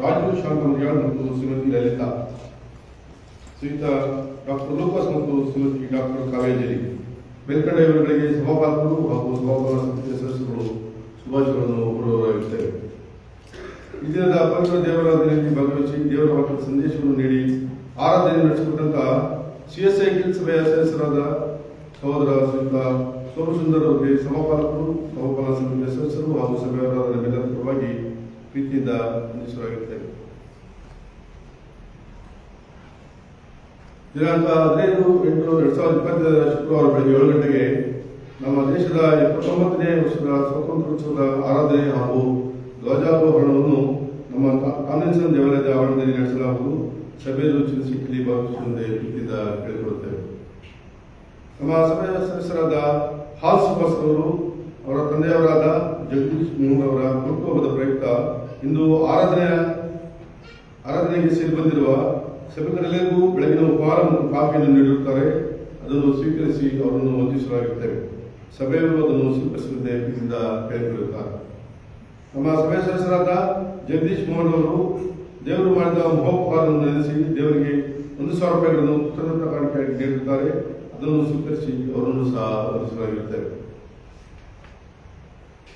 ರಾಜು ಶಾಂತಮರಿಯಾಳ್ ಮತ್ತು ಶ್ರೀಮತಿ ಲಲಿತಾ, ಶ್ರೀಯುತ ಡಾಕ್ಟರ್ ಲೂಕಾಸ್ ಮತ್ತು ಶ್ರೀಮತಿ ಡಾಕ್ಟರ್ ಕಾವ್ಯಾಂಜಲಿ. ಮೇಲ್ಕಂಡ ಸಭಾಪಾಲಕರು ಹಾಗೂ ಸಭಾಪಾಲಕ ಸಮಿತಿಯ ಸದಸ್ಯರು ಶುಭಾಶಯಗಳನ್ನು ಕೋರುವವರಾಗಿರುತ್ತೇವೆ. ಈ ದಿನದ ಪವಿತ್ರ ದೇವರಾಧನೆಯಲ್ಲಿ ಭಾಗವಹಿಸಿ ದೇವರ ವಾಕ್ಯದ ಸಂದೇಶವನ್ನು ನೀಡಿ ಆರಾಧನೆ ನಡೆಸಿಕೊಟ್ಟಂತಹ CSI ಗಿಲ್ ಸಭೆಯ ಸದಸ್ಯರಾದ ಸಹೋದರ ಶ್ರೀಯುತ ಸೋಮಸುಂದರ್ ಅವರಿಗೆ ಸಭಾಪಾಲಕರು, ಸಭಾಪಾಲಕ ಸಮಿತಿಯ ಸದಸ್ಯರು ಹಾಗೂ ಸಭೆಯವರಾದ ನಮ್ಮೆಲ್ಲರ ಪರವಾಗಿ ಪ್ರೀತಿಯಿಂದ ವಂದಿಸುವರಾಗಿರುತ್ತೇವೆ. ದಿನಾಂಕ 15/8/2020 ಶುಕ್ರವಾರ ಬೆಳಗ್ಗೆ 7 ಗಂಟೆಗೆ ನಮ್ಮ ದೇಶದ 79ನೇ ವರ್ಷದ ಸ್ವಾತಂತ್ರ್ಯೋತ್ಸವದ ಆರಾಧನೆ ಹಾಗೂ ಧ್ವಜಾರೋಹಣವನ್ನು ನಮ್ಮ ಕಾನ್ವೆನ್ಷನ್ ದೇವಾಲಯದ ಆವರಣದಲ್ಲಿ ನಡೆಸಲಾಗುವುದು. ಸಭೆಯಲ್ಲಿ ಉಚಿತ ಸಿಕ್ಕಲಿ ಭಾಗವಹಿಸುವಂತೆ ಪ್ರೀತಿಯಿಂದ ಕೇಳಿಕೊಳ್ಳುತ್ತೇವೆ. ನಮ್ಮ ಸಭೆಯ ಸದಸ್ಯರಾದ ಹಾಲ್ ಸುಭಾಸ್ ಅವರು, ಅವರ ತಂದೆಯವರಾದ ಜಗದೀಶ್ ಮೋಹನ್ ಅವರ ಹುಟ್ಟುಹಬ್ಬದ ಪ್ರಯುಕ್ತ ಇಂದು ಆರಾಧನೆಗೆ ಸೇರಿ ಬಂದಿರುವ ಸಭೆಗಳೆಲ್ಲರಿಗೂ ಬೆಳಗಿನ ಉಪಹಾರ ಮತ್ತು ಕಾಫಿಯನ್ನು ನೀಡಿರುತ್ತಾರೆ. ಅದನ್ನು ಸ್ವೀಕರಿಸಿ ಅವರನ್ನು ವಂದಿಸಲಾಗುತ್ತೇವೆ. ಸಭೆಯವರು ಅದನ್ನು ಸ್ವೀಕರಿಸುವಂತೆ ಪ್ರೀತಿಯಿಂದ ಕೇಳಿಕೊಳ್ಳುತ್ತಾರೆ. ನಮ್ಮ ಸಭೆಯ ಸದಸ್ಯರಾದ ಜಗದೀಶ್ ಮೋಹನ್ ಅವರು ದೇವರು ಮಾಡಿದ ಮಹೋಪಕಾರವನ್ನು ನೆನೆಸಿ ದೇವರಿಗೆ 1,000 ರೂಪಾಯಿಗಳನ್ನು ಕೃತಜ್ಞತಾ ಕಾಣಿಕೆಯಾಗಿ ನೀಡಿರುತ್ತಾರೆ. ಅದನ್ನು ಸ್ವೀಕರಿಸಿ ಅವರನ್ನು ಸಹ ವಂದಿಸಲಾಗಿರುತ್ತೇವೆ.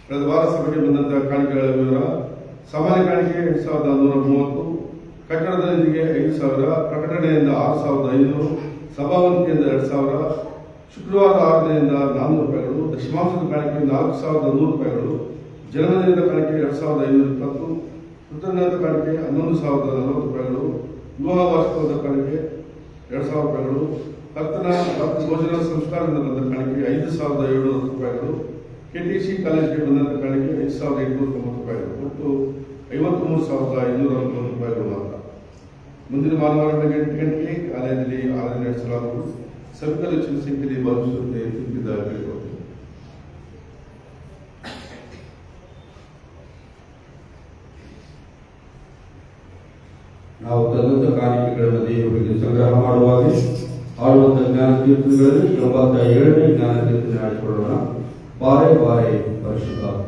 ಕಳೆದ ವಾರ ಸಭೆಗೆ ಬಂದಂತಹ ಕಾಣಿಕೆಗಳ ವಿವರ: ಸಾಮಾನ್ಯ ಕಾಣಿಕೆ 8,130, ಕಟ್ಟಡದ ನಿಧಿಗೆ 5,000, ಪ್ರಕಟಣೆಯಿಂದ 6,500, ಸಭಾವಂತಿಕೆಯಿಂದ 2,000, ಶುಕ್ರವಾರ ಆರಾಧನೆಯಿಂದ 400 ರೂಪಾಯಿಗಳು, ದಶಮಾಂಶದ ಕಾಣಿಕೆ 4,100 ರೂಪಾಯಿಗಳು, ಜನ್ಮದಿನದ ಕಾಣಿಕೆ 2,520, ಕೃತಜ್ಞತಾ ಕಾಣಿಕೆ 11,040 ರೂಪಾಯಿಗಳು, ವಿವಾಹ ವಾರ್ಷಿಕೋತ್ಸವದ ಕಾಣಿಕೆ 2,000 ರೂಪಾಯಿಗಳು, ಕರ್ತನ ಭೋಜನ ಸಂಸ್ಕಾರದಿಂದ ಬಂದ ಕಾಣಿಕೆ 5,700 ರೂಪಾಯಿಗಳು, KTC ಕಾಲೇಜಿಗೆ ಬಂದಂತ ಕಾಣಿಕೆ 5,890 ರೂಪಾಯಿಗಳು, ಒಟ್ಟು 53,290 ರೂಪಾಯಿಗಳು ಮಾತ್ರ. ಮುಂದಿನ ಭಾನುವಾರ ಬೆಳಗ್ಗೆ 8 ಗಂಟೆಗೆ ಆಲಯದಲ್ಲಿ ಆರಾಧನೆ ನಡೆಸಲಾಗುವುದು. ಸಭೆಯಲ್ಲಿ ಹೆಚ್ಚಿನ ಸಂಖ್ಯೆಯಲ್ಲಿ ಭಾಗವಹಿಸುವಂತೆ ಪ್ರೀತಿಯಿಂದ ಕೇಳಿಕೊಳ್ಳುತ್ತೇವೆ. ನಾವು ತಂದಂತ ಕಾಣಿಕೆಗಳನ್ನು ದೇವರಿಗೆ ಸಂಗ್ರಹ ಮಾಡುವಾಗ ಆಡುವಂತ ಜ್ಞಾನ ಕೀರ್ತನೆಗಳಲ್ಲಿ 87ನೇ ಜ್ಞಾನ ಕೀರ್ತನೆ ಆಡಿಕೊಳ್ಳೋಣ. ಬಾರೆ ಬಾರೆ ಪರಿಶುದ್ಧಾತ್ಮ.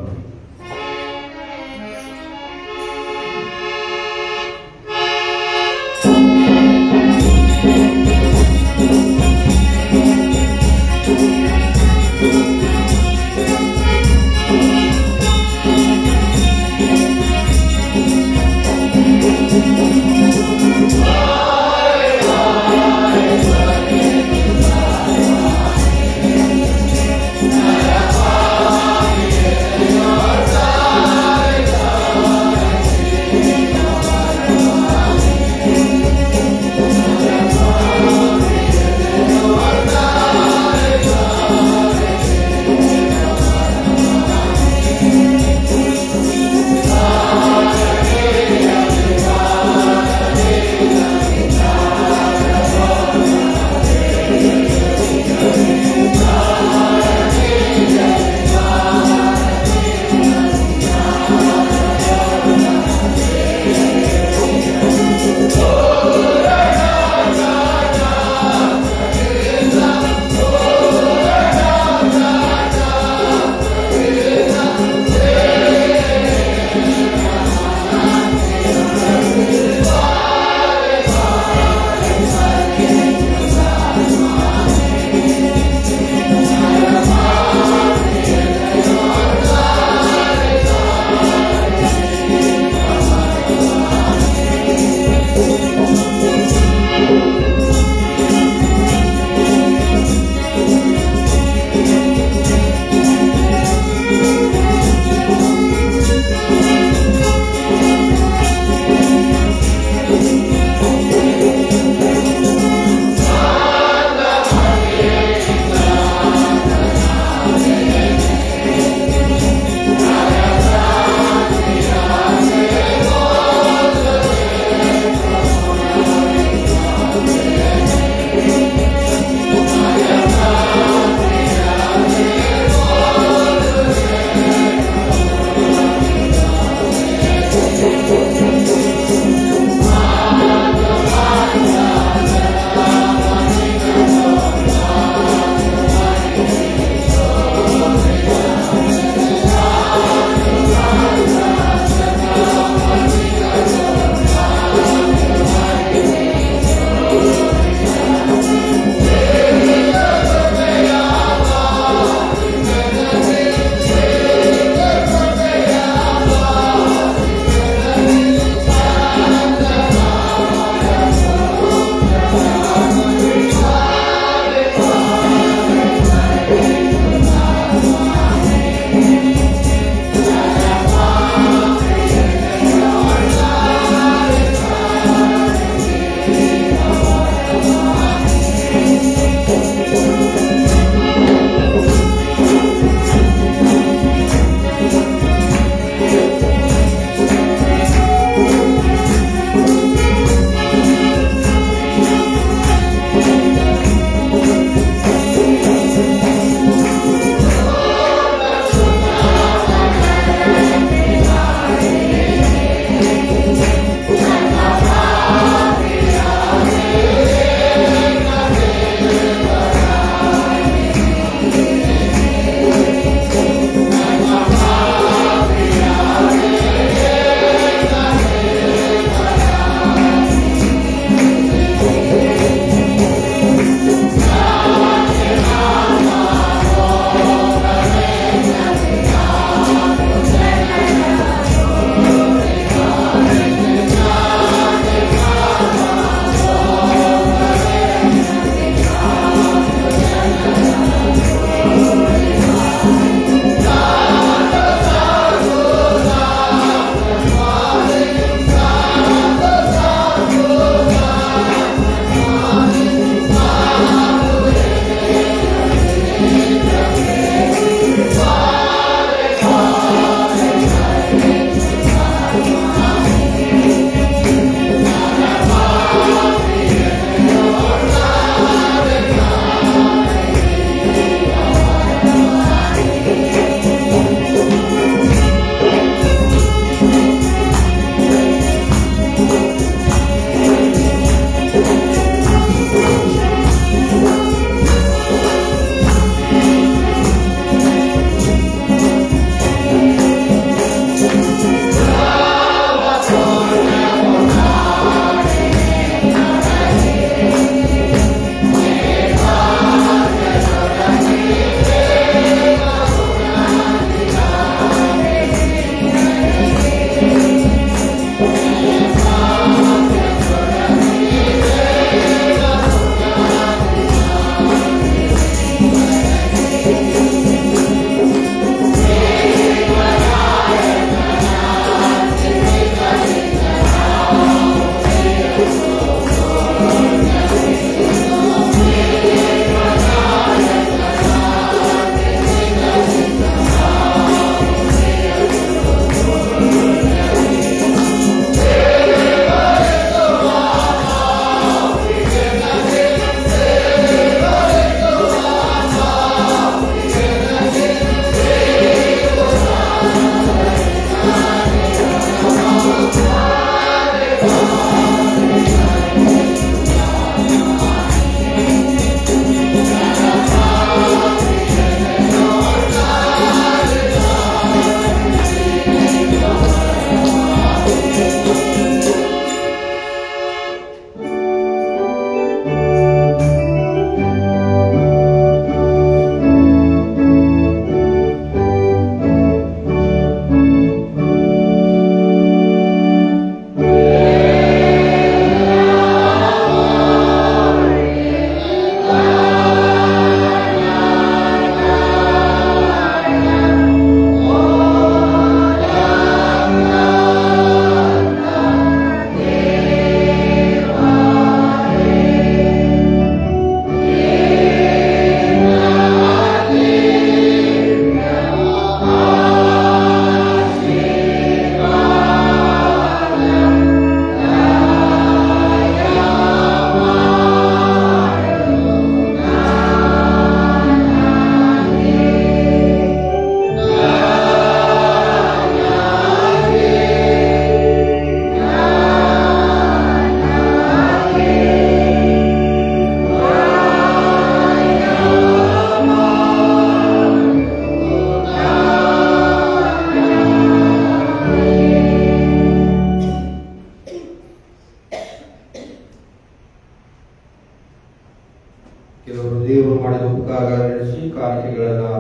ಕೆಲವರು ದೇವರು ಮಾಡಿದ ಉಪಕಾರಗಳನ್ನು ನಡೆಸಿ ಕಾಣಿಕೆಗಳನ್ನು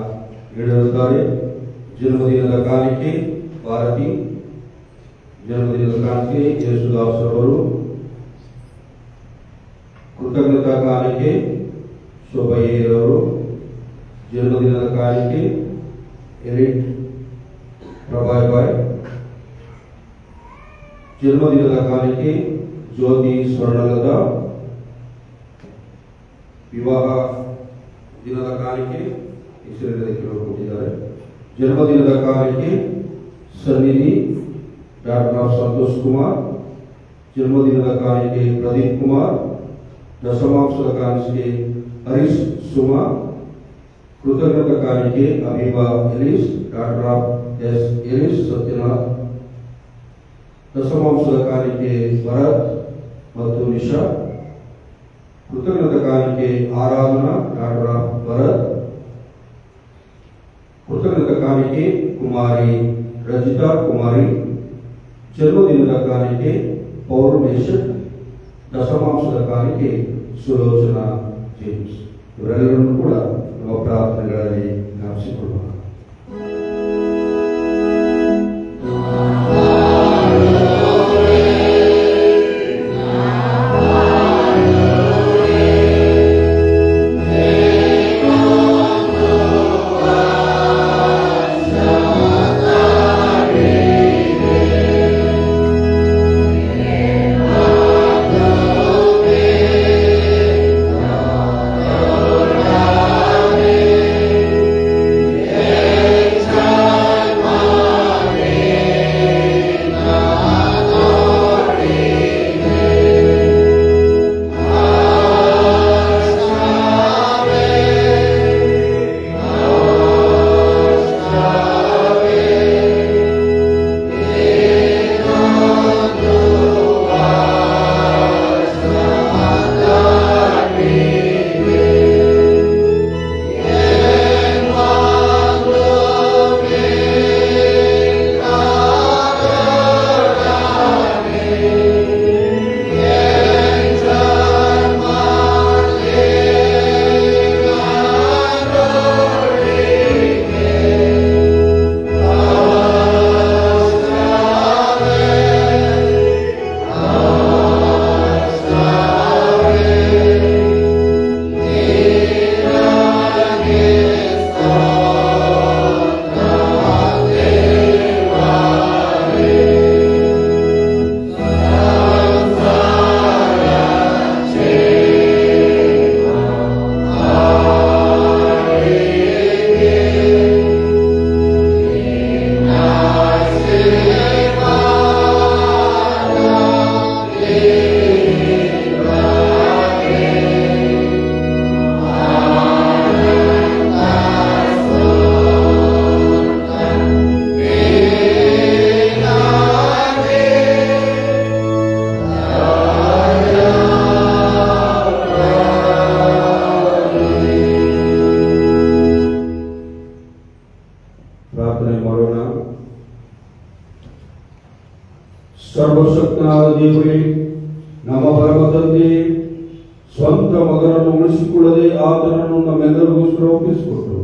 ನೀಡಿರುತ್ತಾರೆ. ಜನ್ಮದಿನದ ಕಾಣಿಕೆ ಭಾರತಿ, ಜನ್ಮದಿನದ ಕಾಣಿಕೆ ಯೇಸುದಾಸ್ ಅವರು, ಕೃತಜ್ಞತಾ ಕಾಣಿಕೆ ಶೋಭಯ್ಯರವರು, ಜನ್ಮದಿನದ ಕಾಣಿಕೆ ಎರಿಟ್ ಪ್ರಭಾಯ್, ಜನ್ಮದಿನದ ಕಾಣಿಕೆ ಜ್ಯೋತಿ ಸ್ವರ್ಣಲತಾ, ವಿವಾಹ ದಿನದ ಕಾಣಿಕೆ ಹೆಸರಿಲ್ಲದೆ ಕೆಲವರು ಕೊಟ್ಟಿದ್ದಾರೆ. ಜನ್ಮದಿನದ ಕಾಣಿಕೆ ಸನ್ನಿಧಿ ಡಾಕ್ಟರ್ ಸಂತೋಷ್ ಕುಮಾರ್, ಜನ್ಮದಿನದ ಕಾಣಿಕೆ ಪ್ರದೀಪ್ ಕುಮಾರ್, ದಶಮಾಂಶದ ಕಾಣಿಕೆ ಹರೀಶ್ ಸುಮಾ, ಕೃತಜ್ಞತಾ ಕಾಣಿಕೆ ಅಭಿಬಾ ಎಲಿಸ್, ಡಾಕ್ಟರ್ ಎಸ್ ಎಲಿಸ್ ಸತ್ಯನಾಥ್, ದಶಮಾಂಶದ ಕಾಣಿಕೆ ಭರತ್ ಮತ್ತು ನಿಶಾ, ಕೃತಜ್ಞತಾ ಕಾಣಿಕೆ ಆರಾಧನಾ ಡಾಕ್ಟರ್ ಭರತ್, ಕೃತಜ್ಞತಾ ಕಾಣಿಕೆ ಕುಮಾರಿ ರಜಿತಾ ಕುಮಾರಿ, ಜನ್ಮದಿನದ ಕಾಣಿಕೆ ಪೌರ್ಣೇಶ್, ದಶಮಾಂಶದ ಕಾಣಿಕೆ ಸುಲೋಚನಾ ಜೇಮ್ಸ್. ಇವರೆಲ್ಲರನ್ನು ಕೂಡ ನಮ್ಮ ಪ್ರಾರ್ಥನೆಗಳಲ್ಲಿ ಜ್ಞಾಪಿಸಿಕೊಳ್ಳೋಣ. ಸರ್ವಶಕ್ತನಾದ ದೇವರೇ, ನಮ್ಮ ಪರಮ ತಂದೆ ಸ್ವಂತ ಮಗನನ್ನು ಉಳಿಸಿಕೊಳ್ಳದೆ ಆತನನ್ನು ನಮ್ಮೆಲ್ಲರಿಗೋಸ್ಕರ ಒಪ್ಪಿಸಿಕೊಟ್ಟು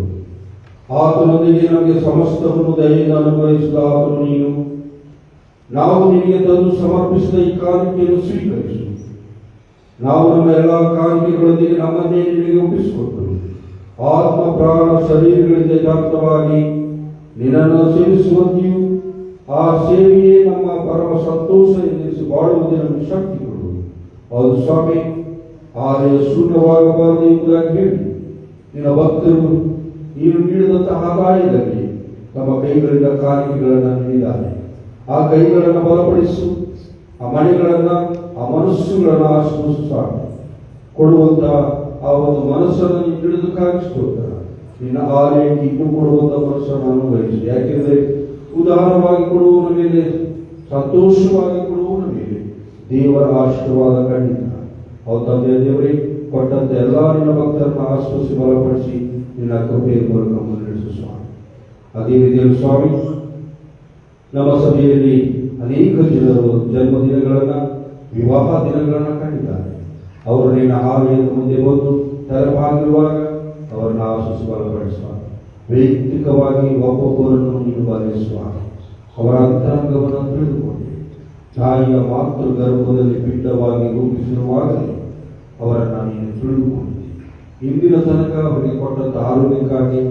ಆತನೊಂದಿಗೆ ನಮಗೆ ಸಮಸ್ತವನ್ನು ದಯೆಯಿಂದ ಅನುಭವಿಸಿದ ಆತನು ನೀನು. ನಾವು ನಿನಗೆ ತಂದು ಸಮರ್ಪಿಸಿದ ಈ ಕಾಣಿಕೆಯನ್ನು ಸ್ವೀಕರಿಸು. ನಾವು ನಮ್ಮ ಎಲ್ಲ ಕಾಣಿಕೆಗಳೊಂದಿಗೆ ನಮ್ಮನ್ನೇ ನಿನಗೆ ಒಪ್ಪಿಸಿಕೊಟ್ಟು ಆತ್ಮ ಪ್ರಾಣ ಶರೀರಗಳಿಂದ ಜಾಗೃತವಾಗಿ ನಿನ್ನನ್ನು ಸೇವಿಸುವಂತೆಯೂ ಆ ಸೇವೆಯೇ ನಮ್ಮ ಪರಮ ಸಂತೋಷ ಎನಿಸಿ ಬಾಳುವುದೇ ನಮಗೆ ಶಕ್ತಿ ಕೊಡು. ಹೌದು ಸ್ವಾಮಿ, ಆಲಯ ಶೂನ್ಯವಾಗಬಾರದು ಎಂಬುದಾಗಿ ಹೇಳಿ ನಿನ್ನ ಭಕ್ತರು ನೀನು ನೀಡಿದಂತಹ ಆದಾಯದಲ್ಲಿ ತಮ್ಮ ಕೈಗಳಿಂದ ಕಾಣಿಕೆಗಳನ್ನು ನೀಡಿದ್ದಾರೆ. ಆ ಕೈಗಳನ್ನು ಬಲಪಡಿಸು, ಆ ಮನೆಗಳನ್ನು, ಆ ಮನಸ್ಸುಗಳನ್ನು ಆಶ್ರಯಿಸು ಸ್ವಾಮಿ. ಕೊಡುವಂತ ಆ ಒಂದು ಮನಸ್ಸನ್ನು ನೀನು ಹಿಡಿದಕ್ಕಾಗಿ ಸ್ತೋತ್ರ. ನಿನ್ನ ಆಲಯಕ್ಕೆ ಇನ್ನೂ ಕೊಡುವಂತ ಮನಸ್ಸನ್ನು ಅನುಭವಿಸು. ಯಾಕೆಂದ್ರೆ ಉದಾರವಾಗಿ ಕೊಡುವವನ ಮೇಲೆ, ಸಂತೋಷವಾಗಿ ಕೊಡುವವನ ಮೇಲೆ ದೇವರ ಆಶೀರ್ವಾದ ಖಂಡಿತ. ಅವು ತಂದೆಯ ದೇವರೇ, ಕೊಟ್ಟಂತ ಎಲ್ಲ ನಿನ್ನ ಭಕ್ತರನ್ನು ಆಶ್ವಸಿ ಬಲಪಡಿಸಿ ನಿನ್ನ ಕೃಪೆಯ ಮೂಲಕ ಮುನ್ನಡೆಸು ಸ್ವಾಮಿ. ಅದೇ ರೀತಿಯಲ್ಲಿ ಸ್ವಾಮಿ, ನಮ್ಮ ಸಭೆಯಲ್ಲಿ ಅನೇಕ ಜನರು ಜನ್ಮದಿನಗಳನ್ನ, ವಿವಾಹ ದಿನಗಳನ್ನ ಕಂಡಿದ್ದಾರೆ. ಅವರು ನಿನ್ನ ಆಲಯದ ಮುಂದೆ ಬಂದು ತಲೆಮಾಗಿರುವಾಗ ಅವರನ್ನು ಆಶಿಸಿ ಬಲಪಡಿಸುವ, ವೈಯಕ್ತಿಕವಾಗಿ ಒಬ್ಬೊಬ್ಬರನ್ನು ನೀನು ಬಲಿಸುವ, ಅವರ ಅಂತರಂಗವನ್ನು ತಿಳಿದುಕೊಂಡೆ. ತಾಯಿಯ ಮಾತೃ ಗರ್ಭದಲ್ಲಿ ಪಿಂಡವಾಗಿ ರೂಪಿಸಿರುವಾಗಲೇ ಅವರನ್ನು ನೀನು ತಿಳಿದುಕೊಂಡಿದ್ದೆ. ಇಂದಿನ ತನಕ ಅವರಿಗೆ ಕೊಟ್ಟಂಥ ಆರೋಗ್ಯಕ್ಕಾಗಿ,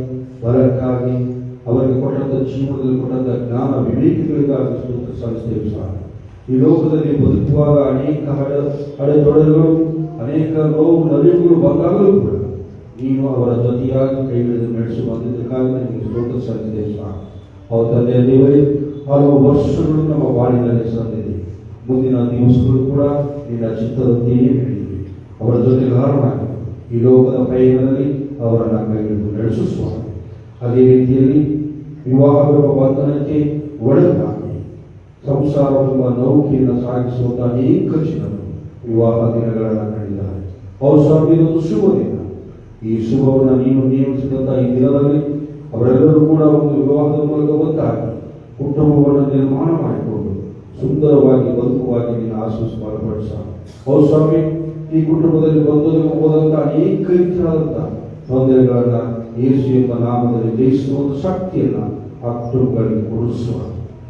ಬಲಕ್ಕಾಗಿ, ಅವರಿಗೆ ಕೊಟ್ಟಂಥ ಜೀವನದಲ್ಲಿ ಕೊಟ್ಟಂಥ ಜ್ಞಾನ ವಿವೇಕಗಳಿಗಾಗಿ ಸ್ತೋತ್ರ ಸಲ್ಲಿಸ್ತೇವೆ ಸ್ವಾಮಿ. ಈ ಲೋಕದಲ್ಲಿ ಬದುಕುವಾಗ ಅನೇಕ ಅಡೆತೊಡೆಗಳು, ಅನೇಕ ನೋವು ನಲಿವುಗಳು ಬಂದಾಗಲೂ ಕೂಡ ನೀನು ಅವರ ಜೊತೆಯಾಗಿ ಕೈ ಹಿಡಿದು ನಡೆಸಿ ಬಂದಿದ್ದಕ್ಕಾಗಿ ನನಗೆ ಸ್ತೋತ್ರ ಸಲ್ಲಿಸಿದೆ ಸ್ವಾಮಿ. ಅವ್ರ ತಂದೆಯ ದೇವರೇ, ಹಲವು ವರ್ಷಗಳು ನಮ್ಮ ಬಾಳಿನಲ್ಲಿ ಸಂದಿದೆ. ಮುಂದಿನ ದಿವಸಗಳು ಕೂಡ ನಿನ್ನ ಚಿತ್ತದಂತೆಯೇ ನಡೆದಿದೆ. ಅವರ ಜೊತೆ ಕಾರಣವಾಗಿ ಈ ಲೋಕದ ಪಯಣದಲ್ಲಿ ಅವರನ್ನು ಕೈ ಹಿಡಿದು ನಡೆಸು ಸ್ವಾಮಿ. ಅದೇ ರೀತಿಯಲ್ಲಿ ವಿವಾಹವೆಂಬ ಬಂಧನಕ್ಕೆ ಒಳಗಾಗಿ ಸಂಸಾರವೆಂಬ ನೌಕೆಯನ್ನು ಸಾಗಿಸುವಂತ ಅನೇಕ ಜನರು ವಿವಾಹ ದಿನಗಳನ್ನು ನಡೆದಿದ್ದಾರೆ. ಅವರು ಸ್ವಾಮಿ, ಇದೊಂದು ಶುಭ ದಿನ. ಈ ಶುಭವನ್ನು ನೀನು ನೇಮಿಸಿದಂಥ ಈ ದಿನದಲ್ಲಿ ಅವರೆಲ್ಲರೂ ಕೂಡ ಒಂದು ವಿವಾಹದ ಮೂಲಕ ಒತ್ತಾಗಿ ಕುಟುಂಬವನ್ನು ನಿರ್ಮಾಣ ಮಾಡಿಕೊಂಡು ಸುಂದರವಾಗಿ ಬದುಕುವಾಗಿ ನೀನು ಆಶೀಸ್ ಬಲಪಡಿಸ. ಹೌದು ಸ್ವಾಮಿ, ಈ ಕುಟುಂಬದಲ್ಲಿ ಹೋದಂಥ ಅನೇಕ ರೀತಿಯಾದಂಥ ತೊಂದರೆಗಳನ್ನ ಯೇಸು ಎಂಬ ನಾಮದಲ್ಲಿ ಜಯಿಸುವಂತ ಶಕ್ತಿಯನ್ನ ಆ ಕುಟುಂಬಗಳಿಗೆ ಕೊಡಿಸುವ.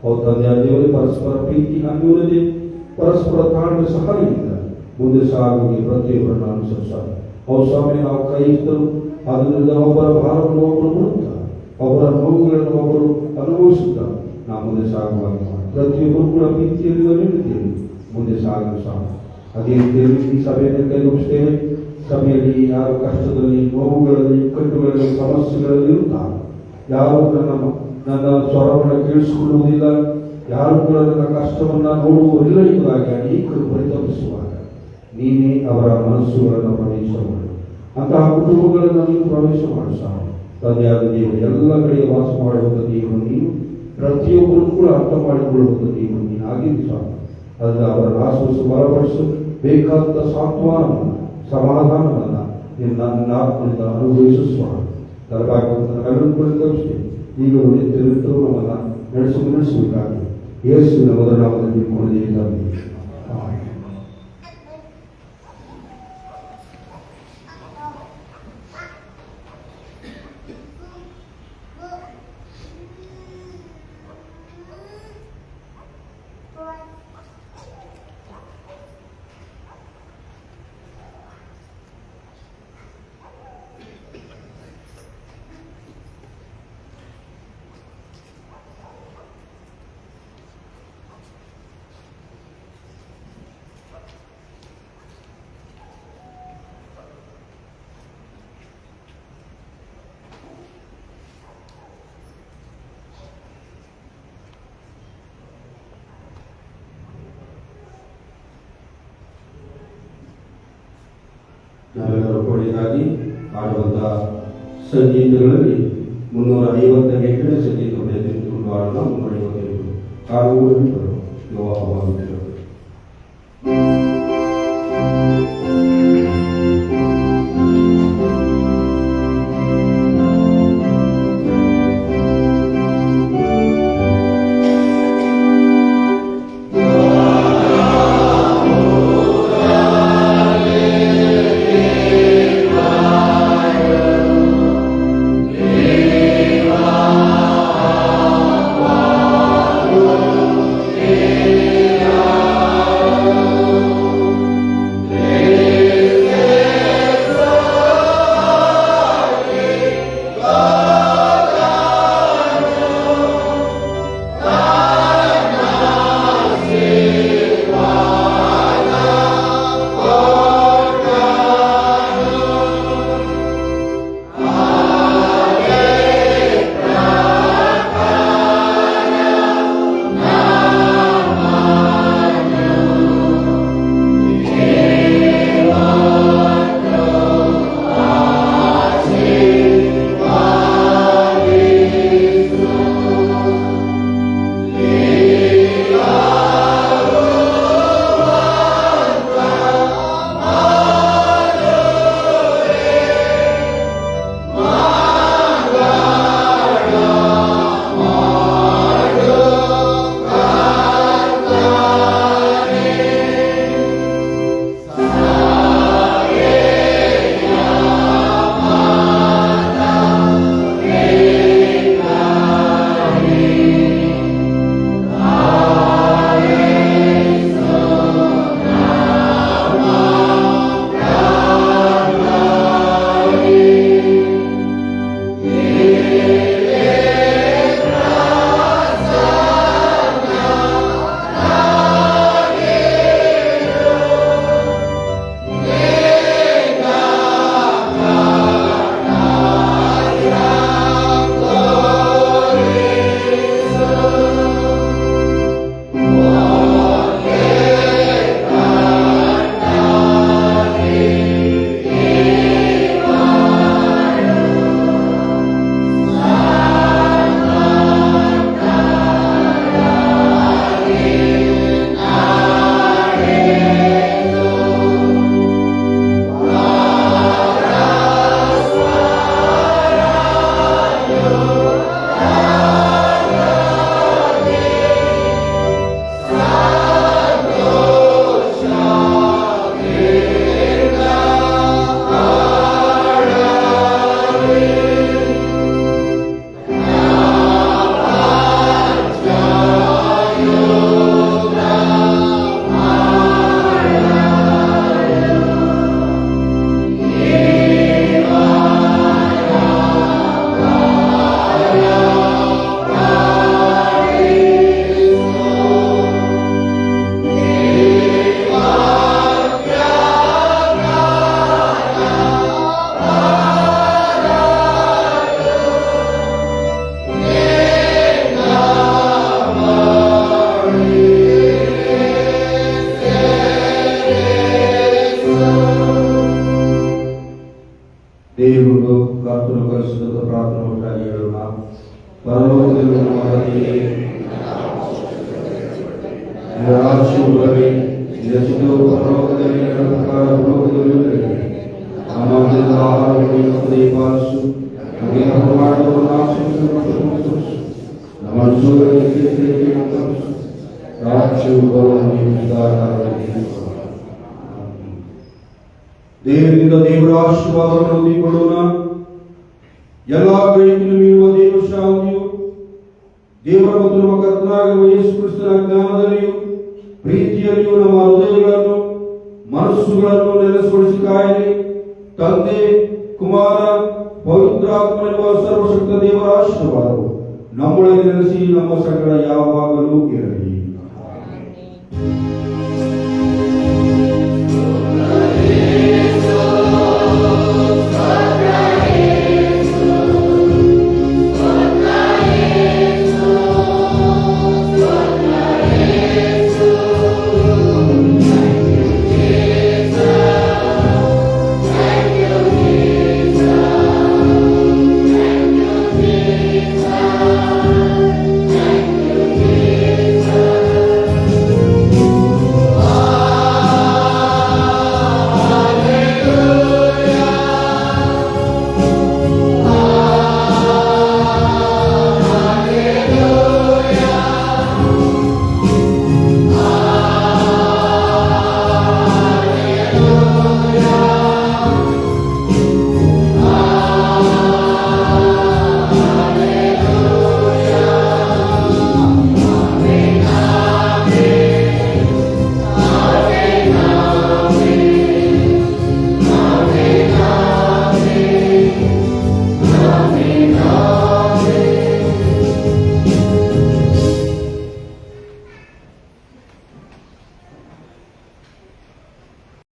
ಹೌದು ತಂದೆಯ ದೇವರೇ, ಪರಸ್ಪರ ಪ್ರೀತಿ, ಅನ್ಯೋನ್ಯತೆ, ಪರಸ್ಪರ ತಾಳ್ಮೆ ಸಹಾಯದಿಂದ ಮುಂದೆ ಸಾಗಿ ಪ್ರತಿಯೊಬ್ಬರನ್ನು ಅನುಸರಿಸ. ಹೌದು ಸ್ವಾಮಿ, ನಾವು ಕ್ರೈಸ್ತರು, ಆದ್ದರಿಂದ ಒಬ್ಬರ ಭಾರವನ್ನು ಒಬ್ಬರು ಮುಡುತ್ತ, ಒಬ್ಬರ ನೋವುಗಳನ್ನು ಒಬ್ಬರು ಅನುಭವಿಸುತ್ತ ನಾವು ಮುಂದೆ ಸಾಗುವಾಗ ಪ್ರತಿಯೊಬ್ಬರು ಕೂಡ ಪ್ರೀತಿಯಲ್ಲಿ ನೀಡುತ್ತೇವೆ ಮುಂದೆ ಸಾಗಲು ಸ್ವಾಮಿ. ಅದೇ ರೀತಿಯಲ್ಲಿ ಈ ಸಭೆಯನ್ನು ಕೈಗೊಳಿಸುತ್ತೇವೆ. ಸಭೆಯಲ್ಲಿ ಯಾರು ಕಷ್ಟದಲ್ಲಿ, ನೋವುಗಳಲ್ಲಿ, ಇಕ್ಕಟ್ಟುಗಳಲ್ಲಿ, ಸಮಸ್ಯೆಗಳಲ್ಲಿ ಇರುತ್ತಾರೆ, ಯಾರು ನನ್ನ ಸ್ವರವನ್ನು ಕೇಳಿಸಿಕೊಳ್ಳುವುದಿಲ್ಲ, ಯಾರು ಕೂಡ ನನ್ನ ಕಷ್ಟವನ್ನು ನೋಡುವುದಿಲ್ಲ ಎಂಬುದಾಗಿ ಅನೇಕರು ಪರಿತಪಿಸುವಾಗ ನೀನೇ ಅವರ ಮನಸ್ಸುಗಳನ್ನು ಪ್ರವೇಶ ಮಾಡು. ಅಂತಹ ಕುಟುಂಬಗಳನ್ನು ನೀನು ಪ್ರವೇಶ ಮಾಡು ಸ್ವಾಮಿ. ತಂದೆಯಾದ ದೇವರು, ಎಲ್ಲ ಕಡೆ ವಾಸ ಮಾಡುವಂಥ ದೇವರು ನೀನು, ಪ್ರತಿಯೊಬ್ಬರು ಕೂಡ ಅರ್ಥ ಮಾಡಿಕೊಳ್ಳುವಂಥ ದೇವರು ನೀನು ಆಗಿದ್ದು ಸ್ವಾಮಿ. ಅದರಿಂದ ಅವರ ಆಶ್ವಾಸ ಬಲಪಡಿಸು, ಬೇಕಾದ ಸಾಂತ್ವನವನ್ನು, ಸಮಾಧಾನವನ್ನು ನಿನ್ನ ಆತ್ಮನಿಂದ ಅನುಭವಿಸು ಸ್ವಾಮಿ. ತರಕಾರಿ ಈಗಲೂ ನಿತ್ಯವಿಟ್ಟರು ನಮ್ಮನ್ನು ನಡೆಸಬೇಕಾಗಿ ಯೇಸುವಿನ ಮೊದಲ ನಾಮದಲ್ಲಿ ಕೊಂಡಿದ್ದೇವೆ. ನಾವೆಲ್ಲರೂ ಕೋಡಿಗಾಗಿ ಆಡುವಂಥ ಸಂಗೀತಗಳಲ್ಲಿ 358ನೇ ಸಂಗೀತವನ್ನು ಎದುರಿಸಿಕೊಂಡು ಆಡೋಣ. 355 ಕಾರುಗಳು ವಿವಾಹವಾಗುತ್ತಿರುವ Yeah. ದೇವರು ಕರ್ತನು ಕಲಿಸಿದ ಪ್ರಾರ್ಥನೆ ಒಟ್ಟಾಗಿ ಹೇಳೋಣ. ಪರಲೋಕದಲ್ಲಿ ನಮ್ಮ ತಂದೆಯೇ, ನಿನ್ನ ರಾಜ್ಯವು ಬರಲಿ, ನಿನ್ನ ಚಿತ್ತವು ಪರಲೋಕದಲ್ಲಿ ನಡೆದ ಪ್ರಕಾರ ಭೂಲೋಕದಲ್ಲಿಯೂ ನಡೆಯಲಿ. ನಮ್ಮ ಅನುದಿನದ ಆಹಾರವನ್ನು ಇವತ್ತು ದಯಪಾಲಿಸು. ನಮಗೆ ತಪ್ಪು ಮಾಡಿದವರನ್ನು ನಾವು ಕ್ಷಮಿಸು. ನಮ್ಮನ್ನು ಶೋಧನೆಗೆ ತೀರ್ಪು ರಾಜ್ಯವು ಬರುವ ದೇವರಿಂದ ದೇವರ ಆಶೀರ್ವಾದವನ್ನು ಹೊಂದಿಕೊಳ್ಳೋಣ. ಎಲ್ಲಾ ಗ್ರಹಿಕೆಯನ್ನು ಮೀರುವ ದೇವ ಶಾಂತಿಯು ದೇವರ ಮತ್ತು ನಮ್ಮ ಕರ್ತನಾಗಿರುವ ಯೇಸು ಕ್ರಿಸ್ತನ ಜ್ಞಾನದಲ್ಲಿಯೂ ಪ್ರೀತಿಯಲ್ಲಿಯೂ ನಮ್ಮ ಹೃದಯಗಳನ್ನು ಮನಸ್ಸುಗಳನ್ನು ನೆಲೆಸಿಗೊಳಿಸಿ ಕಾಯಲಿ. ತಂದೆ, ಕುಮಾರ, ಪವಿತ್ರಾತ್ಮನೆಂಬ ಸರ್ವಶಕ್ತ ದೇವರ ಆಶೀರ್ವಾದವು ನಮ್ಮೊಳಗೆ ನೆಲೆಸಿ ನಮ್ಮ ಸಂಗಡ ಯಾವಾಗಲೂ ಇರಲಿ.